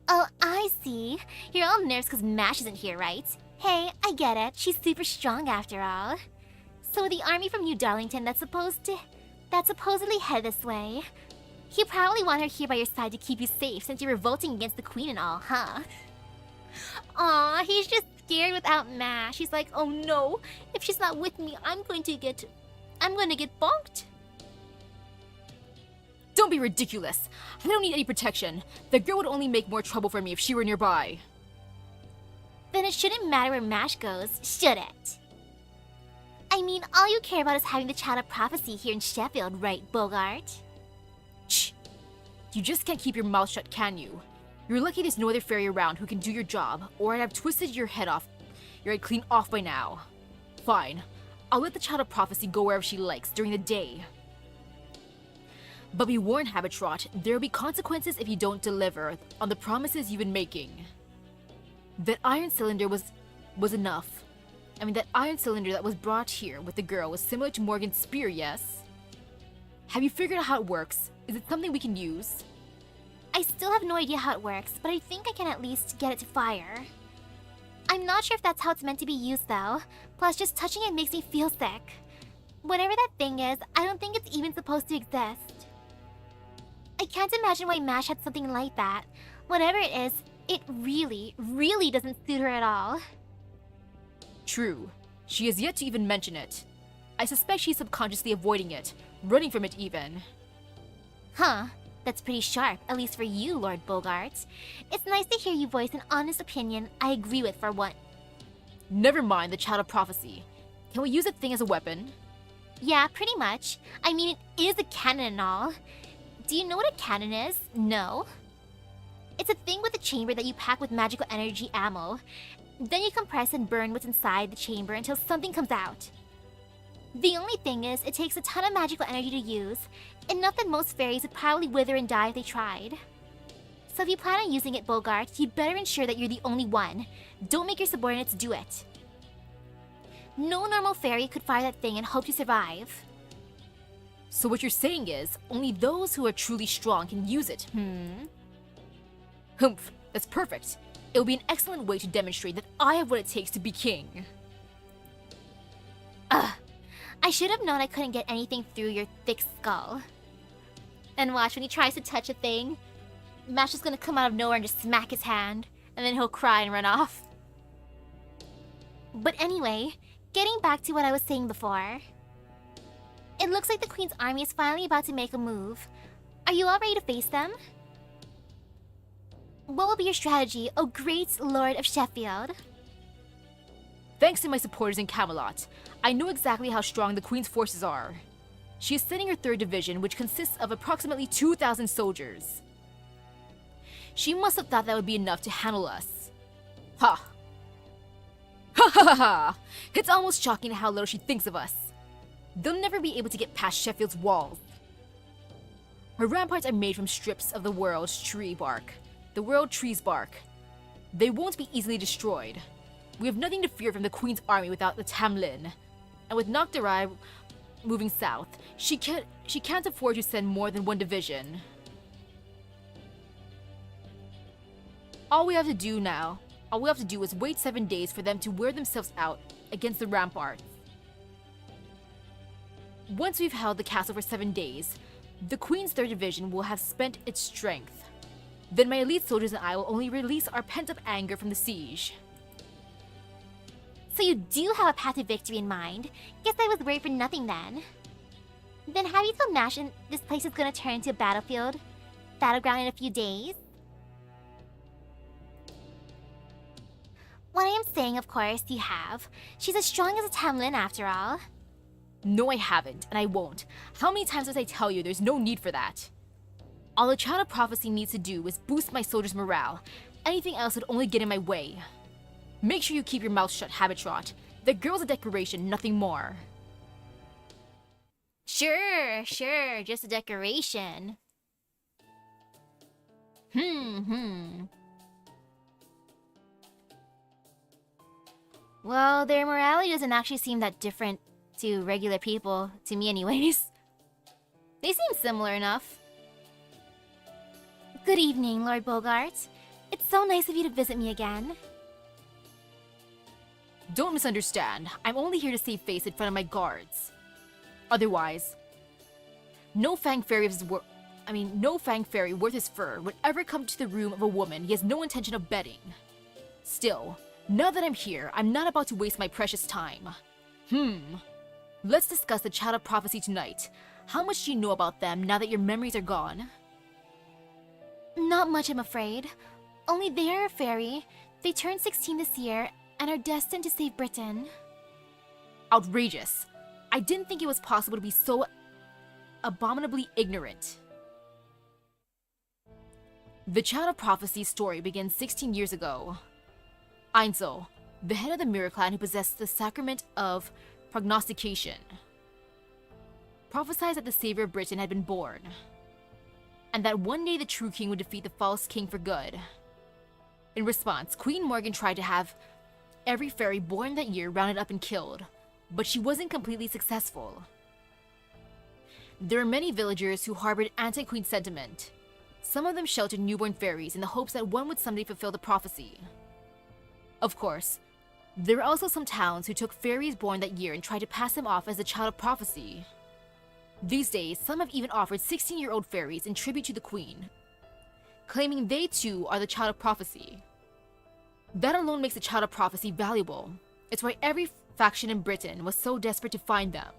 Oh, I see. You're all nervous because Mash isn't here, right? Hey, I get it. She's super strong after all. So the army from New Darlington that's supposedly headed this way. You probably want her here by your side to keep you safe since you're revolting against the Queen and all, huh? Aw, he's just scared without Mash. He's like, oh no, if she's not with me, I'm going to get bonked. Don't be ridiculous. I don't need any protection. The girl would only make more trouble for me if she were nearby. Then it shouldn't matter where Mash goes, should it? I mean, all you care about is having the Child of Prophecy here in Sheffield, right, Bogart? Shh. You just can't keep your mouth shut, can you? You're lucky there's no other fairy around who can do your job, or I'd have twisted your head clean off by now. Fine. I'll let the Child of Prophecy go wherever she likes during the day. But be warned, Habitrot, there will be consequences if you don't deliver on the promises you've been making. That iron cylinder was enough. I mean, that iron cylinder that was brought here with the girl was similar to Morgan's spear, yes? Have you figured out how it works? Is it something we can use? I still have no idea how it works, but I think I can at least get it to fire. I'm not sure if that's how it's meant to be used though. Plus, just touching it makes me feel sick. Whatever that thing is, I don't think it's even supposed to exist. I can't imagine why Mash had something like that. Whatever it is, it really, really doesn't suit her at all. True. She has yet to even mention it. I suspect she's subconsciously avoiding it, running from it even. Huh. That's pretty sharp, at least for you, Lord Bogart. It's nice to hear you voice an honest opinion I agree with for once. Never mind the Child of Prophecy. Can we use that thing as a weapon? Yeah, pretty much. I mean, it is a cannon and all. Do you know what a cannon is? No? It's a thing with a chamber that you pack with magical energy ammo. Then you compress and burn what's inside the chamber until something comes out. The only thing is, it takes a ton of magical energy to use, enough that most fairies would probably wither and die if they tried. So if you plan on using it, Bogart, you'd better ensure that you're the only one. Don't make your subordinates do it. No normal fairy could fire that thing and hope to survive. So what you're saying is, only those who are truly strong can use it, Humph, that's perfect. It will be an excellent way to demonstrate that I have what it takes to be king. Ugh. I should have known I couldn't get anything through your thick skull. And watch, when he tries to touch a thing, Mash is gonna come out of nowhere and just smack his hand, and then he'll cry and run off. But anyway, getting back to what I was saying before. It looks like the Queen's army is finally about to make a move. Are you all ready to face them? What will be your strategy, O great Lord of Sheffield? Thanks to my supporters in Camelot, I know exactly how strong the Queen's forces are. She is sending her 3rd Division, which consists of approximately 2,000 soldiers. She must have thought that would be enough to handle us. Ha! Ha ha ha ha! It's almost shocking how little she thinks of us. They'll never be able to get past Sheffield's walls. Her ramparts are made from strips of the world's tree bark. The world tree's bark. They won't be easily destroyed. We have nothing to fear from the Queen's army without the Tamlin. And with Nocturai moving south, she can't afford to send more than 1 division. All we have to do is wait 7 days for them to wear themselves out against the ramparts. Once we've held the castle for 7 days, the Queen's 3rd Division will have spent its strength. Then my elite soldiers and I will only release our pent-up anger from the siege. So you do have a path to victory in mind. Guess I was worried for nothing then. Then have you told Mash this place is gonna turn into a battleground in a few days? What I am saying, of course, you have. She's as strong as a Tamlin after all. No, I haven't, and I won't. How many times must I tell you there's no need for that? All the Child of Prophecy needs to do is boost my soldiers' morale. Anything else would only get in my way. Make sure you keep your mouth shut, Habitrot. The girl's a decoration, nothing more. Sure, just a decoration. Well, their morality doesn't actually seem that different to regular people, to me anyways. They seem similar enough. Good evening, Lord Bogart. It's so nice of you to visit me again. Don't misunderstand. I'm only here to save face in front of my guards. Otherwise, no Fang Fairy worth his fur would ever come to the room of a woman he has no intention of betting. Still, now that I'm here, I'm not about to waste my precious time. Let's discuss the Child of Prophecy tonight. How much do you know about them now that your memories are gone? Not much, I'm afraid. Only they are a fairy. They turned 16 this year and are destined to save Britain. Outrageous. I didn't think it was possible to be so abominably ignorant. The Child of Prophecy's story begins 16 years ago. Einzel, the head of the Mirror Clan who possessed the sacrament of prognostication, prophesied that the savior of Britain had been born, and that one day the true king would defeat the false king for good. In response, Queen Morgan tried to have every fairy born that year rounded up and killed, but she wasn't completely successful. There were many villagers who harbored anti-queen sentiment. Some of them sheltered newborn fairies in the hopes that one would someday fulfill the prophecy. Of course, there are also some towns who took fairies born that year and tried to pass them off as the child of prophecy. These days, some have even offered 16-year-old fairies in tribute to the queen, claiming they too are the child of prophecy. That alone makes the child of prophecy valuable. It's why every faction in Britain was so desperate to find them.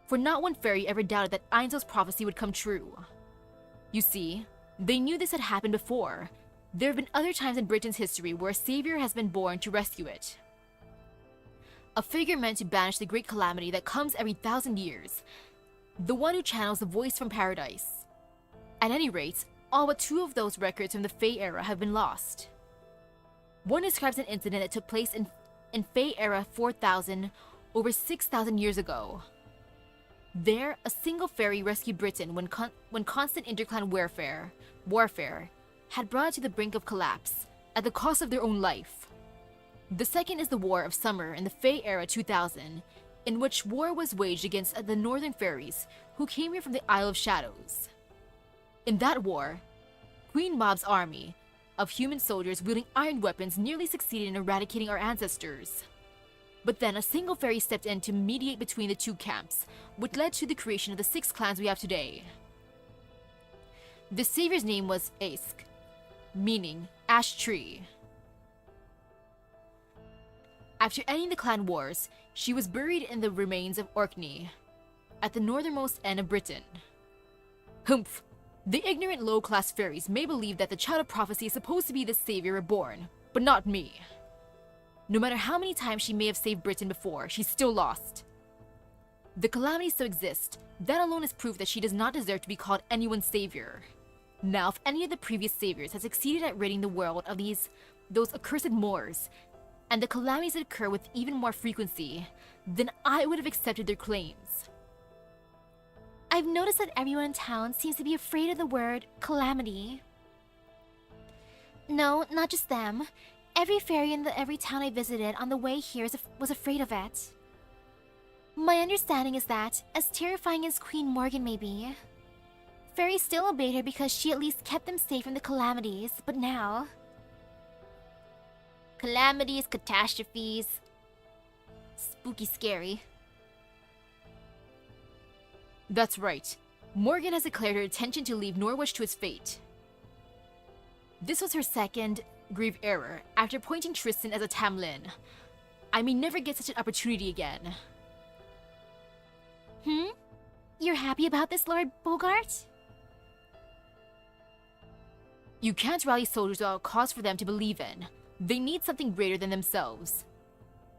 For not one fairy ever doubted that Ainzo's prophecy would come true. You see, they knew this had happened before. There have been other times in Britain's history where a savior has been born to rescue it. A figure meant to banish the great calamity that comes every 1,000 years. The one who channels the voice from paradise. At any rate, all but 2 of those records from the Fey era have been lost. One describes an incident that took place in Fey era 4,000, over 6,000 years ago. There, a single fairy rescued Britain when constant interclan warfare had brought it to the brink of collapse, at the cost of their own life. The second is the War of Summer in the Fey era 2000, in which war was waged against the northern fairies who came here from the Isle of Shadows. In that war, Queen Mob's army of human soldiers wielding iron weapons nearly succeeded in eradicating our ancestors. But then a single fairy stepped in to mediate between the 2 camps, which led to the creation of the 6 clans we have today. The savior's name was Aisk, meaning ash tree. After ending the clan wars, she was buried in the remains of Orkney, at the northernmost end of Britain. Humph! The ignorant low-class fairies may believe that the child of prophecy is supposed to be the savior reborn, but not me. No matter how many times she may have saved Britain before, she's still lost. The calamity still exists. That alone is proof that she does not deserve to be called anyone's savior. Now, if any of the previous saviors had succeeded at ridding the world of those accursed Moors, and the calamities that occur with even more frequency, then I would have accepted their claims. I've noticed that everyone in town seems to be afraid of the word calamity. No, not just them. Every fairy in every town I visited on the way here was afraid of it. My understanding is that, as terrifying as Queen Morgan may be, fairies still obeyed her because she at least kept them safe from the calamities, but now... Calamities, catastrophes... Spooky scary. That's right. Morgan has declared her intention to leave Norwich to its fate. This was her second grave error, after appointing Tristan as a Tamlin. I may never get such an opportunity again. You're happy about this, Lord Bogart? You can't rally soldiers without a cause for them to believe in. They need something greater than themselves.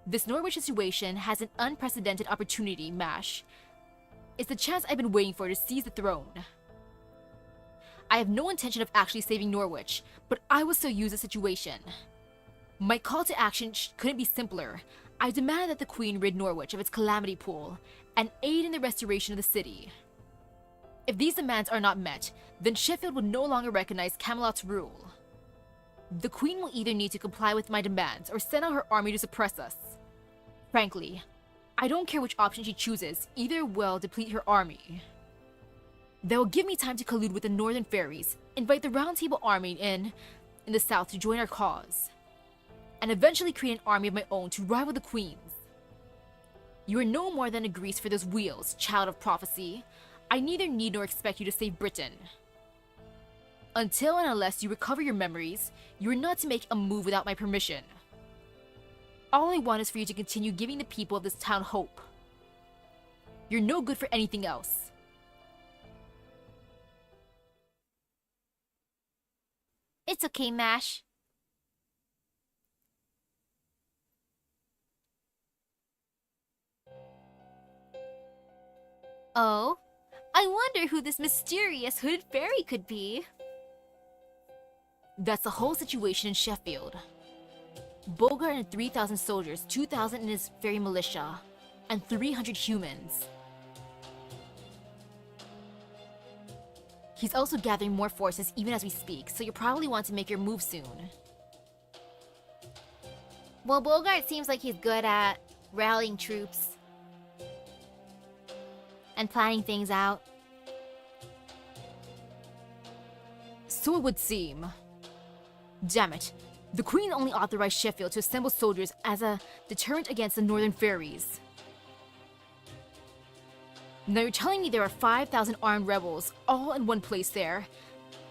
This Norwich situation has an unprecedented opportunity, Mash. It's the chance I've been waiting for to seize the throne. I have no intention of actually saving Norwich, but I will still use the situation. My call to action couldn't be simpler. I demand that the Queen rid Norwich of its calamity pool and aid in the restoration of the city. If these demands are not met, then Sheffield will no longer recognize Camelot's rule. The Queen will either need to comply with my demands or send out her army to suppress us. Frankly, I don't care which option she chooses, either will deplete her army. That will give me time to collude with the Northern Fairies, invite the Round Table army in the south to join our cause, and eventually create an army of my own to rival the Queen's. You are no more than a grease for those wheels, child of prophecy. I neither need nor expect you to save Britain. Until and unless you recover your memories, you are not to make a move without my permission. All I want is for you to continue giving the people of this town hope. You're no good for anything else. It's okay, Mash. Oh? I wonder who this mysterious hooded fairy could be. That's the whole situation in Sheffield. Bogart and 3,000 soldiers, 2,000 in his fairy militia, and 300 humans. He's also gathering more forces even as we speak, so you'll probably want to make your move soon. Well, Bogart seems like he's good at rallying troops and planning things out. So it would seem. Damn it. The Queen only authorized Sheffield to assemble soldiers as a deterrent against the Northern Fairies. Now you're telling me there are 5,000 armed rebels all in one place there?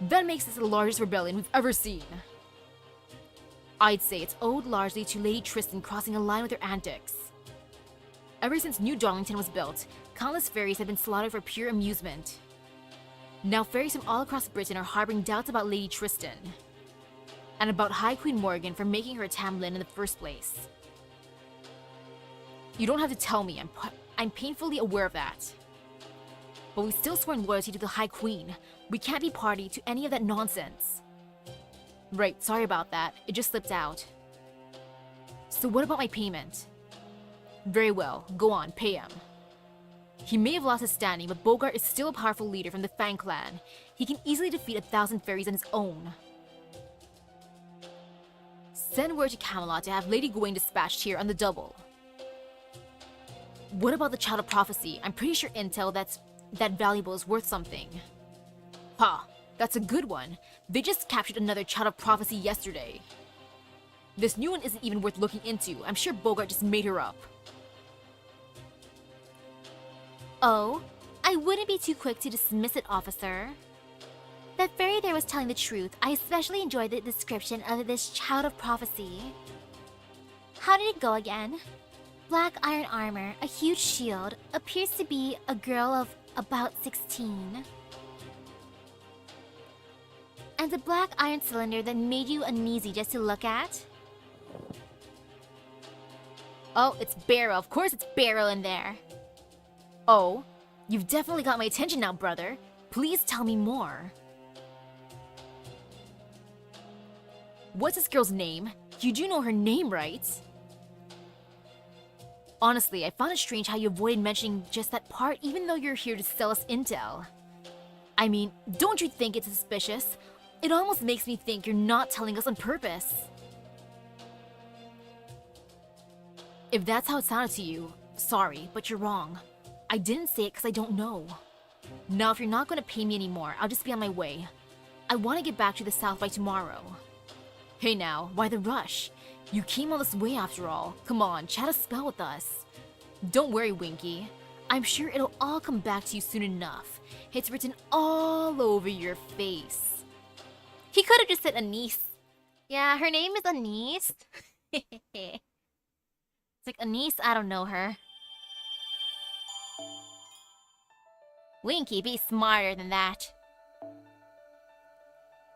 That makes this the largest rebellion we've ever seen. I'd say it's owed largely to Lady Tristan crossing a line with her antics. Ever since New Darlington was built, countless fairies have been slaughtered for pure amusement. Now fairies from all across Britain are harboring doubts about Lady Tristan, and about High Queen Morgan for making her a Tamlin in the first place. You don't have to tell me, I'm painfully aware of that. But we've still sworn loyalty to the High Queen. We can't be party to any of that nonsense. Right, sorry about that. It just slipped out. So what about my payment? Very well, go on, pay him. He may have lost his standing, but Bogart is still a powerful leader from the Fang clan. He can easily defeat 1,000 fairies on his own. Send word to Camelot to have Lady Gawain dispatched here on the double. What about the Child of Prophecy? I'm pretty sure intel that valuable is worth something. Ha, that's a good one. They just captured another Child of Prophecy yesterday. This new one isn't even worth looking into. I'm sure Bogart just made her up. Oh, I wouldn't be too quick to dismiss it, officer. That fairy there was telling the truth. I especially enjoyed the description of this Child of Prophecy. How did it go again? Black iron armor, a huge shield, appears to be a girl of about 16. And a black iron cylinder that made you uneasy just to look at? Oh, it's Barrow. Of course it's Barrow in there. Oh, you've definitely got my attention now, brother. Please tell me more. What's this girl's name? You do know her name, right? Honestly, I found it strange how you avoided mentioning just that part even though you're here to sell us intel. I mean, don't you think it's suspicious? It almost makes me think you're not telling us on purpose. If that's how it sounded to you, sorry, but you're wrong. I didn't say it because I don't know. Now, if you're not going to pay me anymore, I'll just be on my way. I want to get back to the south by tomorrow. Hey now, why the rush? You came all this way after all. Come on, chat a spell with us. Don't worry, Winky. I'm sure it'll all come back to you soon enough. It's written all over your face. He could have just said Anise. Yeah, her name is Anise. It's like, Anise, I don't know her. Winky, be smarter than that.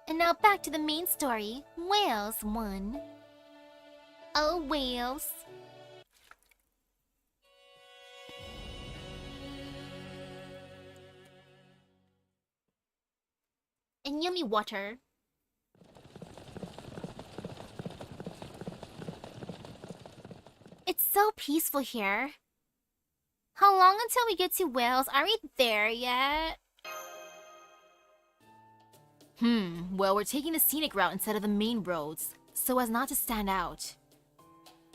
And now back to the main story. Wales won. Oh, Wales. And yummy water. It's so peaceful here. How long until we get to Wales? Are we there yet? Well, we're taking the scenic route instead of the main roads, so as not to stand out.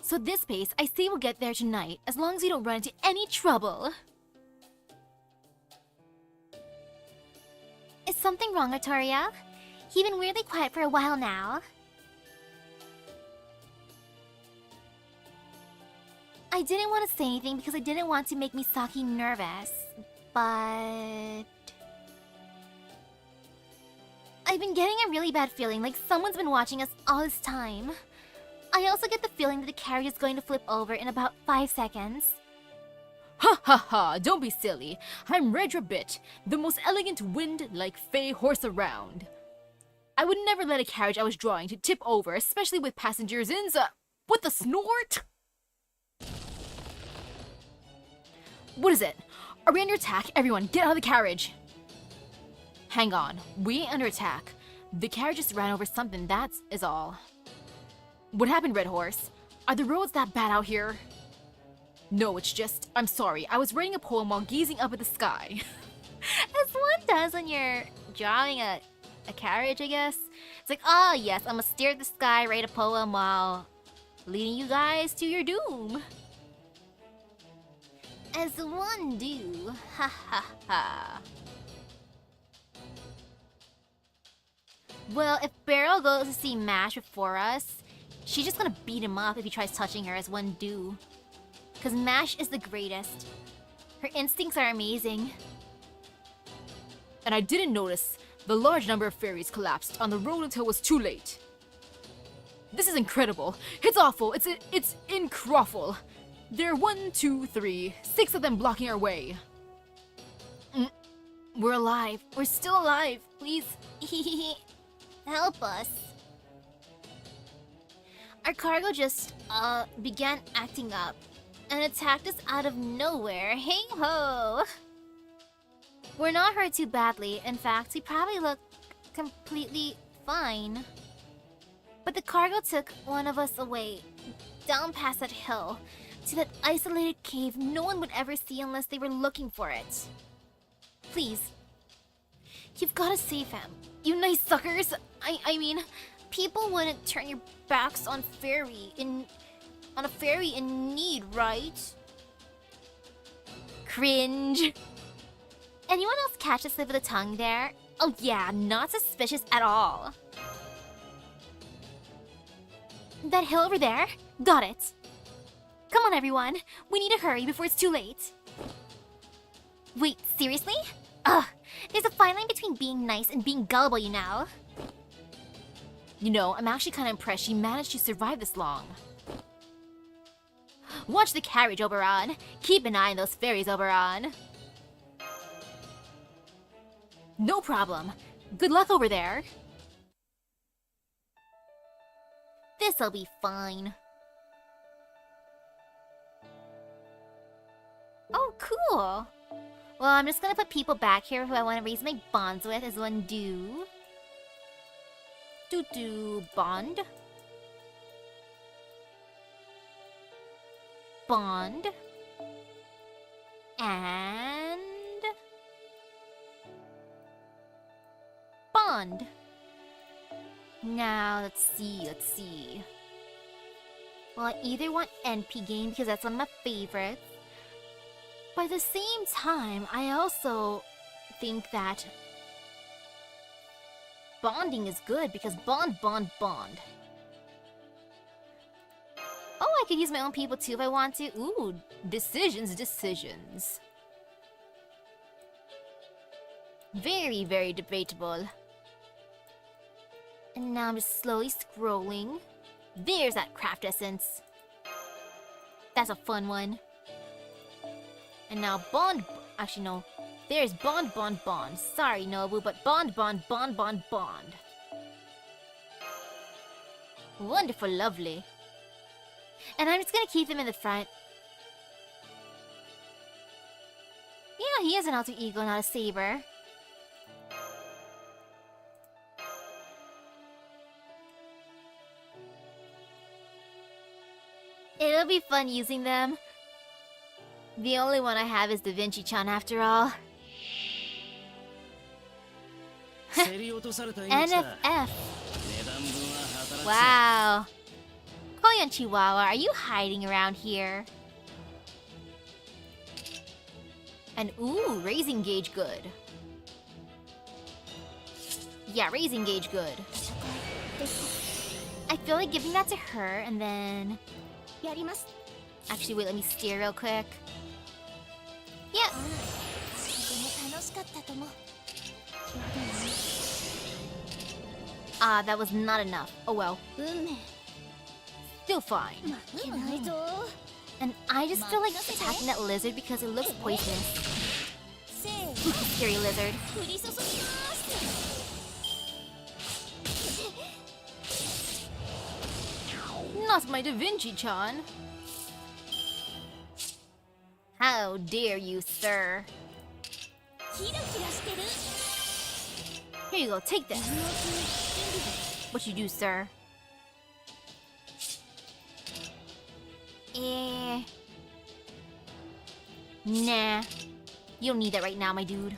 So at this pace, I say we'll get there tonight, as long as we don't run into any trouble. Is something wrong, Artoria? You've been weirdly quiet for a while now. I didn't want to say anything because I didn't want to make Misaki nervous, but... I've been getting a really bad feeling, like someone's been watching us all this time. I also get the feeling that the carriage is going to flip over in about 5 seconds. Ha ha ha, don't be silly. I'm Red Rabbit, the most elegant wind-like fey horse around. I would never let a carriage I was drawing to tip over, especially with passengers in with a snort. What is it? Are we under attack? Everyone, get out of the carriage! Hang on, we ain't under attack. The carriage just ran over something, that is all. What happened, Red Horse? Are the roads that bad out here? No, it's just, I'm sorry, I was writing a poem while gazing up at the sky. As one does when you're drawing a carriage, I guess. It's like, oh yes, I'm gonna stare at the sky, write a poem while leading you guys to your doom. As one do, ha ha ha. Well, if Beryl goes to see MASH before us, She's just gonna beat him up if he tries touching her as one do. Cause Mash is the greatest. Her instincts are amazing. And I didn't notice the large number of fairies collapsed on the road until it was too late. This is incredible. It's awful. It's incroful. There are 1, 2, 3, 6 of them blocking our way. We're alive. We're still alive. Please. Help us. Our cargo just, began acting up and attacked us out of nowhere. Hey ho! We're not hurt too badly. In fact, we probably look completely fine. But the cargo took one of us away, down past that hill, to that isolated cave no one would ever see unless they were looking for it. Please. You've gotta save him. You nice suckers! I mean, people wouldn't turn your backs on a fairy in need, right? Cringe. Anyone else catch a slip of the tongue there? Oh yeah, not suspicious at all. That hill over there? Got it. Come on, everyone. We need to hurry before it's too late. Wait, seriously? Ugh, there's a fine line between being nice and being gullible, you know. You know, I'm actually kind of impressed she managed to survive this long. Watch the carriage, Oberon. Keep an eye on those fairies, Oberon. No problem. Good luck over there. This'll be fine. Oh, cool. Well, I'm just gonna put people back here who I want to raise my bonds with as one do. Bond. Bond. And... Bond. Now, let's see. Well, I either want NP game because that's one of my favorites. But at the same time, I also think that bonding is good because bond. Oh, I could use my own people too if I want to. Ooh, decisions. Very, very debatable. And now I'm just slowly scrolling. There's that craft essence. That's a fun one. And now bond. Actually, no. There's bond. Sorry, Nobu, but bond. Wonderful, lovely. And I'm just gonna keep them in the front. Yeah, he has an alter ego, not a saber. It'll be fun using them. The only one I have is Da Vinci-chan after all. NFF. Wow. Koyan Chihuahua, are you hiding around here? And ooh, raising gauge good. Yeah, raising gauge good. I feel like giving that to her and then... Actually, wait, let me steer real quick. Yeah. Ah, that was not enough. Oh well. Still fine. And I just feel like attacking that lizard because it looks poisonous. Scary lizard. Not my Da Vinci-chan. How dare you, sir? Here you go, take this. What you do, sir? Nah. You don't need that right now, my dude.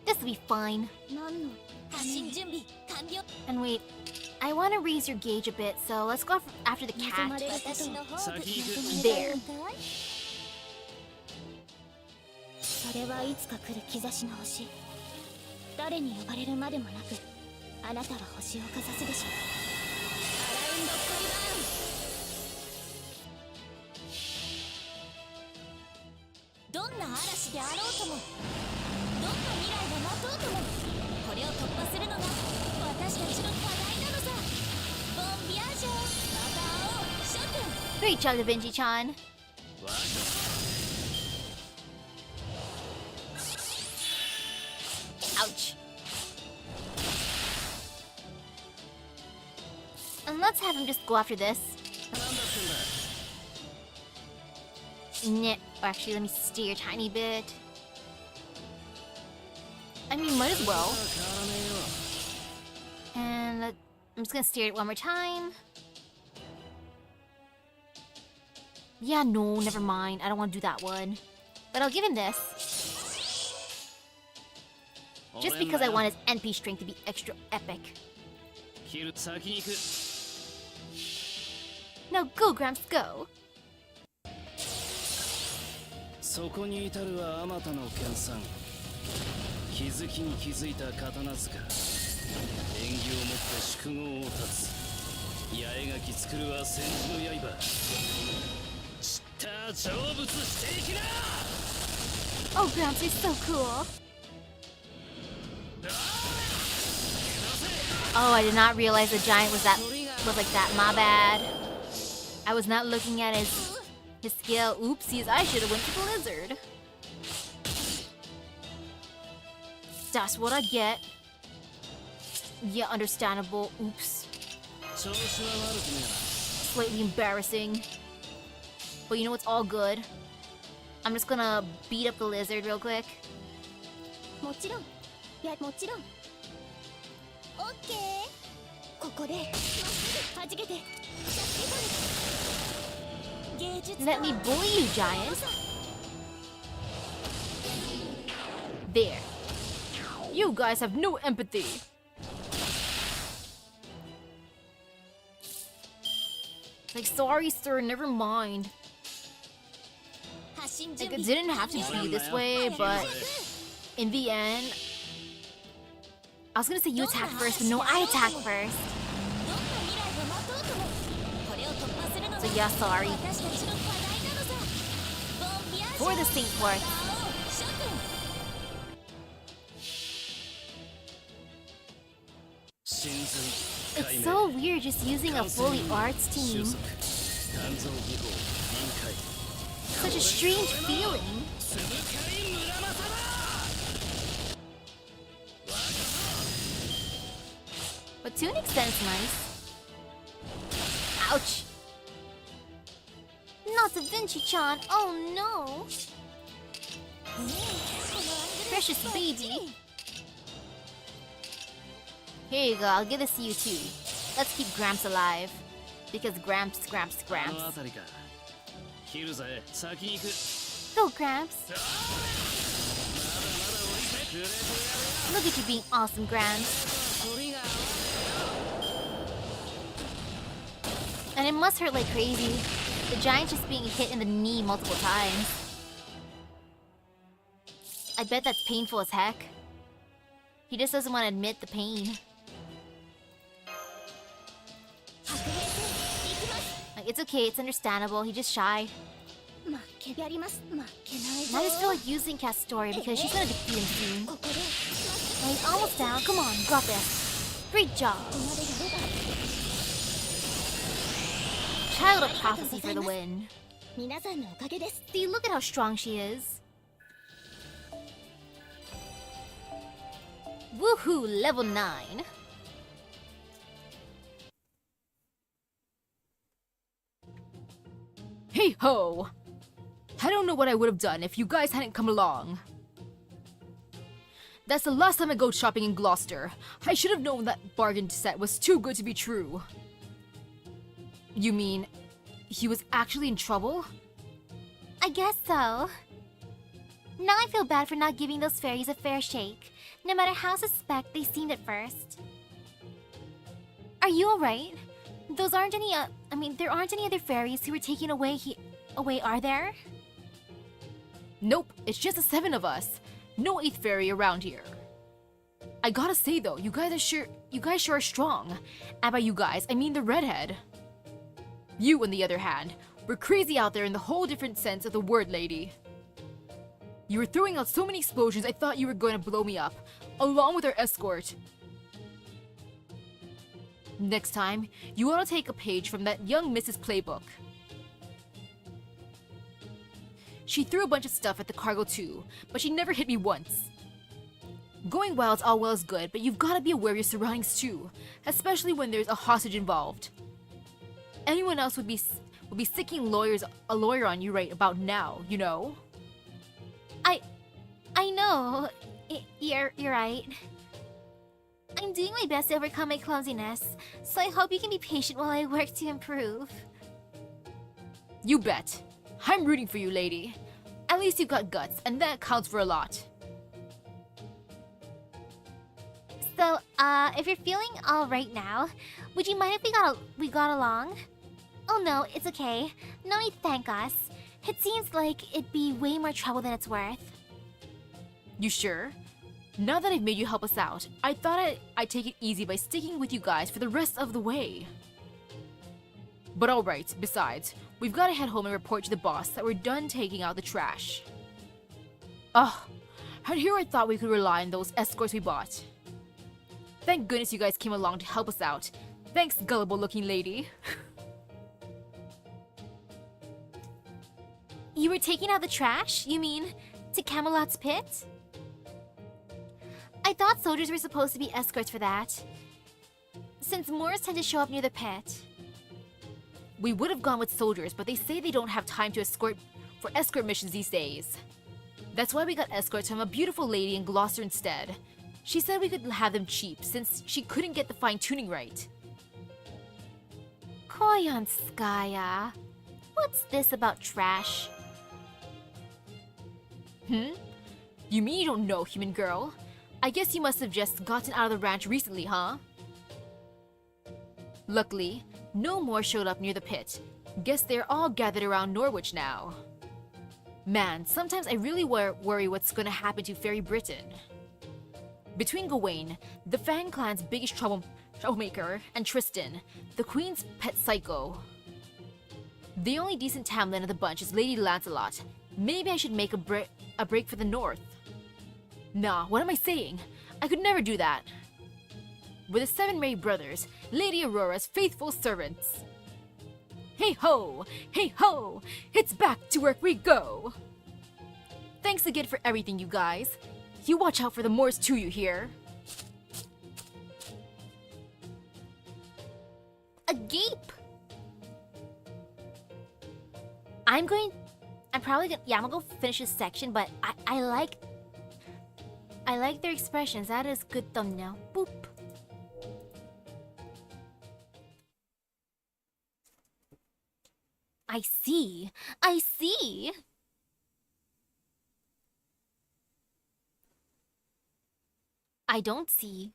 This'll be fine. And wait, I want to raise your gauge a bit, so let's go after the cat. There. あなたが星をかざすでしょう。アラウンドカリバーン。どんな嵐であろうとも、どんな未来が待とうとも、これを突破するのが私たちの課題なのさ。ボンビアージュ、また会おう、諸君。 Great job, Da Vinci-chan. Ouch. And let's have him just go after this. Nah, actually, let me steer a tiny bit. I mean, might as well. And I'm just gonna steer it one more time. Yeah, no, never mind. I don't want to do that one. But I'll give him this. Just because I want his NP strength to be extra epic. Now go, Gramps, go! そこに至るはあまたの研鑽。気づきに気づいた刀塚。縁起をもって宿業を断つ。八重垣作るは千字の刃。散った成仏していきな。 Oh, Gramps, you're so cool. Oh, I did not realize the giant was like that. My bad. I was not looking at his skill. Oopsies, I should have went to the lizard. That's what I get. Yeah, understandable. Oops. Slightly embarrassing. But you know what's all good? I'm just gonna beat up the lizard real quick. もちろん、いやもちろん。オッケー。ここでまっすぐ弾けて。芸術 Let me bully you, giant. There. You guys have no empathy. Like, sorry, sir, never mind. Like, it didn't have to be this way, but in the end, I was gonna say you attack first, but no, I attack first. So yeah, sorry. For the Saint Worth. It's so weird just using a fully arts team. Such a strange feeling. But to an extent, it's nice. Ouch! Not Da Vinci-chan, oh no! Precious baby! Here you go, I'll give this to you too. Let's keep Gramps alive. Because Gramps. Go, Gramps! Look at you being awesome, Gramps. And it must hurt like crazy. The giant's just being hit in the knee multiple times. I bet that's painful as heck. He just doesn't want to admit the pain. Like, it's okay, it's understandable, he's just shy. And I just feel like using Castoria because she's gonna defeat him soon. And he's almost down, come on, got this. Great job. Child of prophecy for the win. See, look at how strong she is. Woohoo, level 9. Hey ho! I don't know what I would have done if you guys hadn't come along. That's the last time I go shopping in Gloucester. I should have known that bargain set was too good to be true. You mean, he was actually in trouble? I guess so. Now I feel bad for not giving those fairies a fair shake, no matter how suspect they seemed at first. Are you alright? Those aren't any, there aren't any other fairies who were taken away are there? Nope, it's just the 7 of us. No 8th fairy around here. I gotta say though, you guys sure are strong. And by you guys, I mean the redhead. You, on the other hand, were crazy out there in the whole different sense of the word, lady. You were throwing out so many explosions I thought you were going to blow me up, along with our escort. Next time, you ought to take a page from that young Mrs. Playbook. She threw a bunch of stuff at the cargo too, but she never hit me once. Going wild's all well is good, but you've got to be aware of your surroundings too, especially when there's a hostage involved. Anyone else would be sicking a lawyer on you right about now, you know? I know. You're right. I'm doing my best to overcome my clumsiness, so I hope you can be patient while I work to improve. You bet. I'm rooting for you, lady. At least you've got guts, and that counts for a lot. So, if you're feeling all right now, would you mind if we got along? Oh no, it's okay. No need to thank us. It seems like it'd be way more trouble than it's worth. You sure? Now that I've made you help us out, I thought I'd take it easy by sticking with you guys for the rest of the way. But alright, besides, we've got to head home and report to the boss that we're done taking out the trash. Ugh, and here I thought we could rely on those escorts we bought. Thank goodness you guys came along to help us out. Thanks, gullible-looking lady. You were taking out the trash? You mean to Camelot's pit? I thought soldiers were supposed to be escorts for that, since Moors tend to show up near the pit. We would have gone with soldiers, but they say they don't have time to escort missions these days. That's why we got escorts from a beautiful lady in Gloucester instead. She said we could have them cheap, since she couldn't get the fine-tuning right. Koyanskaya, what's this about trash? You mean you don't know, human girl? I guess you must have just gotten out of the ranch recently, huh? Luckily, no more showed up near the pit. Guess they're all gathered around Norwich now. Man, sometimes I really worry what's gonna happen to Fairy Britain. Between Gawain, the Fang clan's biggest troublemaker, and Tristan, the Queen's pet psycho. The only decent Tamlin of the bunch is Lady Lancelot. Maybe I should make a break for the north. Nah, what am I saying? I could never do that. We're the Seven Ray brothers, Lady Aurora's faithful servants. Hey ho! Hey ho! It's back to work we go! Thanks again for everything, you guys. You watch out for the Moors too, you hear? A gape! I'm gonna go finish this section, but I like their expressions. That is good thumbnail. Boop. I see. I don't see.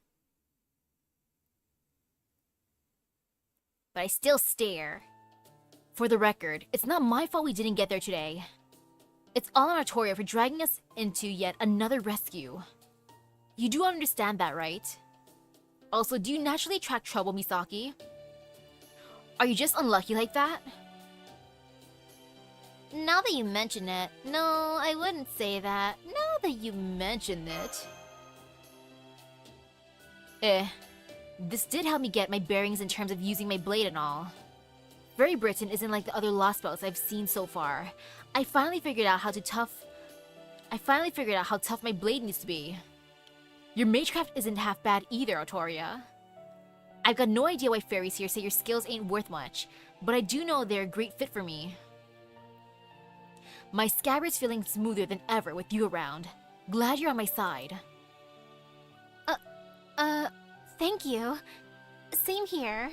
But I still stare. For the record, it's not my fault we didn't get there today. It's all on Artoria for dragging us into yet another rescue. You do understand that, right? Also, do you naturally attract trouble, Misaki? Are you just unlucky like that? Now that you mention it, no, I wouldn't say that. Now that you mention it... This did help me get my bearings in terms of using my blade and all. Fairy Britain isn't like the other Lost Belts I've seen so far. I finally figured out how tough my blade needs to be. Your magecraft isn't half bad either, Artoria. I've got no idea why fairies here say your skills ain't worth much, but I do know they're a great fit for me. My scabbard's feeling smoother than ever with you around. Glad you're on my side. Thank you. Same here.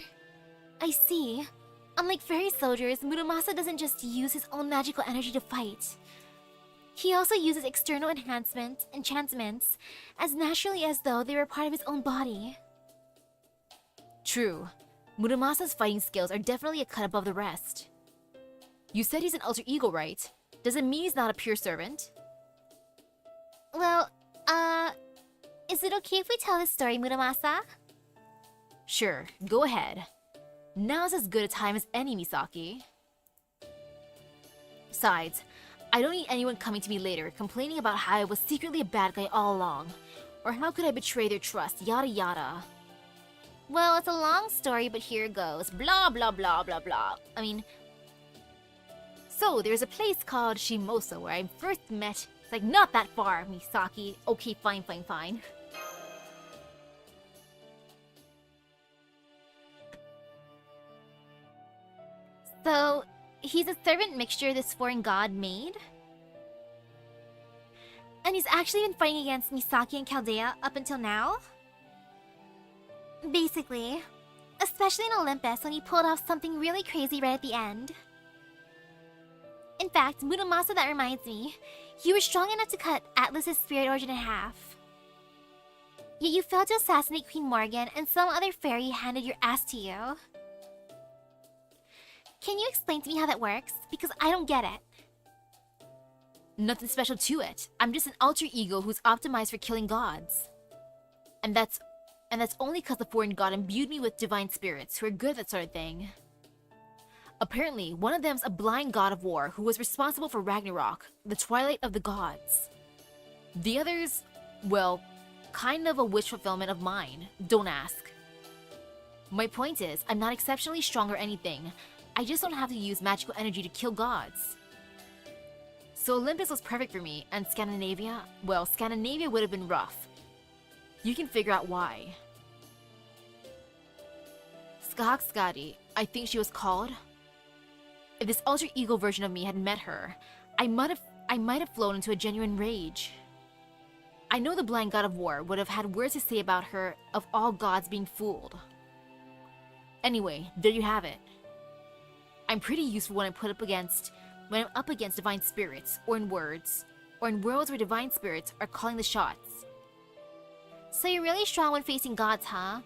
I see. Unlike fairy soldiers, Muramasa doesn't just use his own magical energy to fight. He also uses external enchantments, as naturally as though they were part of his own body. True. Muramasa's fighting skills are definitely a cut above the rest. You said he's an alter ego, right? Does it mean he's not a pure servant? Well, Is it okay if we tell this story, Muramasa? Sure, go ahead. Now's as good a time as any, Misaki. Besides, I don't need anyone coming to me later complaining about how I was secretly a bad guy all along, or how could I betray their trust, yada yada. Well, it's a long story, but here goes. Blah, blah, blah, blah, blah. I mean... So, there's a place called Shimosa where I first met... It's like, not that far, Misaki. Okay, fine, fine, fine. So, he's a servant mixture this foreign god made? And he's actually been fighting against Misaki and Chaldea up until now? Basically. Especially in Olympus when he pulled off something really crazy right at the end. In fact, Muramasa, that reminds me, you were strong enough to cut Atlas's spirit origin in half. Yet you failed to assassinate Queen Morgan and some other fairy handed your ass to you. Can you explain to me how that works? Because I don't get it. Nothing special to it. I'm just an alter ego who's optimized for killing gods. And that's only because the foreign god imbued me with divine spirits who are good at that sort of thing. Apparently, one of them's a blind god of war who was responsible for Ragnarok, the twilight of the gods. The other's, well, kind of a wish fulfillment of mine. Don't ask. My point is, I'm not exceptionally strong or anything. I just don't have to use magical energy to kill gods. So Olympus was perfect for me, and Scandinavia? Well, Scandinavia would have been rough. You can figure out why. Skahakskadi, I think she was called. If this alter ego version of me had met her, I might have flown into a genuine rage. I know the blind god of war would have had words to say about her of all gods being fooled. Anyway, there you have it. I'm pretty useful when I'm up against divine spirits, or in worlds where divine spirits are calling the shots. So you're really strong when facing gods, huh?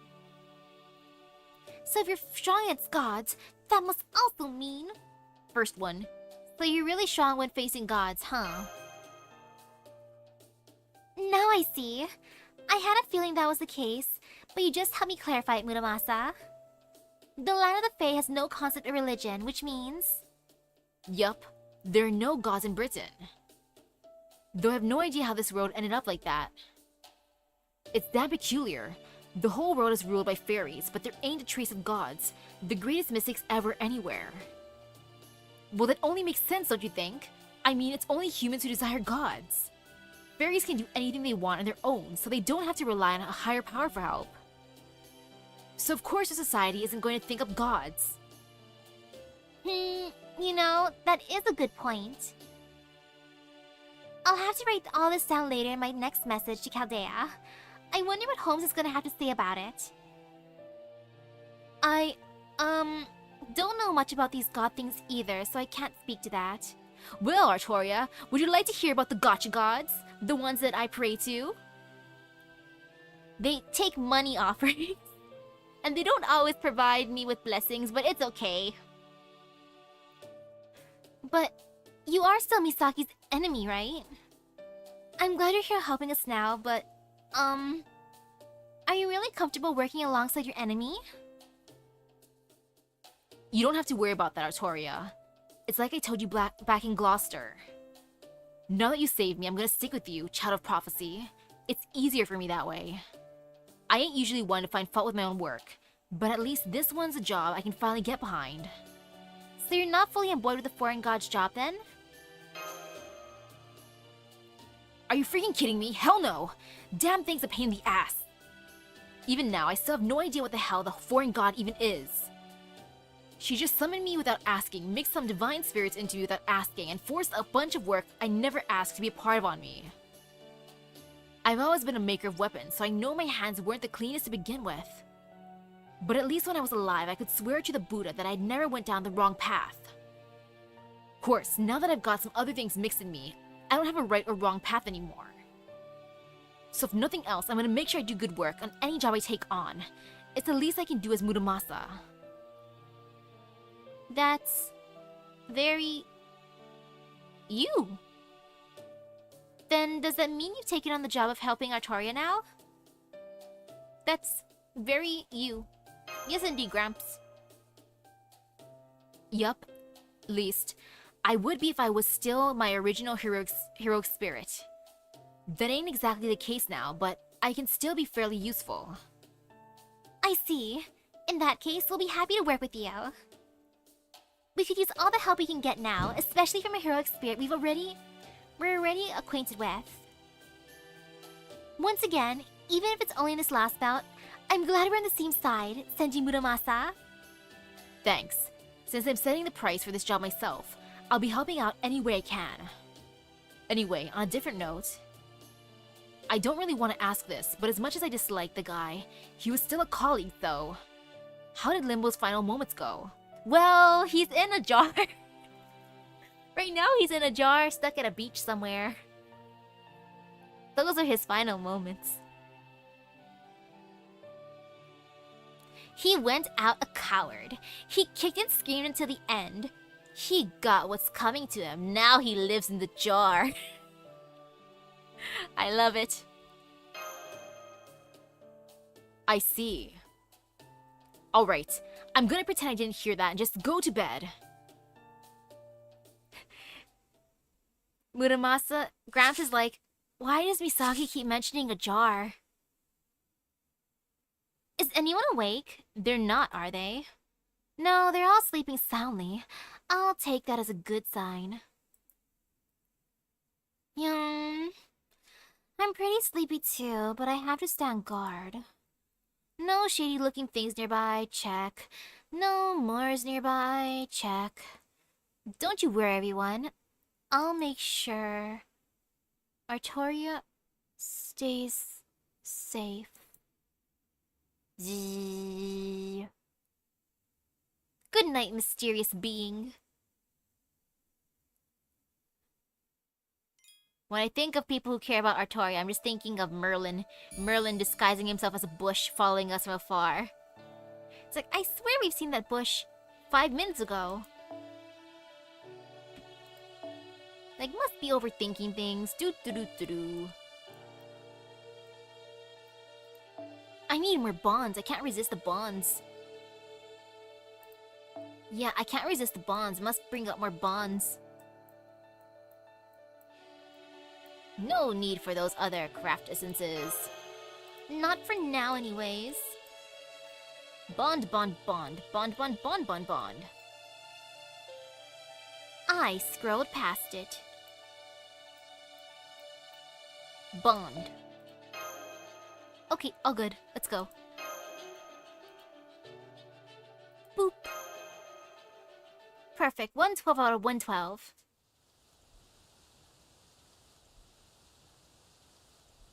So if you're strong against gods, that must also mean... First one. So you're really strong when facing gods, huh? Now I see. I had a feeling that was the case, but you just helped me clarify it, Muramasa. The land of the Fae has no concept of religion, which means... Yup, there are no gods in Britain. Though I have no idea how this world ended up like that. It's that peculiar. The whole world is ruled by fairies, but there ain't a trace of gods, the greatest mystics ever anywhere. Well, that only makes sense, don't you think? I mean, it's only humans who desire gods. Fairies can do anything they want on their own, so they don't have to rely on a higher power for help. So of course the society isn't going to think up gods. You know, that is a good point. I'll have to write all this down later in my next message to Chaldea. I wonder what Holmes is gonna have to say about it. I, don't know much about these god things either, so I can't speak to that. Well, Artoria, would you like to hear about the gotcha gods? The ones that I pray to? They take money offerings. And they don't always provide me with blessings, but it's okay. But you are still Misaki's enemy, right? I'm glad you're here helping us now, but, are you really comfortable working alongside your enemy? You don't have to worry about that, Artoria. It's like I told you back in Gloucester. Now that you saved me, I'm gonna stick with you, child of prophecy. It's easier for me that way. I ain't usually one to find fault with my own work, but at least this one's a job I can finally get behind. So you're not fully on board with the foreign god's job then? Are you freaking kidding me? Hell no! Damn thing's a pain in the ass. Even now, I still have no idea what the hell the foreign god even is. She just summoned me without asking, mixed some divine spirits into me without asking, and forced a bunch of work I never asked to be a part of on me. I've always been a maker of weapons, so I know my hands weren't the cleanest to begin with. But at least when I was alive, I could swear to the Buddha that I'd never went down the wrong path. Of course, now that I've got some other things mixed in me, I don't have a right or wrong path anymore. So if nothing else, I'm gonna make sure I do good work on any job I take on. It's the least I can do as Muramasa. That's... very... you. Then does that mean you've taken on the job of helping Artoria now? That's very you. Yes, indeed, Gramps. Yup. Least, I would be if I was still my original heroic spirit. That ain't exactly the case now, but I can still be fairly useful. I see. In that case, we'll be happy to work with you. We could use all the help we can get now, especially from a heroic spirit we're already acquainted with. Once again, even if it's only in this last bout, I'm glad we're on the same side, Senji Muramasa. Thanks. Since I'm setting the price for this job myself, I'll be helping out any way I can. Anyway, on a different note, I don't really want to ask this, but as much as I dislike the guy, he was still a colleague though. How did Limbo's final moments go? Well, he's in a jar. Right now, he's in a jar stuck at a beach somewhere. Those are his final moments. He went out a coward. He kicked and screamed until the end. He got what's coming to him. Now he lives in the jar. I love it. I see. Alright, I'm gonna pretend I didn't hear that and just go to bed. Muramasa, Gramps is like, why does Misaki keep mentioning a jar? Is anyone awake? They're not, are they? No, they're all sleeping soundly. I'll take that as a good sign. I'm pretty sleepy too, but I have to stand guard. No shady-looking things nearby, check. No Moors nearby, check. Don't you worry, everyone. I'll make sure Artoria stays safe. Zzz. Good night, mysterious being. When I think of people who care about Artoria, I'm just thinking of Merlin. Merlin disguising himself as a bush, following us from afar. It's like, I swear we've seen that bush 5 minutes ago. Like, must be overthinking things. Do. I need more bonds. I can't resist the bonds. Yeah, I can't resist the bonds. Must bring up more bonds. No need for those other craft essences. Not for now, anyways. Bond. I scrolled past it. Bond. Okay, all good. Let's go. Boop. Perfect. 112 out of 112.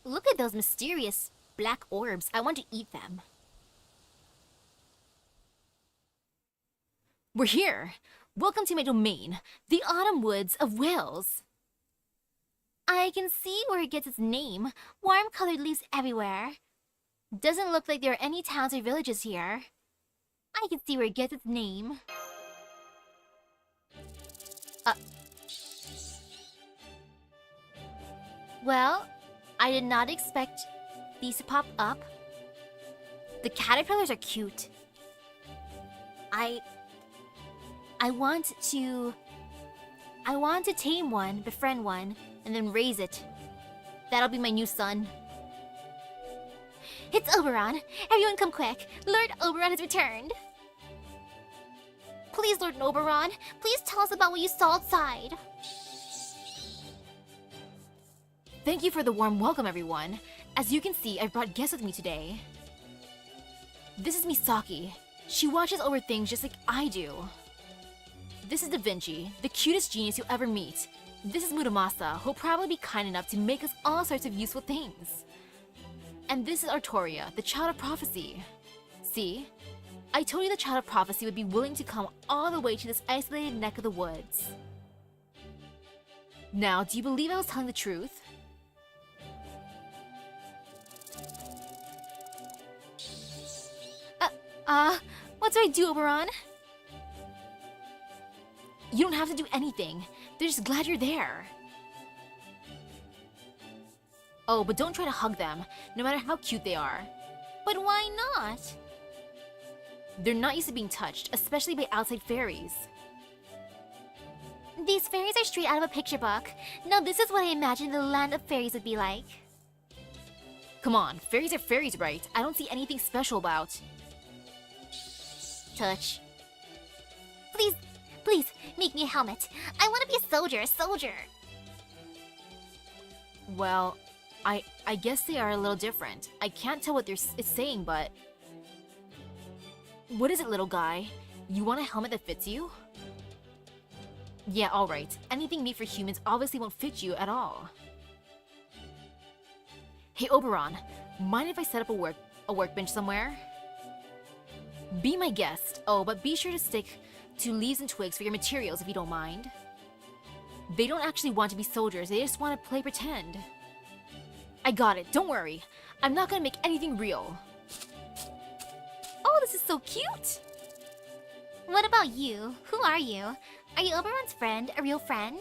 Look at those mysterious black orbs. I want to eat them. We're here! Welcome to my domain, the Autumn Woods of Wales. I can see where it gets its name. Warm-colored leaves everywhere. Doesn't look like there are any towns or villages here. I can see where it gets its name. Well, I did not expect these to pop up. The caterpillars are cute. I want to tame one, befriend one, and then raise it. That'll be my new son. It's Oberon! Everyone come quick! Lord Oberon has returned! Please, Lord Oberon, please tell us about what you saw outside. Thank you for the warm welcome, everyone. As you can see, I've brought guests with me today. This is Misaki. She watches over things just like I do. This is Da Vinci, the cutest genius you'll ever meet. This is Muramasa, who'll probably be kind enough to make us all sorts of useful things. And this is Artoria, the child of prophecy. See? I told you the child of prophecy would be willing to come all the way to this isolated neck of the woods. Now, do you believe I was telling the truth? What do I do, Oberon? You don't have to do anything. They're just glad you're there. Oh, but don't try to hug them, no matter how cute they are. But why not? They're not used to being touched, especially by outside fairies. These fairies are straight out of a picture book. Now this is what I imagine the land of fairies would be like. Come on, fairies are fairies, right? I don't see anything special about. Touch. Please, please, make me a helmet. I want to be a soldier, Well, I guess they are a little different. I can't tell what it's saying, but... What is it, little guy? You want a helmet that fits you? Yeah, alright. Anything made for humans obviously won't fit you at all. Hey, Oberon, mind if I set up a workbench somewhere? Be my guest. Oh, but be sure to stick to leaves and twigs for your materials if you don't mind. They don't actually want to be soldiers, they just want to play pretend. I got it, don't worry. I'm not gonna make anything real. Oh, this is so cute! What about you? Who are you? Are you Oberon's friend? A real friend?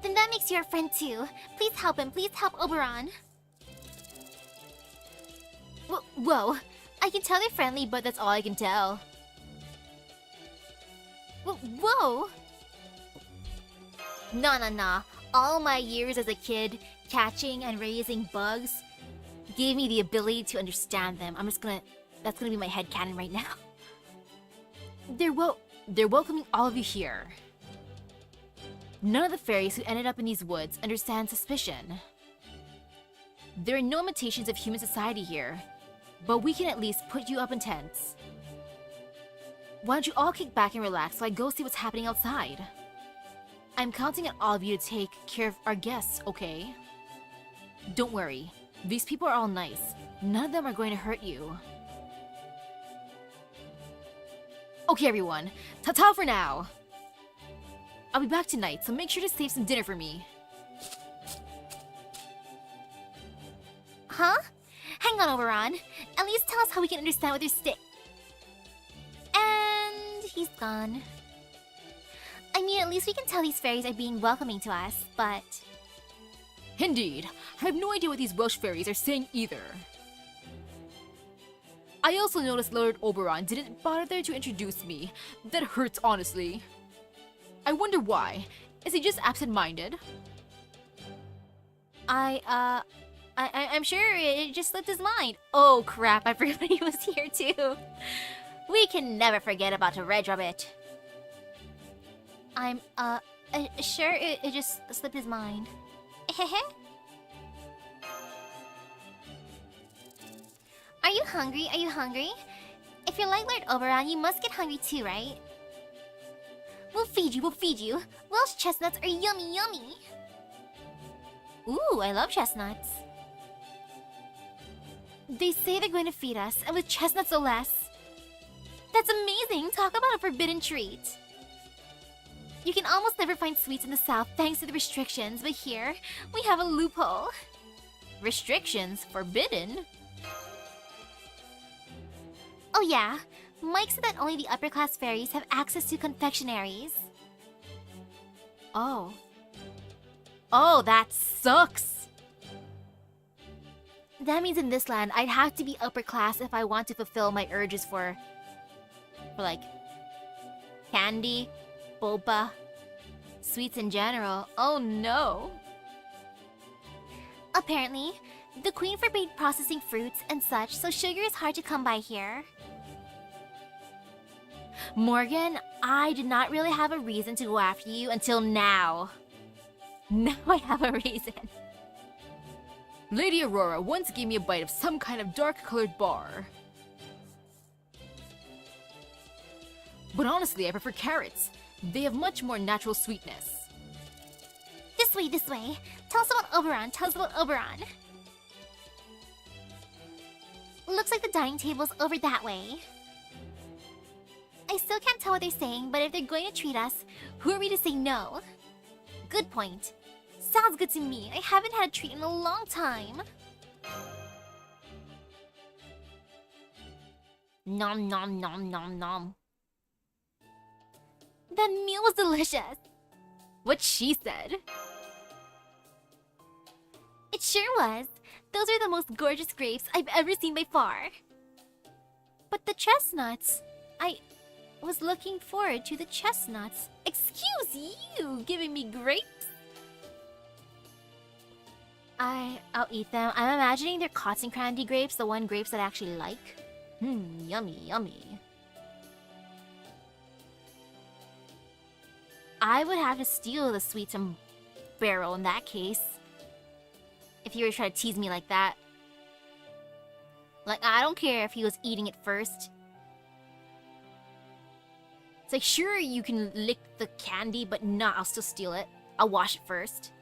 Then that makes you our friend too. Please help him. Please help Oberon. Whoa. I can tell they're friendly, but that's all I can tell. Whoa! Nah. All my years as a kid, catching and raising bugs, gave me the ability to understand them. That's gonna be my headcanon right now. They're welcoming all of you here. None of the fairies who ended up in these woods understand suspicion. There are no imitations of human society here, but we can at least put you up in tents. Why don't you all kick back and relax while I go see what's happening outside? I'm counting on all of you to take care of our guests, okay? Don't worry, these people are all nice. None of them are going to hurt you. Okay, everyone, ta-ta for now! I'll be back tonight, so make sure to save some dinner for me. Huh? Hang on, Oberon. At least tell us how we can understand what they're And he's gone. I mean, at least we can tell these fairies are being welcoming to us, but... Indeed, I have no idea what these Welsh fairies are saying either. I also noticed Lord Oberon didn't bother to introduce me. That hurts, honestly. I wonder why. Is he just absent-minded? I'm sure it just slipped his mind. Oh crap, I forgot he was here too. We can never forget about the Red Rabbit. I'm, sure it just slipped his mind. Are you hungry? Are you hungry? If you're like Lord Oberon, you must get hungry too, right? We'll feed you. Welsh chestnuts are yummy. Ooh, I love chestnuts. They say they're going to feed us, and with chestnuts no less. That's amazing! Talk about a forbidden treat. You can almost never find sweets in the South thanks to the restrictions, but here, we have a loophole. Restrictions? Forbidden? Oh yeah, Mike said that only the upper-class fairies have access to confectionaries. Oh, that sucks! That means in this land, I'd have to be upper class if I want to fulfill my urges for like, candy, boba, sweets in general. Oh no! Apparently, the queen forbade processing fruits and such, so sugar is hard to come by here. Morgan, I did not really have a reason to go after you until now. Now I have a reason. Lady Aurora once gave me a bite of some kind of dark-colored bar. But honestly, I prefer carrots. They have much more natural sweetness. This way. Tell us about Oberon. Looks like the dining table's over that way. I still can't tell what they're saying, but if they're going to treat us, who are we to say no? Good point. Sounds good to me. I haven't had a treat in a long time. Nom nom nom nom nom. That meal was delicious. What she said. It sure was. Those are the most gorgeous grapes I've ever seen by far. But the chestnuts... I was looking forward to the chestnuts. Excuse you, giving me grapes? I'll eat them. I'm imagining they're cotton candy grapes, the one grapes that I actually like. Yummy, yummy. I would have to steal the sweets and barrel in that case. If you were trying to tease me like that. Like, I don't care if he was eating it first. It's like, sure, you can lick the candy, but nah, I'll still steal it. I'll wash it first.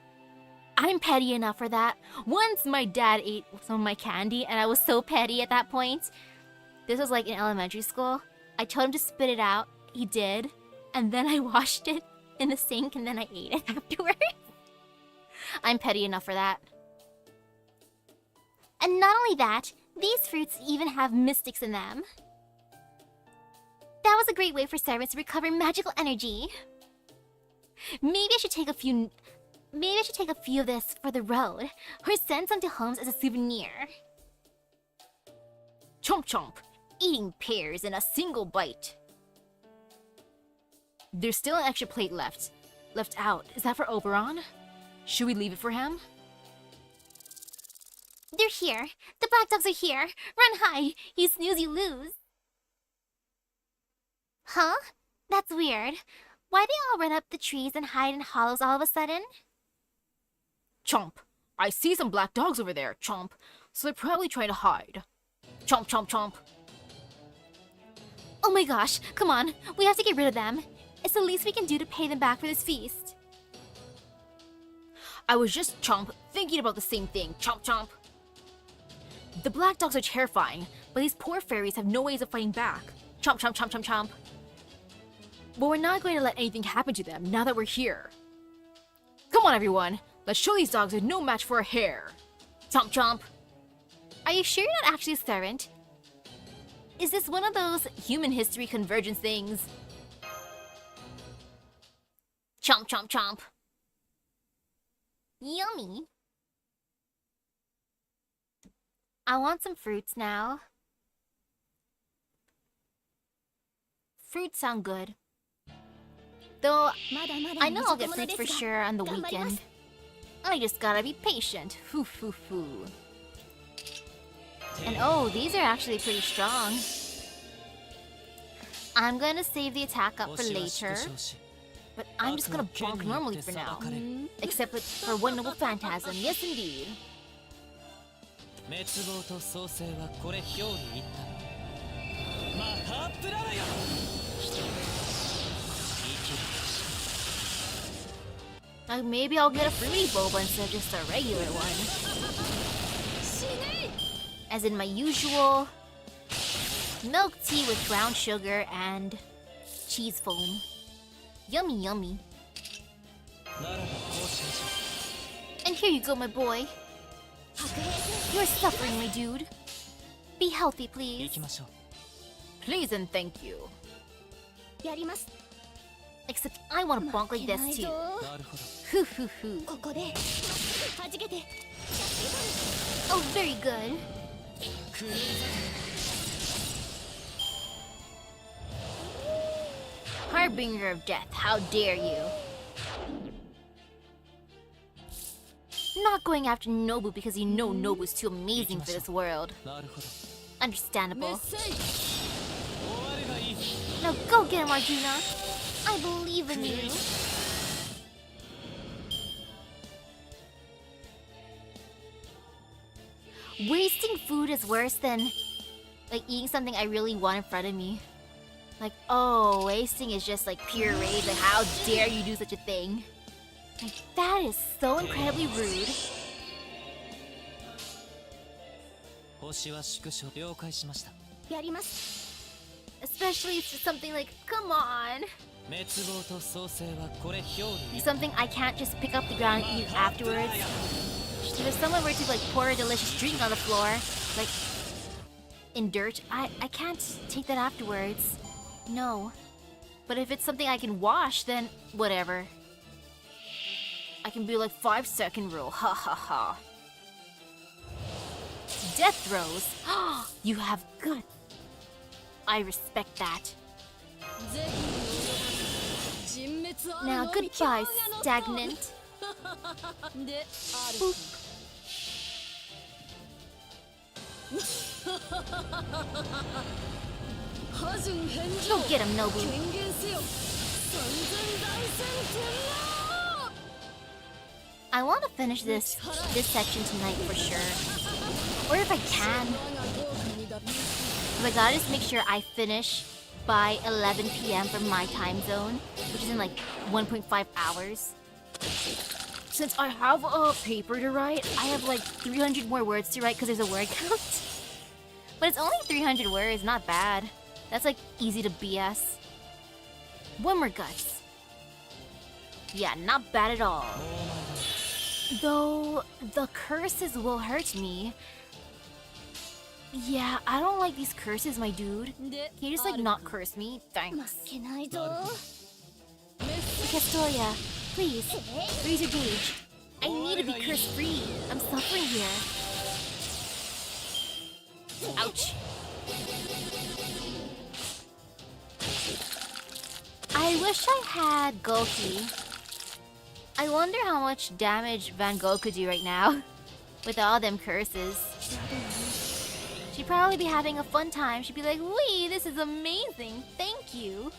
I'm petty enough for that. Once my dad ate some of my candy, and I was so petty at that point. This was like in elementary school. I told him to spit it out. He did. And then I washed it in the sink, and then I ate it afterwards. I'm petty enough for that. And not only that, these fruits even have mystics in them. That was a great way for servants to recover magical energy. Maybe I should take a few of this for the road, or send some to homes as a souvenir. Chomp chomp, eating pears in a single bite. There's still an extra plate left out. Is that for Oberon? Should we leave it for him? They're here. The black dogs are here. Run hide. You snooze, you lose. Huh? That's weird. Why they all run up the trees and hide in hollows all of a sudden? Chomp. I see some black dogs over there, Chomp. So they're probably trying to hide. Chomp, chomp, chomp. Oh my gosh, come on. We have to get rid of them. It's the least we can do to pay them back for this feast. I was just, Chomp, thinking about the same thing. Chomp, chomp. The black dogs are terrifying, but these poor fairies have no ways of fighting back. Chomp, chomp, chomp, chomp, chomp. But we're not going to let anything happen to them now that we're here. Come on, everyone. Let's show these dogs are no match for a hare. Chomp, chomp. Are you sure you're not actually a servant? Is this one of those human history convergence things? Chomp, chomp, chomp. Yummy. I want some fruits now. Fruits sound good. Though, I know I'll get fruits for sure on the weekend. I just gotta be patient. Hoo hoo hoo. And oh, these are actually pretty strong. I'm gonna save the attack up for later. But I'm just gonna bonk normally for now. Except for one noble phantasm, yes indeed. Like maybe I'll get a fruity boba instead of just a regular one. As in my usual milk tea with brown sugar and cheese foam. Yummy, yummy. And here you go, my boy. You're suffering, my dude. Be healthy, please. Please and thank you. Except I want to bonk like this too. Hoo hoo hoo. Oh, very good. Harbinger of death, how dare you? Not going after Nobu because you know Nobu's too amazing for this world. Understandable. Now go get him, Arjuna. I believe in you. Wasting food is worse than like eating something I really want in front of me. Like, oh, wasting is just like pure rage. Like, how dare you do such a thing? Like, that is so incredibly rude. Especially if it's something like, come on. Something I can't just pick up the ground and eat afterwards. If someone were to like pour a delicious drink on the floor, like in dirt, I can't take that afterwards. No. But if it's something I can wash, then whatever. I can be like 5-second rule, ha ha ha. Death throes? You have good. I respect that. Now goodbye, stagnant. Boop. Go get him, Nobu. I want to finish this section tonight for sure. Or if I can. But I gotta just make sure I finish by 11 p.m. for my time zone, which is in like 1.5 hours. Since I have a paper to write, I have like 300 more words to write because there's a word count. But it's only 300 words, not bad. That's like easy to BS. One more guts. Yeah, not bad at all. Though the curses will hurt me. Yeah, I don't like these curses, my dude. Can you just like not curse me? Thanks. Castoria, please, raise your gauge. I need to be curse-free. I'm suffering here. Ouch. I wish I had Goki. I wonder how much damage Van Gogh could do right now with all them curses. She'd probably be having a fun time. She'd be like, "Wee, this is amazing. Thank you.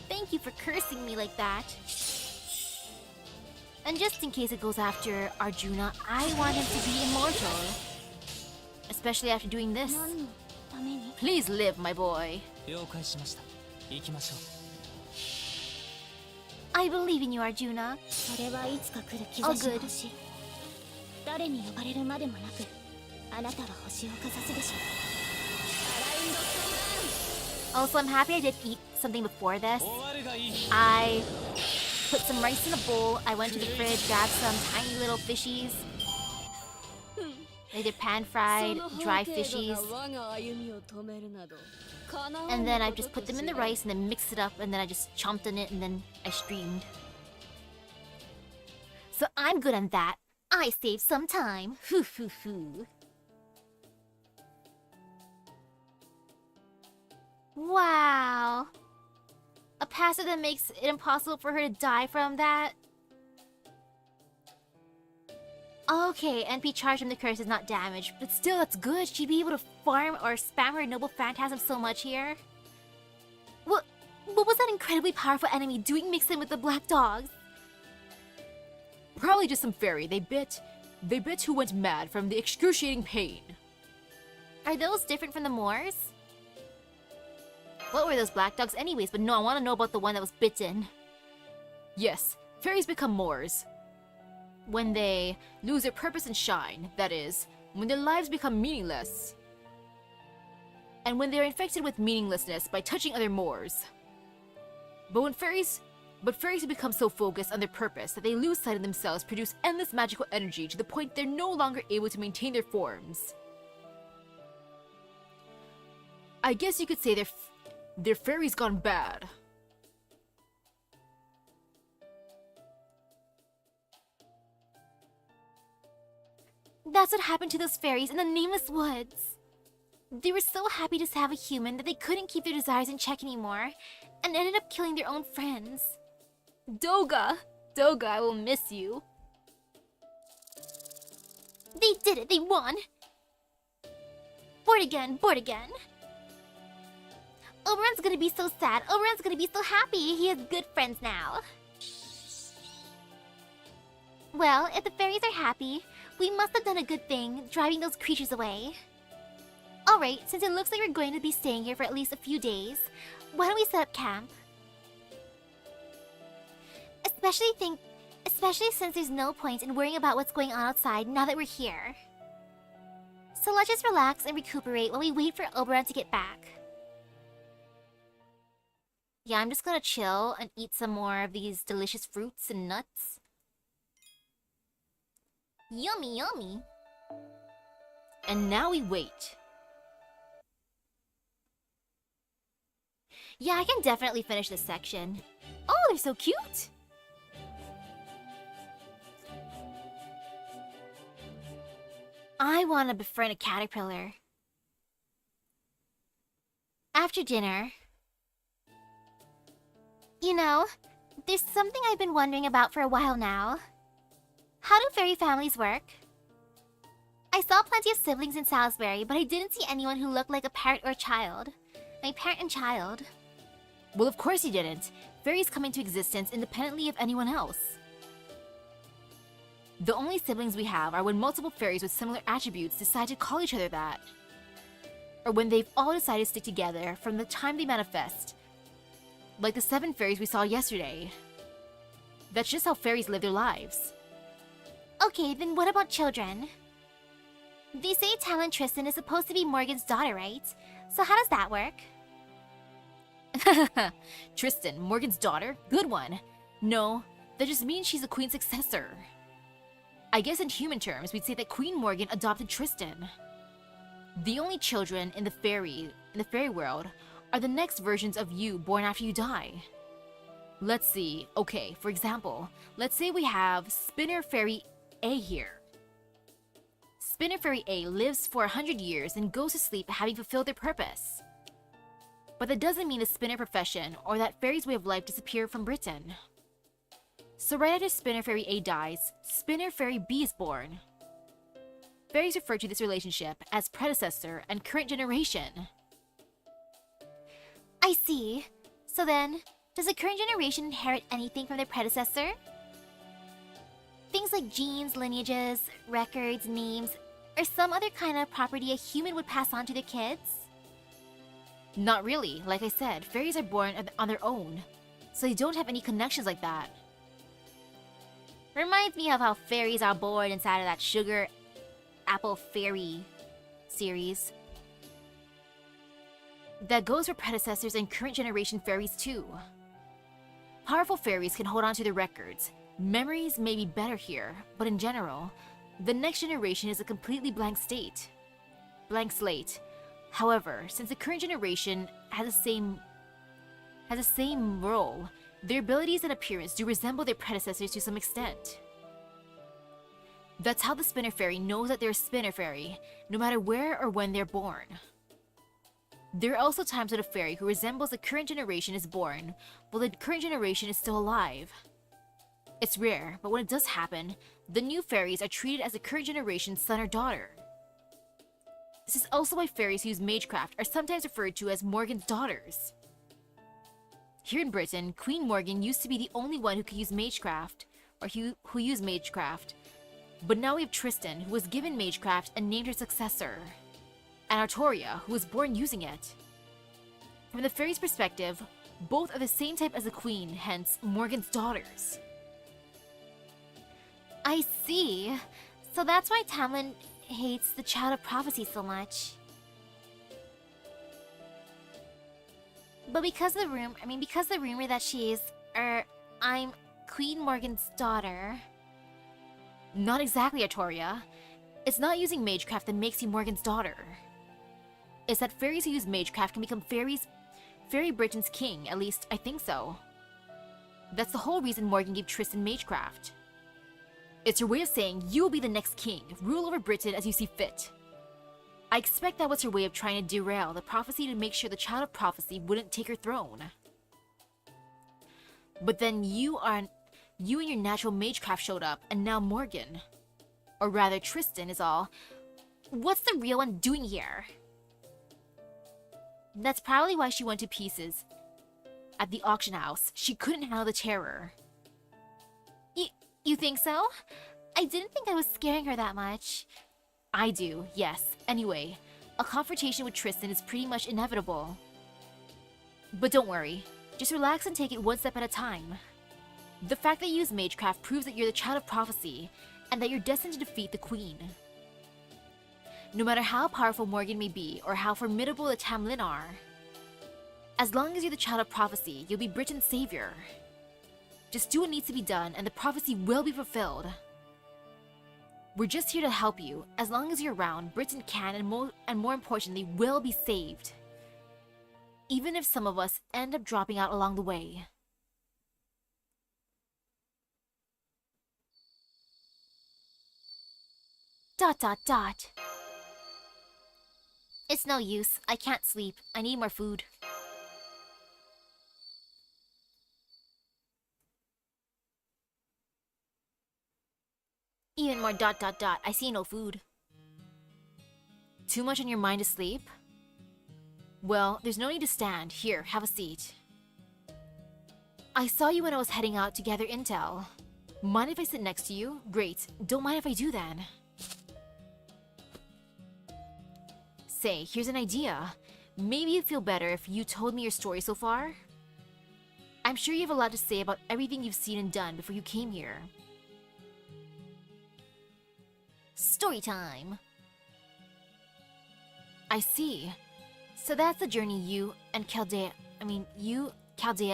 Thank you for cursing me like that." And just in case it goes after Arjuna, I want him to be immortal. Especially after doing this. Please live, my boy. I believe in you, Arjuna. All good. Also, I'm happy I did eat something before this. I put some rice in a bowl. I went to the fridge, grabbed some tiny little fishies. They did pan-fried, dry fishies. And then I just put them in the rice and then mixed it up and then I just chomped on it and then I streamed. So I'm good on that. I saved some time. Hoo hoo hoo. Wow. A passive that makes it impossible for her to die from that? Okay, NP charge from the curse is not damaged, but still that's good. She'd be able to farm or spam her noble phantasm so much here. What was that incredibly powerful enemy doing mixed in with the black dogs? Probably just some fairy. They bit who went mad from the excruciating pain. Are those different from the Moors? What were those black dogs anyways? But no, I want to know about the one that was bitten. Yes, fairies become Moors when they lose their purpose and shine, that is, when their lives become meaningless. And when they're infected with meaninglessness by touching other Moors. But fairies have become so focused on their purpose that they lose sight of themselves, produce endless magical energy to the point they're no longer able to maintain their forms. I guess you could say their fairies gone bad. That's what happened to those fairies in the Nameless Woods. They were so happy to have a human that they couldn't keep their desires in check anymore, and ended up killing their own friends. Doga, I will miss you. They did it, they won! Board again. Oberon's gonna be so sad, Oberon's gonna be so happy, he has good friends now. Well, if the fairies are happy, we must have done a good thing, driving those creatures away. Alright, since it looks like we're going to be staying here for at least a few days, why don't we set up camp? Especially since there's no point in worrying about what's going on outside now that we're here. So let's just relax and recuperate while we wait for Oberon to get back. Yeah, I'm just gonna chill and eat some more of these delicious fruits and nuts. Yummy, yummy. And now we wait. Yeah, I can definitely finish this section. Oh, they're so cute! I want to befriend a caterpillar. After dinner. You know, there's something I've been wondering about for a while now. How do fairy families work? I saw plenty of siblings in Salisbury, but I didn't see anyone who looked like a parent or a child. My parent and child. Well, of course you didn't. Fairies come into existence independently of anyone else. The only siblings we have are when multiple fairies with similar attributes decide to call each other that. Or when they've all decided to stick together from the time they manifest. Like the 7 fairies we saw yesterday. That's just how fairies live their lives. Okay, then what about children? They say Talon Tristan is supposed to be Morgan's daughter, right? So how does that work? Tristan, Morgan's daughter? Good one. No, that just means she's the queen's successor. I guess in human terms, we'd say that Queen Morgan adopted Tristan. The only children in the fairy world are the next versions of you born after you die. Let's see. Okay, for example, let's say we have Spinner Fairy A here. Spinner Fairy A lives for 100 years and goes to sleep having fulfilled their purpose. But that doesn't mean the spinner profession or that fairy's way of life disappeared from Britain. So right after Spinner Fairy A dies, Spinner Fairy B is born. Fairies refer to this relationship as predecessor and current generation. I see. So then, does the current generation inherit anything from their predecessor? Things like genes, lineages, records, names, or some other kind of property a human would pass on to their kids? Not really. Like I said, fairies are born on their own, so they don't have any connections like that. Reminds me of how fairies are born inside of that Sugar Apple Fairy series. That goes for predecessors and current generation fairies too. Powerful fairies can hold on to their records. Memories may be better here, but in general, the next generation is a completely blank slate. However, since the current generation has the same role, their abilities and appearance do resemble their predecessors to some extent. That's how the Spinner Fairy knows that they're a Spinner Fairy, no matter where or when they're born. There are also times when a fairy who resembles the current generation is born, while the current generation is still alive. It's rare, but when it does happen, the new fairies are treated as the current generation's son or daughter. This is also why fairies who use magecraft are sometimes referred to as Morgan's daughters. Here in Britain, Queen Morgan used to be the only one who could use magecraft, or who used magecraft. But now we have Tristan, who was given magecraft and named her successor, and Artoria, who was born using it. From the fairy's perspective, both are the same type as the queen, hence Morgan's daughters. I see. So that's why Tamlin hates the Child of Prophecy so much. But because the rumor that I'm Queen Morgan's daughter. Not exactly, Artoria. It's not using magecraft that makes you Morgan's daughter. It's that fairies who use magecraft can become Fairy Britain's king, at least I think so. That's the whole reason Morgan gave Tristan magecraft. It's her way of saying, you will be the next king, rule over Britain as you see fit. I expect that was her way of trying to derail the prophecy to make sure the Child of Prophecy wouldn't take her throne. But then you and your natural magecraft showed up, and now Morgan, or rather Tristan, is all, what's the real one doing here? That's probably why she went to pieces at the auction house. She couldn't handle the terror. You think so? I didn't think I was scaring her that much. I do, yes. Anyway, a confrontation with Tristan is pretty much inevitable. But don't worry, just relax and take it one step at a time. The fact that you use magecraft proves that you're the Child of Prophecy, and that you're destined to defeat the Queen. No matter how powerful Morgan may be, or how formidable the Tamlin are, as long as you're the Child of Prophecy, you'll be Britain's savior. Just do what needs to be done, and the prophecy will be fulfilled. We're just here to help you. As long as you're around, Britain can, and more importantly, will be saved. Even if some of us end up dropping out along the way. Dot dot dot. It's no use. I can't sleep. I need more food. Even more dot dot dot. I see no food. Too much on your mind to sleep? Well, there's no need to stand. Here, have a seat. I saw you when I was heading out to gather intel. Mind if I sit next to you? Great. Don't mind if I do then. Say, here's an idea. Maybe you'd feel better if you told me your story so far. I'm sure you have a lot to say about everything you've seen and done before you came here. Story time. I see. So that's the journey you, Chaldea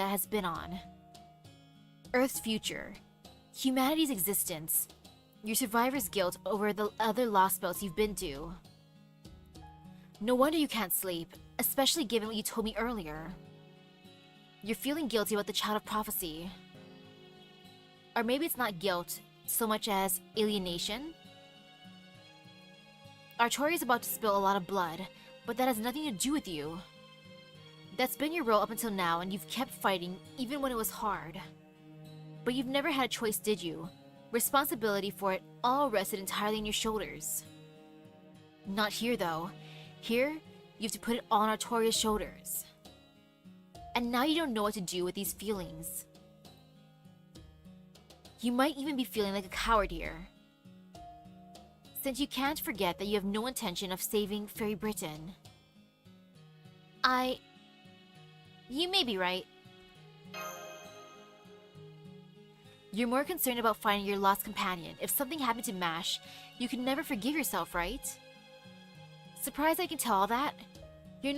has been on. Earth's future. Humanity's existence. Your survivor's guilt over the other lost spells you've been to. No wonder you can't sleep, especially given what you told me earlier. You're feeling guilty about the Child of Prophecy. Or maybe it's not guilt so much as alienation? Artoria's about to spill a lot of blood, but that has nothing to do with you. That's been your role up until now, and you've kept fighting even when it was hard. But you've never had a choice, did you? Responsibility for it all rested entirely on your shoulders. Not here, though. Here, you have to put it all on Artoria's shoulders. And now you don't know what to do with these feelings. You might even be feeling like a coward here. Since you can't forget that you have no intention of saving Fairy Britain. You may be right. You're more concerned about finding your lost companion. If something happened to Mash, you could never forgive yourself, right? Surprised I can tell all that? You're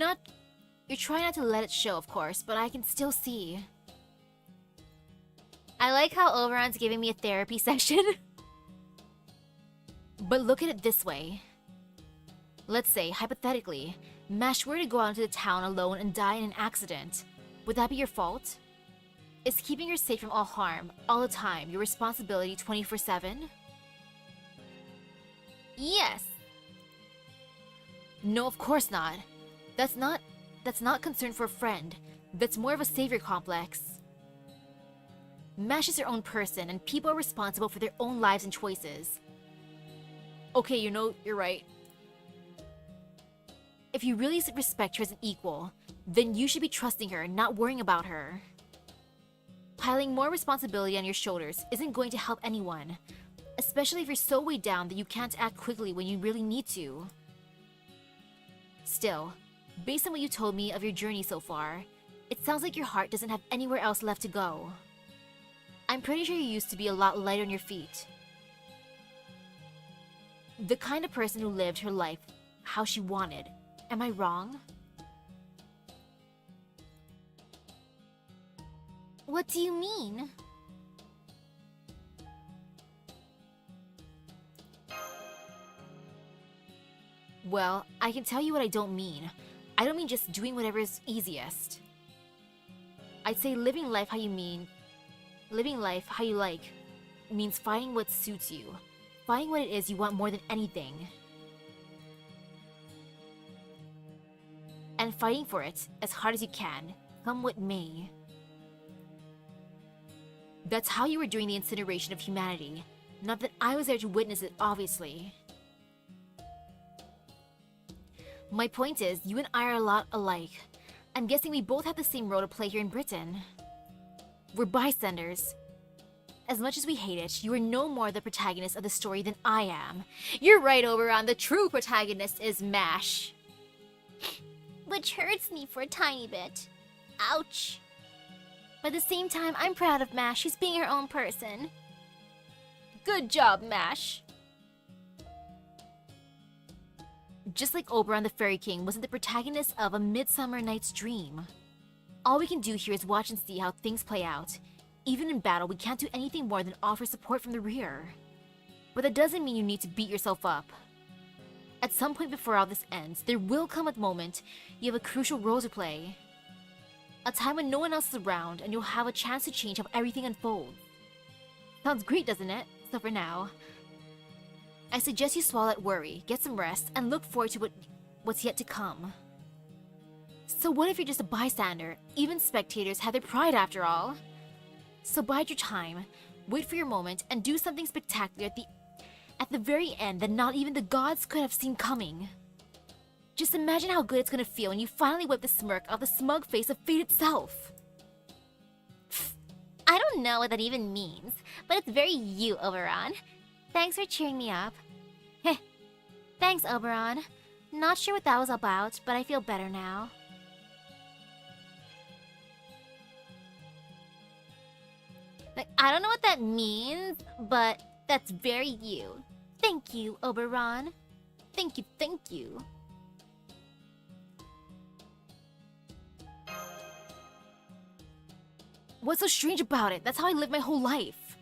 trying not to let it show, of course, but I can still see. I like how Oberon's giving me a therapy session. But look at it this way. Let's say, hypothetically, Mash were to go out into the town alone and die in an accident. Would that be your fault? Is keeping her safe from all harm, all the time, your responsibility 24/7? Yes. No, of course not. That's not concern for a friend. That's more of a savior complex. Mash is her own person, and people are responsible for their own lives and choices. Okay, you're right. If you really respect her as an equal, then you should be trusting her, not worrying about her. Piling more responsibility on your shoulders isn't going to help anyone, especially if you're so weighed down that you can't act quickly when you really need to. Still, based on what you told me of your journey so far, it sounds like your heart doesn't have anywhere else left to go. I'm pretty sure you used to be a lot lighter on your feet. The kind of person who lived her life how she wanted. Am I wrong? What do you mean? Well, I can tell you what I don't mean. I don't mean just doing whatever is easiest. I'd say living life how you like means finding what suits you. Finding what it is you want more than anything. And fighting for it as hard as you can, come what may. That's how you were doing the incineration of humanity. Not that I was there to witness it, obviously. My point is, you and I are a lot alike. I'm guessing we both have the same role to play here in Britain. We're bystanders. As much as we hate it, you are no more the protagonist of the story than I am. You're right, Oberon. The true protagonist is Mash. Which hurts me for a tiny bit. Ouch. But at the same time, I'm proud of Mash. She's being her own person. Good job, Mash. Just like Oberon the Fairy King wasn't the protagonist of A Midsummer Night's Dream. All we can do here is watch and see how things play out. Even in battle, we can't do anything more than offer support from the rear. But that doesn't mean you need to beat yourself up. At some point before all this ends, there will come a moment you have a crucial role to play. A time when no one else is around and you'll have a chance to change how everything unfolds. Sounds great, doesn't it? So for now, I suggest you swallow that worry, get some rest, and look forward to what's yet to come. So what if you're just a bystander? Even spectators have their pride after all. So bide your time, wait for your moment, and do something spectacular at the very end that not even the gods could have seen coming. Just imagine how good it's gonna feel when you finally wipe the smirk off the smug face of fate itself. I don't know what that even means, but it's very you, Oberon. Thanks for cheering me up. Heh. Thanks, Oberon. Not sure what that was about, but I feel better now. Like, I don't know what that means, but that's very you. Thank you, Oberon. Thank you, thank you. What's so strange about it? That's how I live my whole life.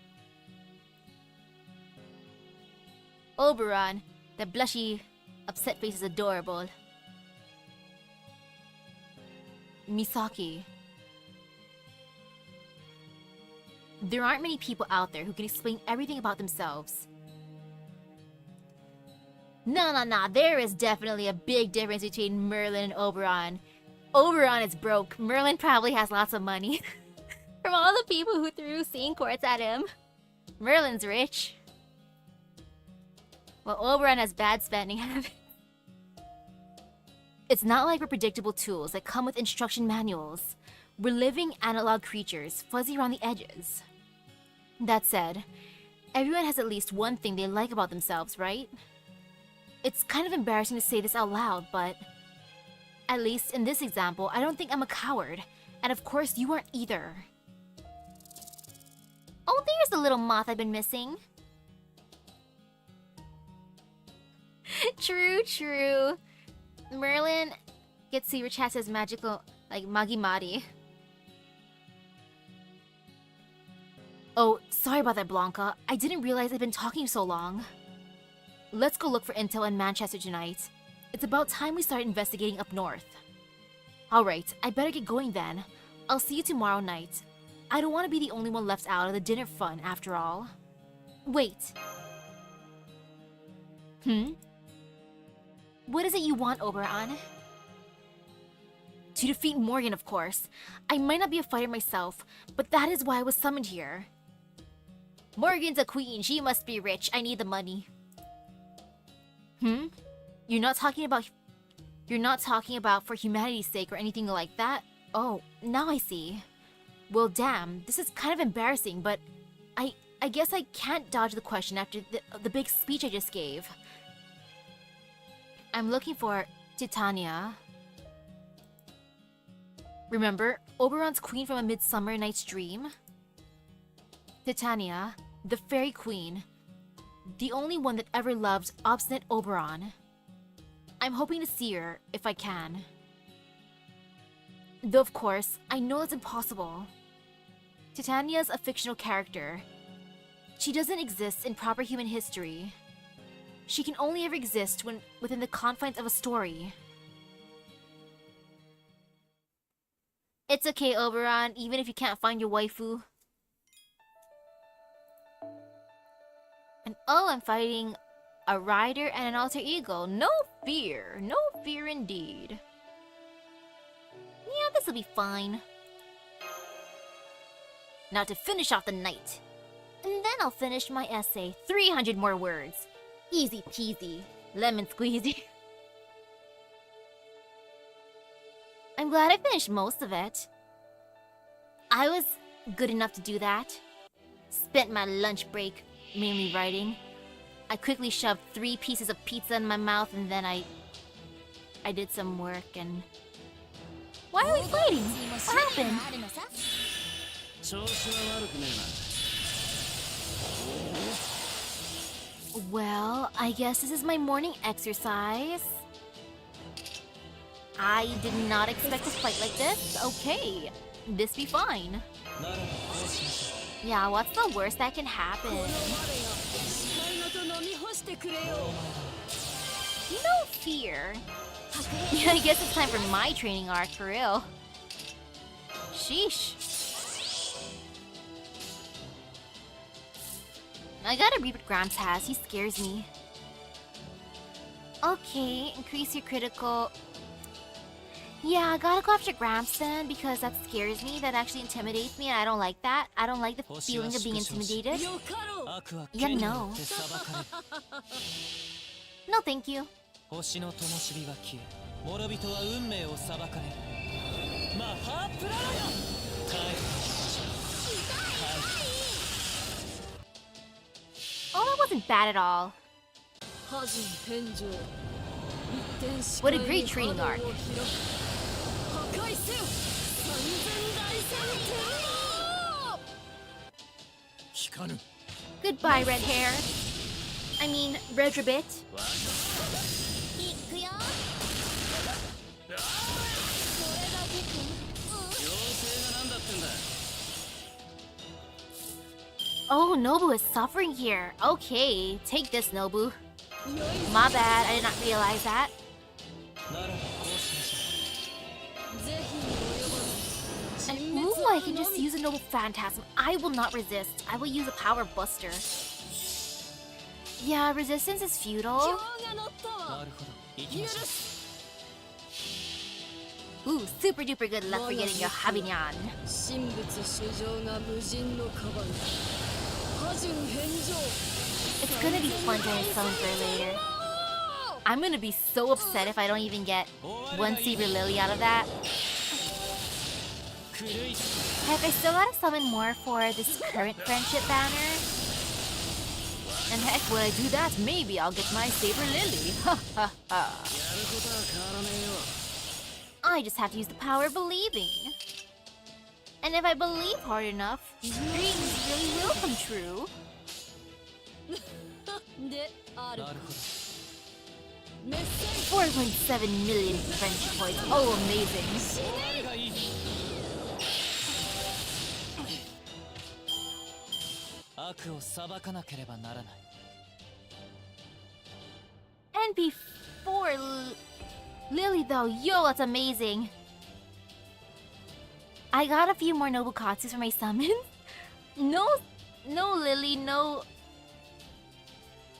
Oberon, that blushy, upset face is adorable. Misaki. There aren't many people out there who can explain everything about themselves. No, there is definitely a big difference between Merlin and Oberon. Oberon is broke. Merlin probably has lots of money. From all the people who threw scene quartz at him. Merlin's rich. Well, Oberon has bad spending habits. It's not like we're predictable tools that come with instruction manuals. We're living analog creatures, fuzzy around the edges. That said, everyone has at least one thing they like about themselves, right? It's kind of embarrassing to say this out loud, but at least in this example, I don't think I'm a coward. And of course, you aren't either. Oh, there's the little moth I've been missing. True. Merlin gets to rechat his magical, like, Magi-Mari. Oh, sorry about that, Blanca. I didn't realize I've been talking so long. Let's go look for intel in Manchester tonight. It's about time we started investigating up north. Alright, I better get going then. I'll see you tomorrow night. I don't want to be the only one left out of the dinner fun, after all. Wait. What is it you want, Oberon? To defeat Morgan, of course. I might not be a fighter myself, but that is why I was summoned here. Morgan's a queen. She must be rich. I need the money. You're not talking about for humanity's sake or anything like that? Oh, now I see. Well, damn, this is kind of embarrassing, but I guess I can't dodge the question after the big speech I just gave. I'm looking for Titania. Remember, Oberon's queen from A Midsummer Night's Dream? Titania, the fairy queen. The only one that ever loved obstinate Oberon. I'm hoping to see her, if I can. Though of course, I know it's impossible. Titania's a fictional character. She doesn't exist in proper human history. She can only ever exist when within the confines of a story. It's okay, Oberon, even if you can't find your waifu. And oh, I'm fighting a rider and an alter ego. No fear indeed. Yeah, this'll be fine. Now to finish off the night. And then I'll finish my essay. 300 more words. Easy peasy. Lemon squeezy. I'm glad I finished most of it. I was good enough to do that. Spent my lunch break mainly writing. I quickly shoved 3 pieces of pizza in my mouth and then I did some work and... Why are we fighting? What happened? 調子は悪くねえな。 Well, I guess this is my morning exercise. I did not expect to fight like this. Okay, this be fine. Yeah, what's the worst that can happen? No fear. Yeah, I guess it's time for my training arc for real. Sheesh. I gotta read what Gramps has. He scares me. Okay, increase your critical... Yeah, I gotta go after Gramps then, because that scares me. That actually intimidates me, and I don't like that. I don't like the feeling of being intimidated. 悪は Yeah, 剣によ no. って裁かれる No, thank you. 星の灯火は消え諸人は運命を裁かれるマハプララよ帰る Oh, that wasn't bad at all. 破人返上一点視 What 界 a great に training 波 arc. 動を開く破壊せよ三千大戦天光ぬ Goodbye, red hair. I mean, red rabbit. いくよこれだけか妖精がなんだってんだ Oh, Nobu is suffering here. Okay, take this, Nobu. My bad, I did not realize that. ならばこうしましょうぜひに及ばず And ooh, I can just use a Noble Phantasm. I will not resist. I will use a Power Buster. Yeah, resistance is 今 futile. 日が乗ったわなるほど行きましょう Ooh, super duper good luck for getting your Habinyan. 神仏主情が無人のカバン破人返上 It's gonna be fun to summon for later. I'm gonna be so upset if I don't even get one Saber Lily out of that. 狂い Heck, I still gotta summon more for this current friendship banner. And heck, when I do that, maybe I'll get my Saber Lily. Ha ha ha. やることは変わらねえよ I just have to use the power of believing. And if I believe hard enough, dreams really will come true. であるなるほどメッセージ 4.7 million friendship points. Oh, amazing. 誰がいい悪を裁かなければならない And before Lily, though, yo, that's amazing. I got a few more Nobukatsus for my summons. No Lily, no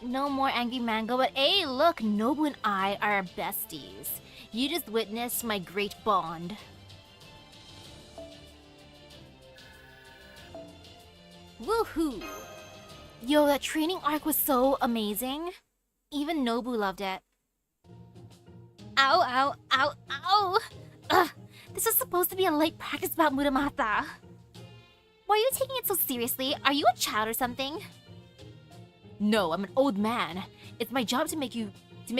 more Angry Mango, but hey, look, Nobu and I are besties. You just witnessed my great bond. Woohoo! Yo, that training arc was so amazing. Even Nobu loved it. Ow, ow, ow, ow! Ugh, this was supposed to be a light practice about Muramata. Why are you taking it so seriously? Are you a child or something? No, I'm an old man. It's my job to make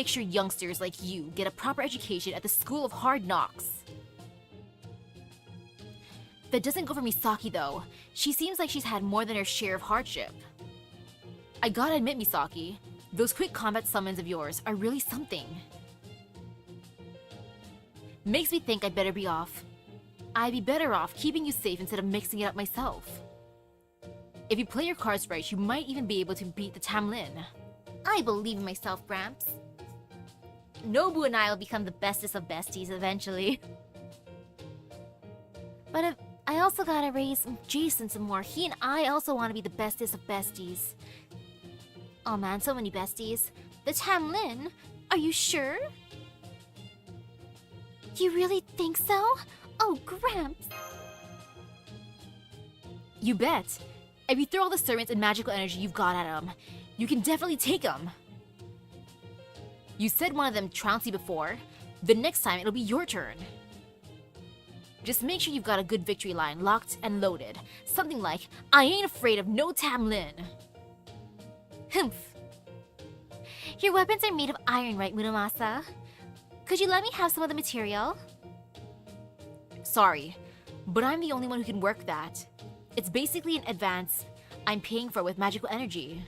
sure youngsters like you get a proper education at the School of Hard Knocks. That doesn't go for Misaki though. She seems like she's had more than her share of hardship. I gotta admit, Misaki, those quick combat summons of yours are really something. Makes me think I'd better be off. I'd be better off keeping you safe instead of mixing it up myself. If you play your cards right, you might even be able to beat the Tamlin. I believe in myself, Gramps. Nobu and I will become the bestest of besties eventually. But if I also gotta raise Jason some more. He and I also want to be the bestest of besties. Oh man, so many besties. The Tamlin? Are you sure? You really think so? Oh, Gramps. You bet. If you throw all the servants and magical energy you've got at them, you can definitely take them. You said one of them trounced you before. The next time it'll be your turn. Just make sure you've got a good victory line locked and loaded. Something like, I ain't afraid of no Tamlin. Humph. Your weapons are made of iron, right, Muramasa? Could you let me have some of the material? Sorry, but I'm the only one who can work that. It's basically an advance I'm paying for with magical energy.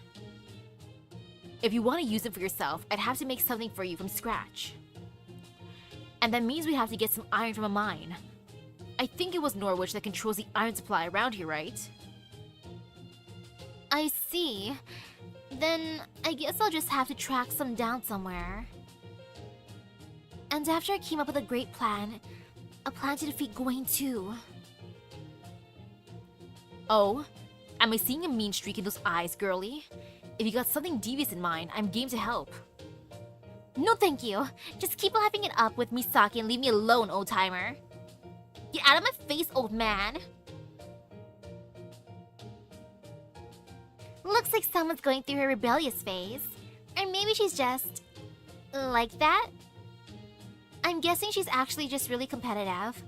If you want to use it for yourself, I'd have to make something for you from scratch. And that means we'd have to get some iron from a mine. I think it was Norwich that controls the iron supply around here, right? I see. Then I guess I'll just have to track some down somewhere. And after I came up with a great plan, a plan to defeat Gawain too. Oh, am I seeing a mean streak in those eyes, girlie? If you got something devious in mind, I'm game to help. No thank you. Just keep laughing it up with Misaki and leave me alone, old-timer. Get out of my face, old man. Looks like someone's going through her rebellious phase. Or maybe she's just... like that? I'm guessing she's actually just really competitive.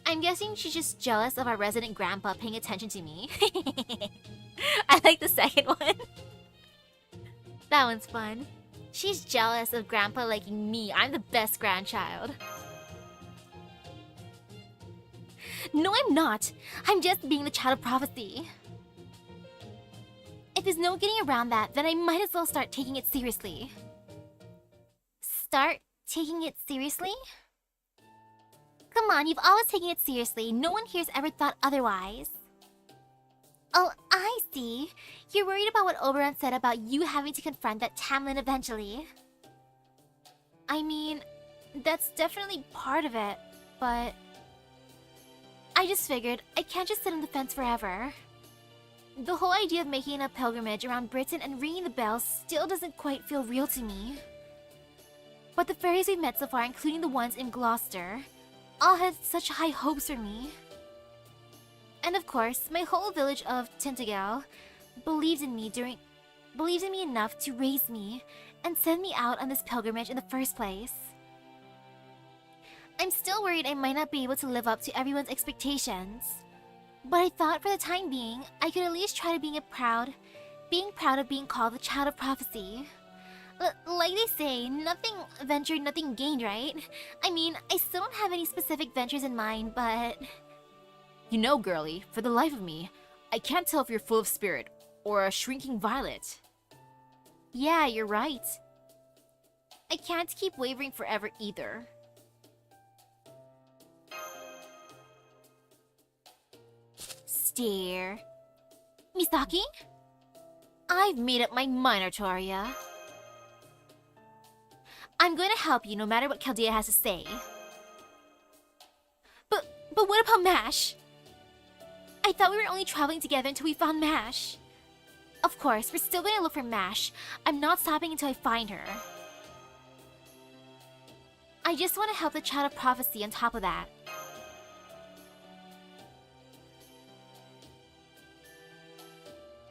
I'm guessing she's just jealous of our resident grandpa paying attention to me. I like the second one. That one's fun. She's jealous of grandpa liking me. I'm the best grandchild. No, I'm not. I'm just being the child of prophecy. If there's no getting around that, then I might as well start taking it seriously. Start taking it seriously? Come on, you've always taken it seriously. No one here's ever thought otherwise. Oh, I see. You're worried about what Oberon said about you having to confront that Tamlin eventually. I mean, that's definitely part of it, but... I just figured I can't just sit on the fence forever. The whole idea of making a pilgrimage around Britain and ringing the bells still doesn't quite feel real to me. But the fairies we've met so far, including the ones in Gloucester, all had such high hopes for me. And of course, my whole village of Tintagel believed in me enough to raise me and send me out on this pilgrimage in the first place. I'm still worried I might not be able to live up to everyone's expectations. But I thought for the time being, I could at least try to being proud of being called the child of prophecy. Like they say, nothing ventured, nothing gained, right? I mean, I still don't have any specific ventures in mind, but... You know, girlie, for the life of me, I can't tell if you're full of spirit or a shrinking violet. Yeah, you're right. I can't keep wavering forever either. Stare. Misaki? I've made up my mind, Artoria. I'm going to help you no matter what Chaldea has to say. But what about Mash? I thought we were only traveling together until we found Mash. Of course, we're still going to look for Mash. I'm not stopping until I find her. I just want to help the child of prophecy on top of that.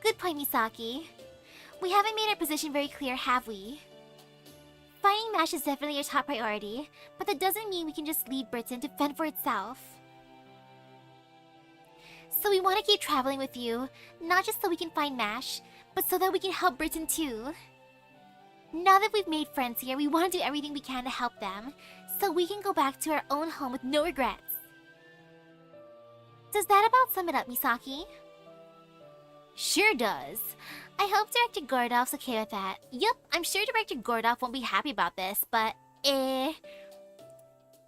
Good point, Misaki. We haven't made our position very clear, have we? Finding Mash is definitely your top priority, but that doesn't mean we can just leave Britain to fend for itself. So we want to keep traveling with you, not just so we can find Mash, but so that we can help Britain too. Now that we've made friends here, we want to do everything we can to help them, so we can go back to our own home with no regrets. Does that about sum it up, Misaki? Sure does. I hope Director Gordolph's okay with that. Yup, I'm sure Director Gordolph won't be happy about this, but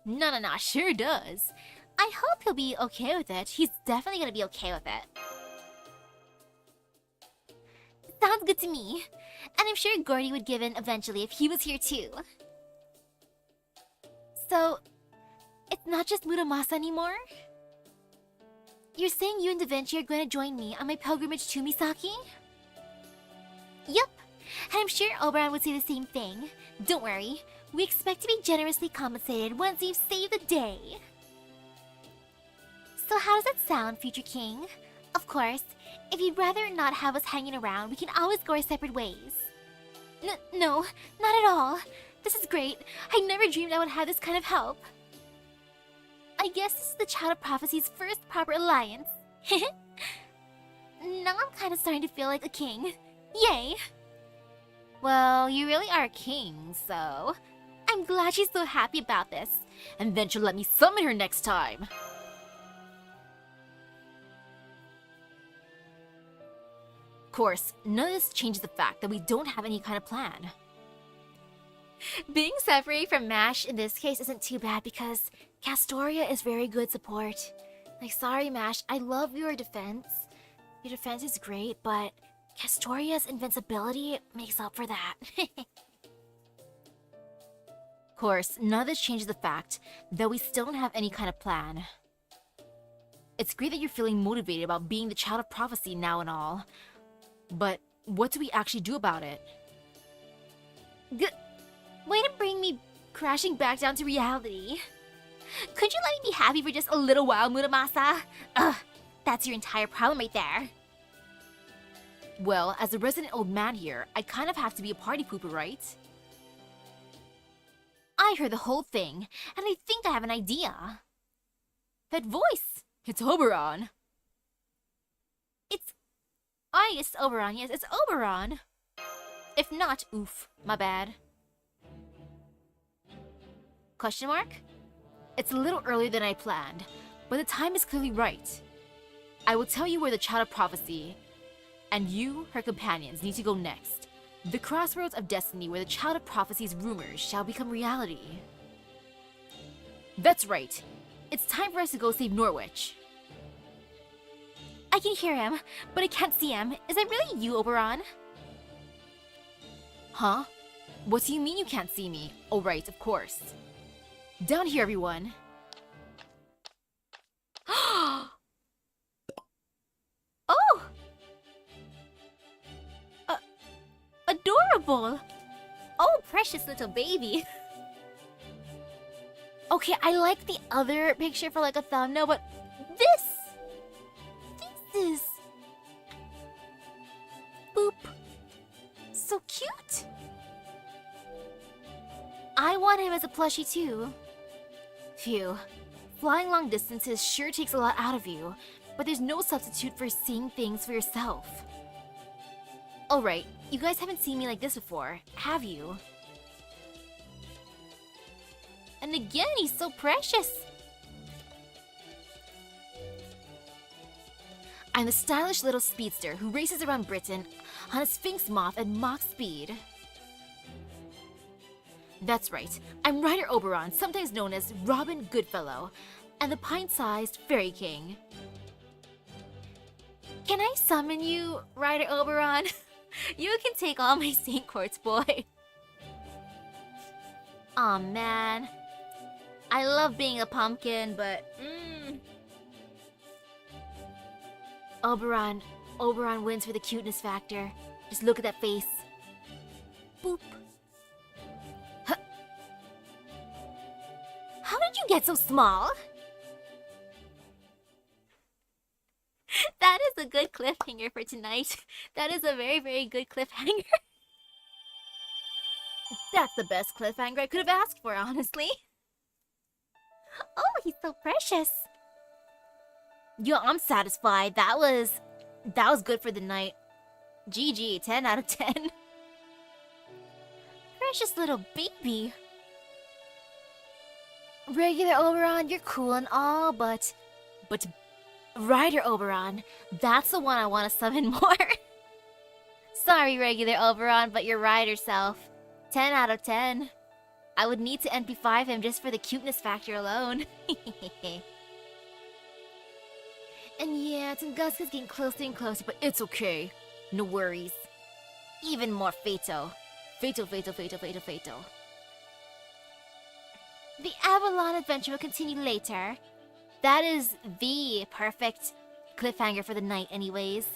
No, sure does. I hope he'll be okay with it. He's definitely gonna be okay with it. Sounds good to me. And I'm sure Gordy would give in eventually if he was here too. So, it's not just Muramasa anymore? You're saying you and Da Vinci are going to join me on my pilgrimage to Misaki? Yup, and I'm sure Oberon would say the same thing. Don't worry, we expect to be generously compensated once you've saved the day. So how does that sound, future king? Of course, if you'd rather not have us hanging around, we can always go our separate ways. No, not at all. This is great. I never dreamed I would have this kind of help. I guess this is the Child of Prophecy's first proper alliance. Now I'm kind of starting to feel like a king. Yay! Well, you really are a king, so... I'm glad she's so happy about this. And then she'll let me summon her next time. Of course, none of this changes the fact that we don't have any kind of plan. Being separated from Mash in this case isn't too bad because Castoria is very good support. Like, sorry Mash, I love your defense. Your defense is great, but Castoria's invincibility makes up for that. Of course, none of this changes the fact that we still don't have any kind of plan. It's great that you're feeling motivated about being the Child of Prophecy now and all, but what do we actually do about it? Way to bring me crashing back down to reality. Could you let me be happy for just a little while, Muramasa? Ugh, that's your entire problem right there. Well, as a resident old man here, I kind of have to be a party pooper, right? I heard the whole thing, and I think I have an idea. That voice! It's Oberon! It's Oberon, yes, it's Oberon. If not, oof, my bad. Question mark? It's a little earlier than I planned, but the time is clearly right. I will tell you where the Child of Prophecy and you, her companions, need to go next. The crossroads of destiny where the Child of Prophecy's rumors shall become reality. That's right. It's time for us to go save Norwich. I can hear him, but I can't see him. Is it really you, Oberon? Huh? What do you mean you can't see me? Oh right, of course. Down here, everyone. Oh! Adorable! Oh, precious little baby. Okay, I like the other picture for like a thumbnail, but this is... Boop. So cute. I want him as a plushie too. Phew. Flying long distances sure takes a lot out of you, but there's no substitute for seeing things for yourself. Alright, you guys haven't seen me like this before, have you? And again, he's so precious. I'm the stylish little speedster who races around Britain on a Sphinx moth at Mach speed. That's right, I'm Ryder Oberon, sometimes known as Robin Goodfellow, and the pint-sized Fairy King. Can I summon you, Ryder Oberon? You can take all my St. Quartz boy. Aw, man. I love being a pumpkin, but Oberon wins for the cuteness factor. Just look at that face. Boop. Huh. How did you get so small? That is a good cliffhanger for tonight. That is a very, very good cliffhanger. That's the best cliffhanger I could have asked for, honestly. Oh, he's so precious. Yo, I'm satisfied. That was good for the night. GG, 10 out of 10. Precious little baby. Regular Oberon, you're cool and all, but Ryder Oberon, that's the one I want to summon more. Sorry, regular Oberon, but your Ryder self. 10 out of 10. I would need to NP5 him just for the cuteness factor alone. And yeah, Tunguska's getting closer and closer, but it's okay. No worries. Even more fatal. Fatal. The Avalon adventure will continue later. That is the perfect cliffhanger for the night anyways.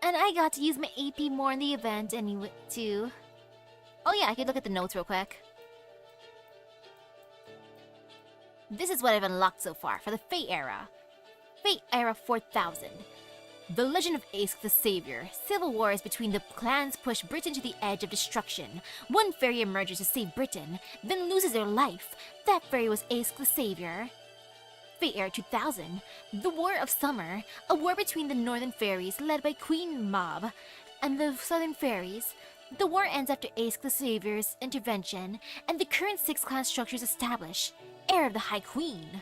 And I got to use my AP more in the event anyway too. Oh yeah, I could look at the notes real quick. This is what I've unlocked so far for the Fate Era. Fate Era 4000. The Legend of Ask the Savior. Civil wars between the clans push Britain to the edge of destruction. One fairy emerges to save Britain, then loses their life. That fairy was Ask the Savior. Fate Era 2000. The War of Summer. A war between the northern fairies led by Queen Mab and the southern fairies. The war ends after Ask the Savior's intervention, and the current 6-clan structure is established. Heir of the High Queen.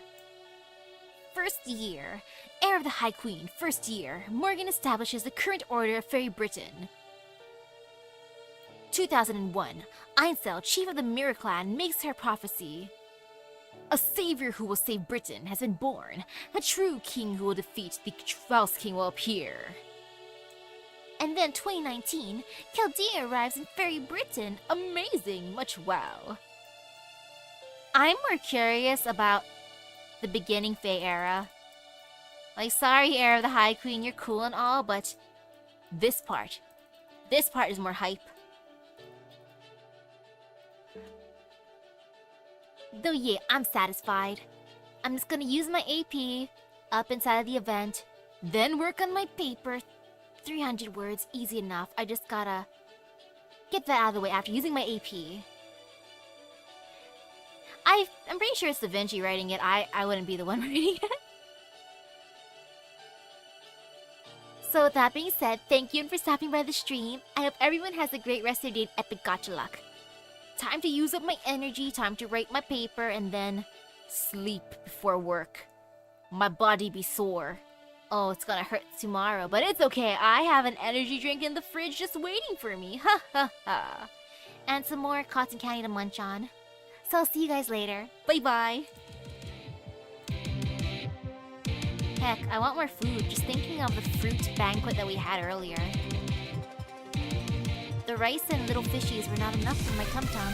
First year. Heir of the High Queen. First year. Morgan establishes the current order of Fairy Britain. 2001. Ainsel, chief of the Mirror Clan, makes her prophecy. A savior who will save Britain has been born. A true king who will defeat the false king will appear. And then 2019, Chaldea arrives in Fairy Britain. Amazing, much wow. I'm more curious about the beginning Fae era. Like, sorry, Heir of the High Queen, you're cool and all, but this part is more hype. Though yeah, I'm satisfied. I'm just gonna use my AP up inside of the event, then work on my paper. 300 words, easy enough. I just gotta get that out of the way after using my AP. I'm pretty sure it's Da Vinci writing it. I wouldn't be the one writing it. So with that being said, thank you for stopping by the stream. I hope everyone has a great rest of their day at Epic Gacha Luck. Time to use up my energy, time to write my paper, and then sleep before work. My body be sore. Oh, it's gonna hurt tomorrow, but it's okay. I have an energy drink in the fridge just waiting for me. Ha ha ha. And some more cotton candy to munch on. So I'll see you guys later. Bye bye. Heck, I want more food. Just thinking of the fruit banquet that we had earlier. The rice and little fishies were not enough for my tum-tum.